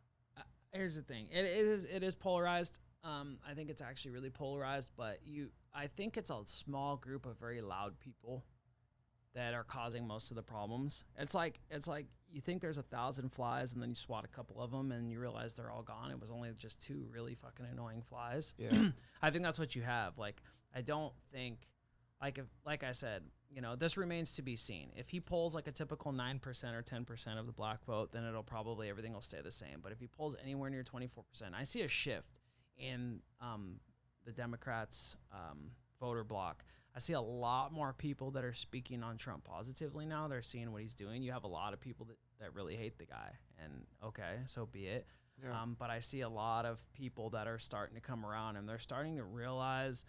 Here's the thing. It is polarized. I think it's actually really polarized, but I think it's a small group of very loud people that are causing most of the problems. It's like you think there's 1,000 flies, and then you swat a couple of them, and you realize they're all gone. It was only just 2 really fucking annoying flies. Yeah. I think that's what you have. Like, I don't think, like I said, this remains to be seen. If he pulls like a typical 9% or 10% of the black vote, then everything will stay the same. But if he pulls anywhere near 24%, I see a shift in the Democrats' voter block. I see a lot more people that are speaking on Trump positively now. They're seeing what he's doing. You have a lot of people that really hate the guy, and okay, so be it. Yeah. But I see a lot of people that are starting to come around, and they're starting to realize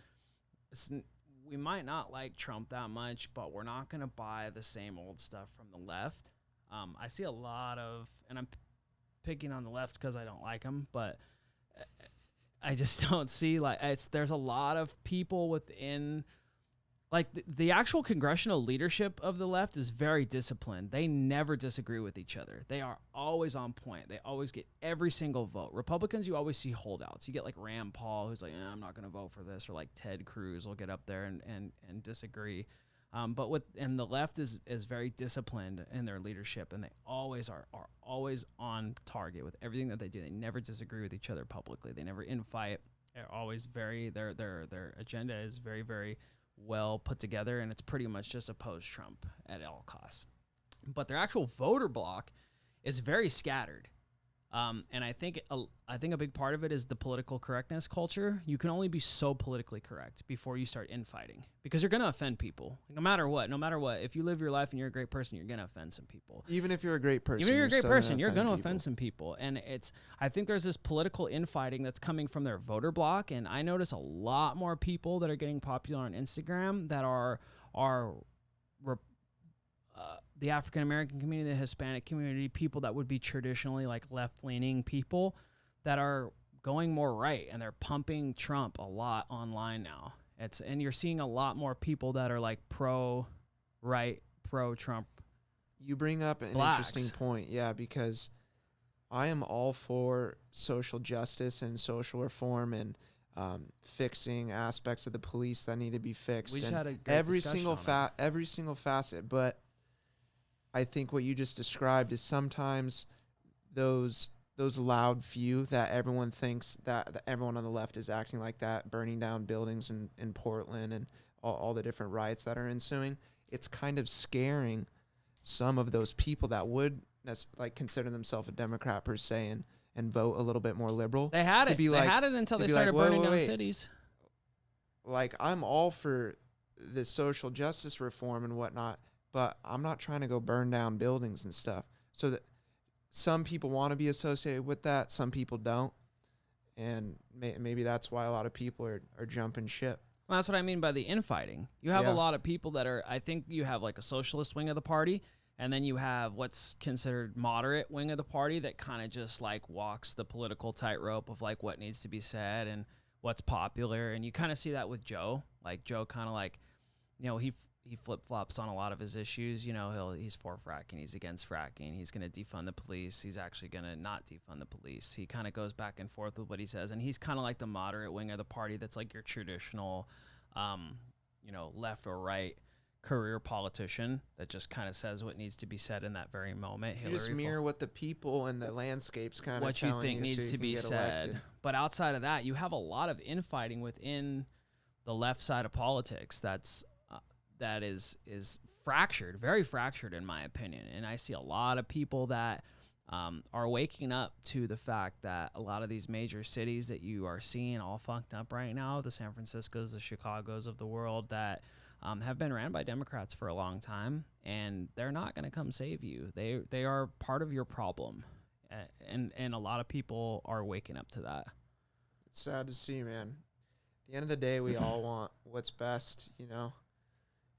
we might not like Trump that much, but we're not going to buy the same old stuff from the left. I see a lot of, and I'm picking on the left because I don't like them, but I just don't see there's a lot of people within. Like, the actual congressional leadership of the left is very disciplined. They never disagree with each other. They are always on point. They always get every single vote. Republicans, you always see holdouts. You get like Rand Paul, who's like, I'm not going to vote for this, or like Ted Cruz will get up there and disagree. And the left is very disciplined in their leadership, and they always are always on target with everything that they do. They never disagree with each other publicly. They never infight. They're always their agenda is very, very well put together, and it's pretty much just oppose Trump at all costs. But their actual voter block is very scattered. And I think a big part of it is the political correctness culture. You can only be so politically correct before you start infighting, because you're going to offend people no matter what. If you live your life and you're a great person, you're going to offend some people. Even if you're a great person, you're going to offend some people. And I think there's this political infighting that's coming from their voter block. And I notice a lot more people that are getting popular on Instagram that are the African American community, the Hispanic community, people that would be traditionally like left-leaning people that are going more right, and they're pumping Trump a lot online now. And you're seeing a lot more people that are like pro-right, pro-Trump. You bring up an blacks. Interesting point, yeah, because I am all for social justice and social reform and fixing aspects of the police that need to be fixed. We just had a great every single facet, but I think what you just described is sometimes those loud few that everyone thinks that everyone on the left is acting like that, burning down buildings in Portland and all the different riots that are ensuing. It's kind of scaring some of those people that would consider themselves a Democrat per se and vote a little bit more liberal. They had it. They had it until they started burning down cities. Like, I'm all for the social justice reform and whatnot, but I'm not trying to go burn down buildings and stuff. So that some people want to be associated with that, some people don't. And maybe that's why a lot of people are jumping ship. Well, that's what I mean by the infighting. You have a lot of people that are, I think you have like a socialist wing of the party, and then you have what's considered moderate wing of the party that kind of just like walks the political tightrope of like what needs to be said and what's popular. And you kind of see that with Joe. Like, Joe kind of like, he flip-flops on a lot of his issues. He's for fracking, he's against fracking, he's going to defund the police, he's actually going to not defund the police. He kind of goes back and forth with what he says, and he's kind of like the moderate wing of the party that's like your traditional, left or right career politician that just kind of says what needs to be said in that very moment. You just mirror what the people and the landscapes kind of what you think needs to be said. Elected. But outside of that, you have a lot of infighting within the left side of politics that is fractured, very fractured in my opinion. And I see a lot of people that are waking up to the fact that a lot of these major cities that you are seeing all funked up right now, the San Franciscos, the Chicagos of the world, that have been ran by Democrats for a long time, and they're not going to come save you. They are part of your problem, and a lot of people are waking up to that. It's sad to see, man. At the end of the day, we all want what's best,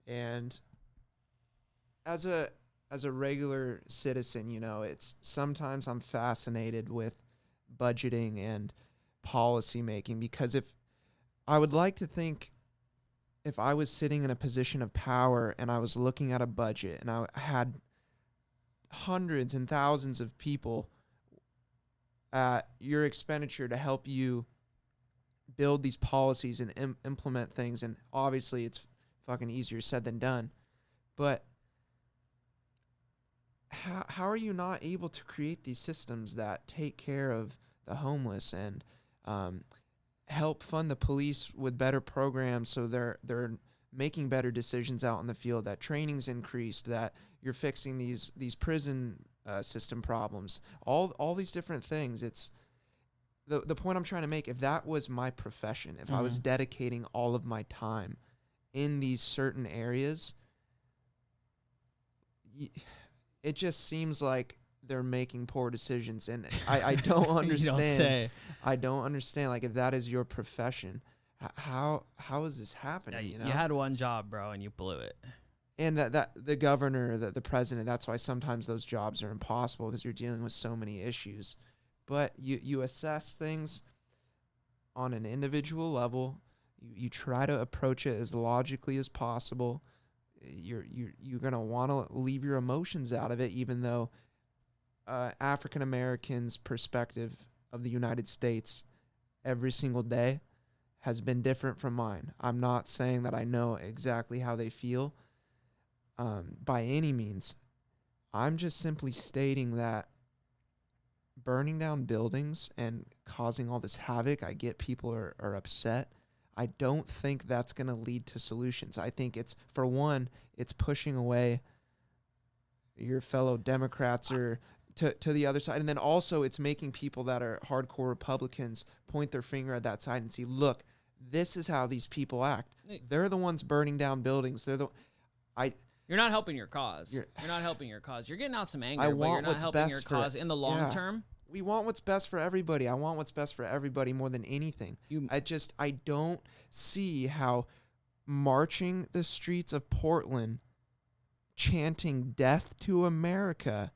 And as a regular citizen, it's sometimes I'm fascinated with budgeting and policy making, because if I would like to think if I was sitting in a position of power and I was looking at a budget and I had hundreds and thousands of people at your expenditure to help you build these policies and implement things, and obviously it's fucking easier said than done, but how are you not able to create these systems that take care of the homeless and help fund the police with better programs so they're making better decisions out in the field, that training's increased, that you're fixing these prison system problems, all these different things. the point I'm trying to make, if that was my profession, if I was dedicating all of my time in these certain areas, it just seems like they're making poor decisions, and I don't understand. You don't say. I don't understand. Like, if that is your profession, how is this happening? Yeah, you had one job, bro, and you blew it. And that the governor, the president, that's why sometimes those jobs are impossible, because you're dealing with so many issues. But you assess things on an individual level. You try to approach it as logically as possible. You're gonna want to leave your emotions out of it, even though African Americans' perspective of the United States every single day has been different from mine. I'm not saying that I know exactly how they feel by any means. I'm just simply stating that burning down buildings and causing all this havoc, I get people are upset. I don't think that's going to lead to solutions. I think it's, for one, it's pushing away your fellow Democrats or to the other side. And then also it's making people that are hardcore Republicans point their finger at that side and see, look, this is how these people act. They're the ones burning down buildings. You're not helping your cause. You're not helping your cause. You're getting out some anger, but you're not helping your cause in the long term. We want what's best for everybody. I want what's best for everybody more than anything. I don't see how marching the streets of Portland chanting "Death to America"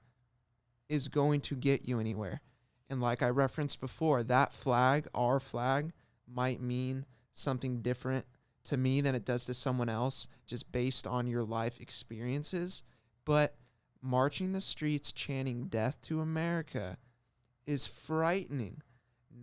is going to get you anywhere. And like I referenced before, that flag, our flag, might mean something different to me than it does to someone else, just based on your life experiences. But marching the streets chanting "Death to America" is frightening.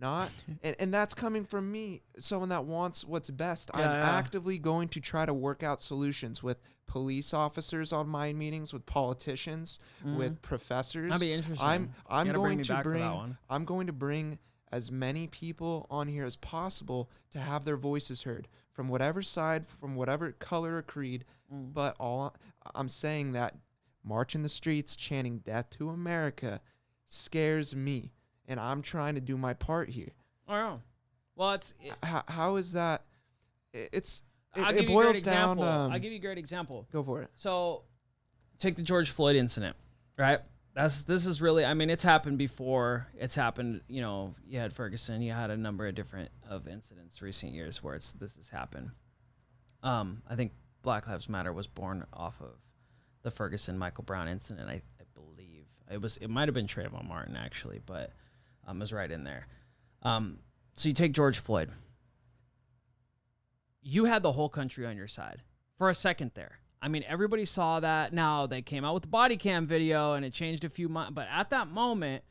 And that's coming from me, someone that wants what's best. I'm actively going to try to work out solutions with police officers on my meetings, with politicians, with professors. That'd be interesting. I'm going to bring as many people on here as possible to have their voices heard from whatever side, from whatever color or creed. But I'm saying that marching the streets chanting "Death to America" scares me, and I'm trying to do my part here. Oh, well, how is that? It boils down. I'll give you a great example. Go for it. So, take the George Floyd incident, right? This is really, I mean, it's happened before. It's happened, you had Ferguson, you had a number of different incidents recent years where this has happened. I think Black Lives Matter was born off of the Ferguson Michael Brown incident. I believe it might have been Trayvon Martin actually, but it was right in there. So you take George Floyd. You had the whole country on your side for a second there. I mean, everybody saw that. Now, they came out with the body cam video, and it changed a few months. But at that moment,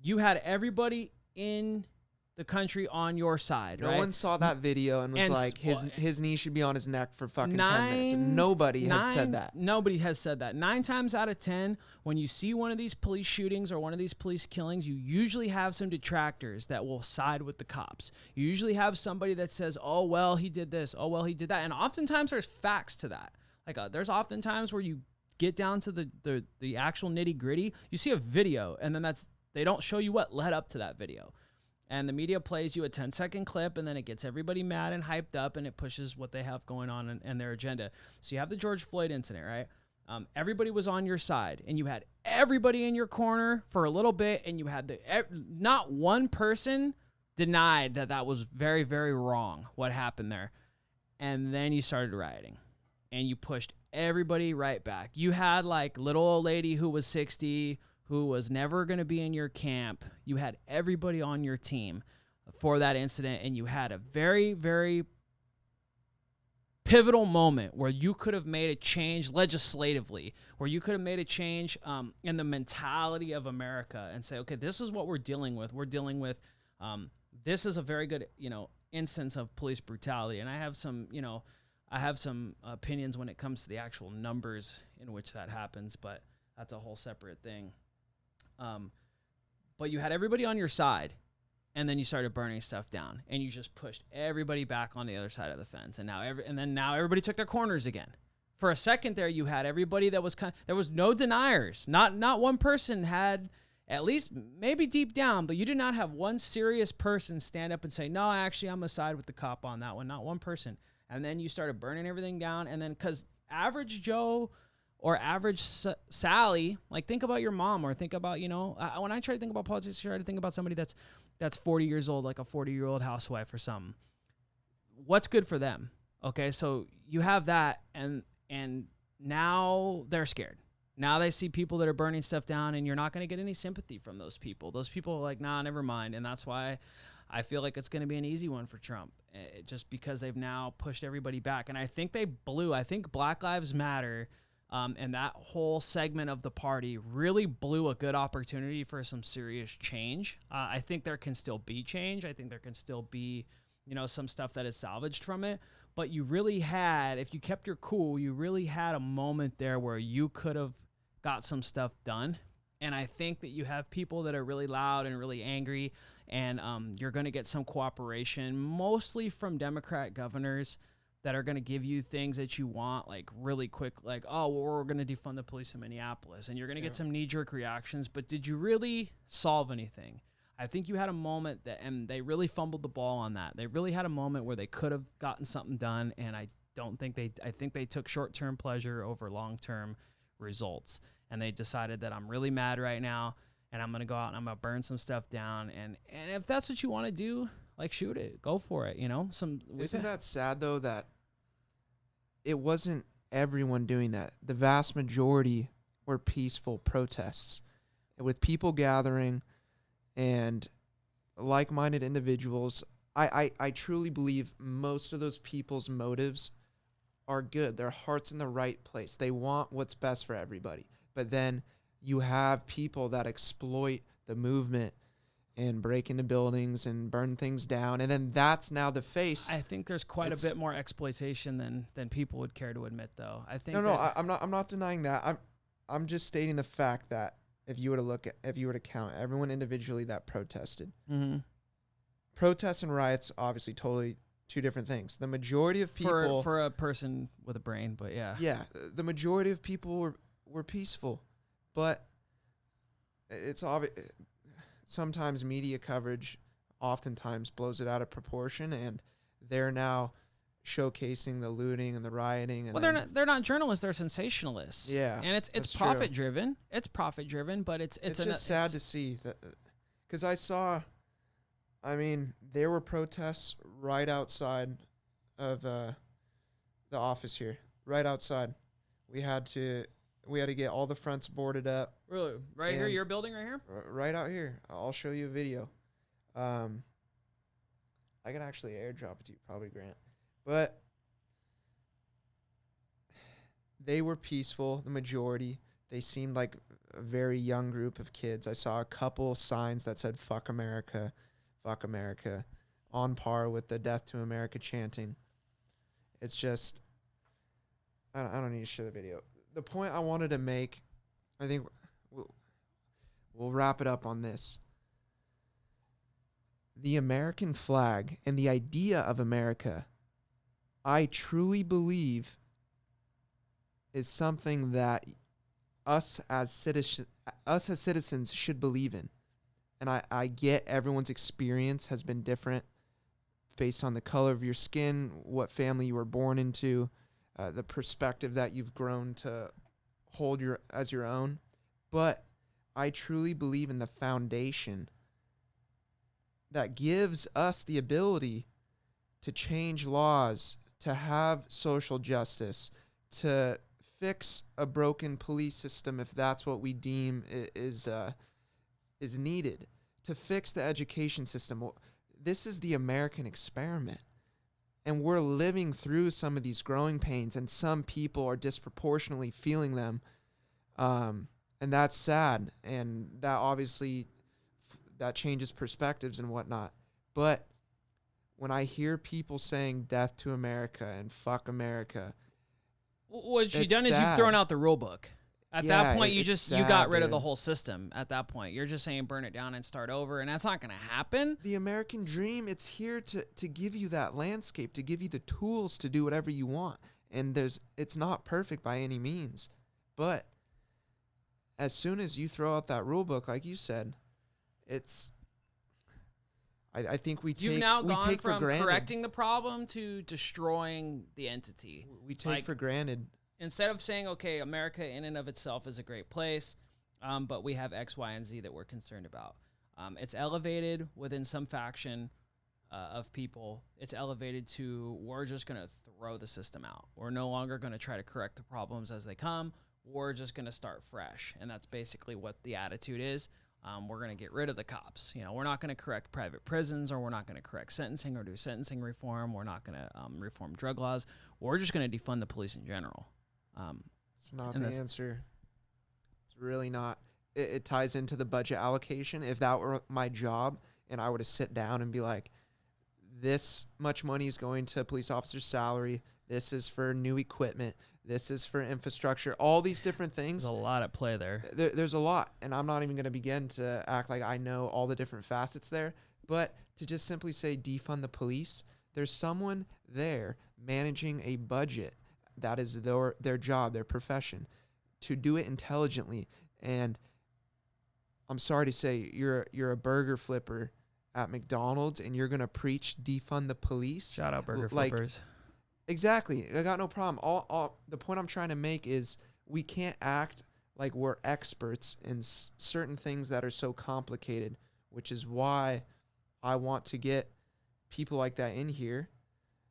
you had everybody in the country on your side, right? No one saw that video and was like, his knee should be on his neck for fucking 10 minutes. Nobody has said that. Nobody has said that. 9 times out of 10, when you see one of these police shootings or one of these police killings, you usually have some detractors that will side with the cops. You usually have somebody that says, oh, well, he did this. Oh, well, he did that. And oftentimes there's facts to that. Like there's often times where you get down to the actual nitty gritty. You see a video, and then they don't show you what led up to that video. And the media plays you a 10-second clip, and then it gets everybody mad and hyped up, and it pushes what they have going on and their agenda. So you have the George Floyd incident, right? Everybody was on your side, and you had everybody in your corner for a little bit, and you had not one person denied that was very, very wrong what happened there. And then you started rioting, and you pushed everybody right back. You had like little old lady who was 60, who was never going to be in your camp. You had everybody on your team for that incident, and you had a very, very pivotal moment where you could have made a change legislatively, where you could have made a change in the mentality of America and say, okay, this is what we're dealing with. We're dealing with this is a very good, instance of police brutality. And I have some, opinions when it comes to the actual numbers in which that happens, but that's a whole separate thing. But you had everybody on your side, and then you started burning stuff down, and you just pushed everybody back on the other side of the fence. And now everybody took their corners again. For a second there, you had everybody that was there was no deniers. Not one person had at least maybe deep down, but you did not have one serious person stand up and say, no, actually, I'm going to side with the cop on that one. Not one person. And then you started burning everything down. And then because average Joe or average Sally, like think about your mom or think about, when I try to think about politics, I try to think about somebody that's 40 years old, like a 40-year-old housewife or something. What's good for them? Okay, so you have that, and now they're scared. Now they see people that are burning stuff down, and you're not going to get any sympathy from those people. Those people are like, nah, never mind. And that's why I feel like it's going to be an easy one for Trump, just because they've now pushed everybody back. And I think they blew. I think Black Lives Matter and that whole segment of the party really blew a good opportunity for some serious change. I think there can still be change. I think there can still be, some stuff that is salvaged from it. But you really had, if you kept your cool, you really had a moment there where you could have got some stuff done. And I think that you have people that are really loud and really angry, and you're going to get some cooperation, mostly from Democrat governors that are going to give you things that you want, like really quick, like, oh, well, we're going to defund the police in Minneapolis, and you're going to get some knee-jerk reactions. But did you really solve anything? I think you had a moment and they really fumbled the ball on that. They really had a moment where they could have gotten something done, and I think they took short-term pleasure over long-term results. And they decided that I'm really mad right now, and I'm going to go out and I'm going to burn some stuff down. And if that's what you want to do, like, shoot it. Go for it, Isn't that sad, though, that it wasn't everyone doing that? The vast majority were peaceful protests with people gathering and like-minded individuals. I truly believe most of those people's motives are good. Their heart's in the right place. They want what's best for everybody. But then you have people that exploit the movement and break into buildings and burn things down, and then that's now the face. I think there's quite a bit more exploitation than people would care to admit, though. I think I'm not denying that. I'm just stating the fact that if you were to count everyone individually that protested, protests and riots, obviously totally two different things. The majority of people for a person with a brain, but yeah, the majority of people were peaceful, but it's obvious. Sometimes media coverage oftentimes blows it out of proportion, and they're now showcasing the looting and the rioting. And well, they're not journalists; they're sensationalists. Yeah, and it's profit driven. It's profit driven, but it's just sad to see that, because there were protests right outside of the office here, right outside. We had to get all the fronts boarded up. Really? Right here? Your building right here? Right out here. I'll show you a video. I can actually airdrop it to you, probably, Grant. But they were peaceful, the majority. They seemed like a very young group of kids. I saw a couple signs that said, fuck America, on par with the Death to America chanting. It's just, I don't need to show the video. The point I wanted to make, I think we'll wrap it up on this. The American flag and the idea of America, I truly believe, is something that us as citizens should believe in. And I get everyone's experience has been different based on the color of your skin, what family you were born into, the perspective that you've grown to hold as your own. But I truly believe in the foundation that gives us the ability to change laws, to have social justice, to fix a broken police system if that's what we deem is needed, to fix the education system. This is the American experiment. And we're living through some of these growing pains, and some people are disproportionately feeling them. And that's sad. And that obviously, that changes perspectives and whatnot. But when I hear people saying death to America and fuck America, what you've done is you've thrown out the rule book. At that point, you got rid of the whole system. At that point, you're just saying burn it down and start over, and that's not going to happen. The American dream, it's here to give you that landscape, to give you the tools to do whatever you want. And it's not perfect by any means, but as soon as you throw out that rule book, like you said, it's. I think You've now gone take from for granted. correcting the problem to destroying the entity. We take for granted. Instead of saying, okay, America in and of itself is a great place, but we have X, Y, and Z that we're concerned about. It's elevated within some faction of people. It's elevated to, we're just going to throw the system out. We're no longer going to try to correct the problems as they come. We're just going to start fresh. And that's basically what the attitude is. We're going to get rid of the cops. We're not going to correct private prisons, or we're not going to correct sentencing or do sentencing reform. We're not going to reform drug laws. We're just going to defund the police in general. It's not the answer. It's really not. It ties into the budget allocation. If that were my job and I were to sit down and be like, this much money is going to police officer's salary. This is for new equipment. This is for infrastructure. All these different things. There's a lot at play there. There's a lot. And I'm not even going to begin to act like I know all the different facets there. But to just simply say defund the police, there's someone there managing a budget. That is their job, their profession, to do it intelligently. And I'm sorry to say, you're a burger flipper at McDonald's and you're going to preach defund the police. Shout out burger flippers. Exactly. I got no problem. All the point I'm trying to make is we can't act like we're experts in certain things that are so complicated, which is why I want to get people like that in here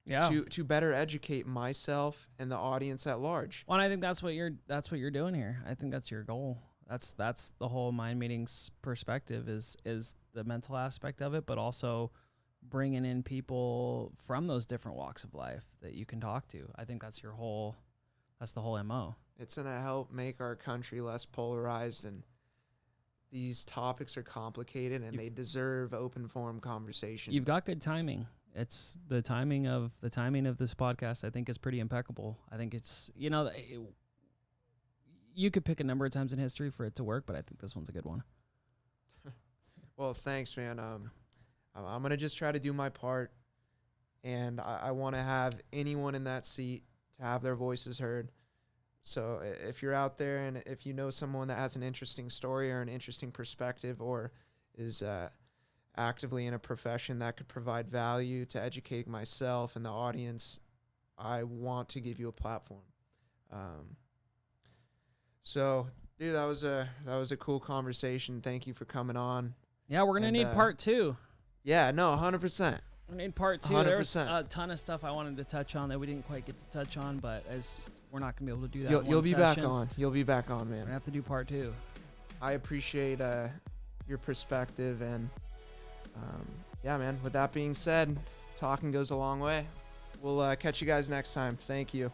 to better educate myself and the audience at large. Well, and I think that's what you're doing here. I think that's your goal. That's the whole Mind Meetings perspective is the mental aspect of it, but also bringing in people from those different walks of life that you can talk to. I think that's the whole MO. It's going to help make our country less polarized, and these topics are complicated and they deserve open forum conversation. You've got good timing. It's the timing of this podcast, I think, is pretty impeccable. I think it's, you could pick a number of times in history for it to work, but I think this one's a good one. Well, thanks, man. I'm going to just try to do my part, and I want to have anyone in that seat to have their voices heard. So if you're out there and if you know someone that has an interesting story or an interesting perspective, or is actively in a profession that could provide value to educating myself and the audience, I want to give you a platform. So, dude, that was a cool conversation. Thank you for coming on. Yeah, we're going to need part 2. Yeah, no, 100%. We need part 2. 100%. There was a ton of stuff I wanted to touch on that we didn't quite get to touch on, but as we're not going to be able to do that. You'll be back on. You'll be back on, man. We're going to have to do part 2. I appreciate your perspective, and yeah, man. With that being said, talking goes a long way. We'll catch you guys next time. Thank you.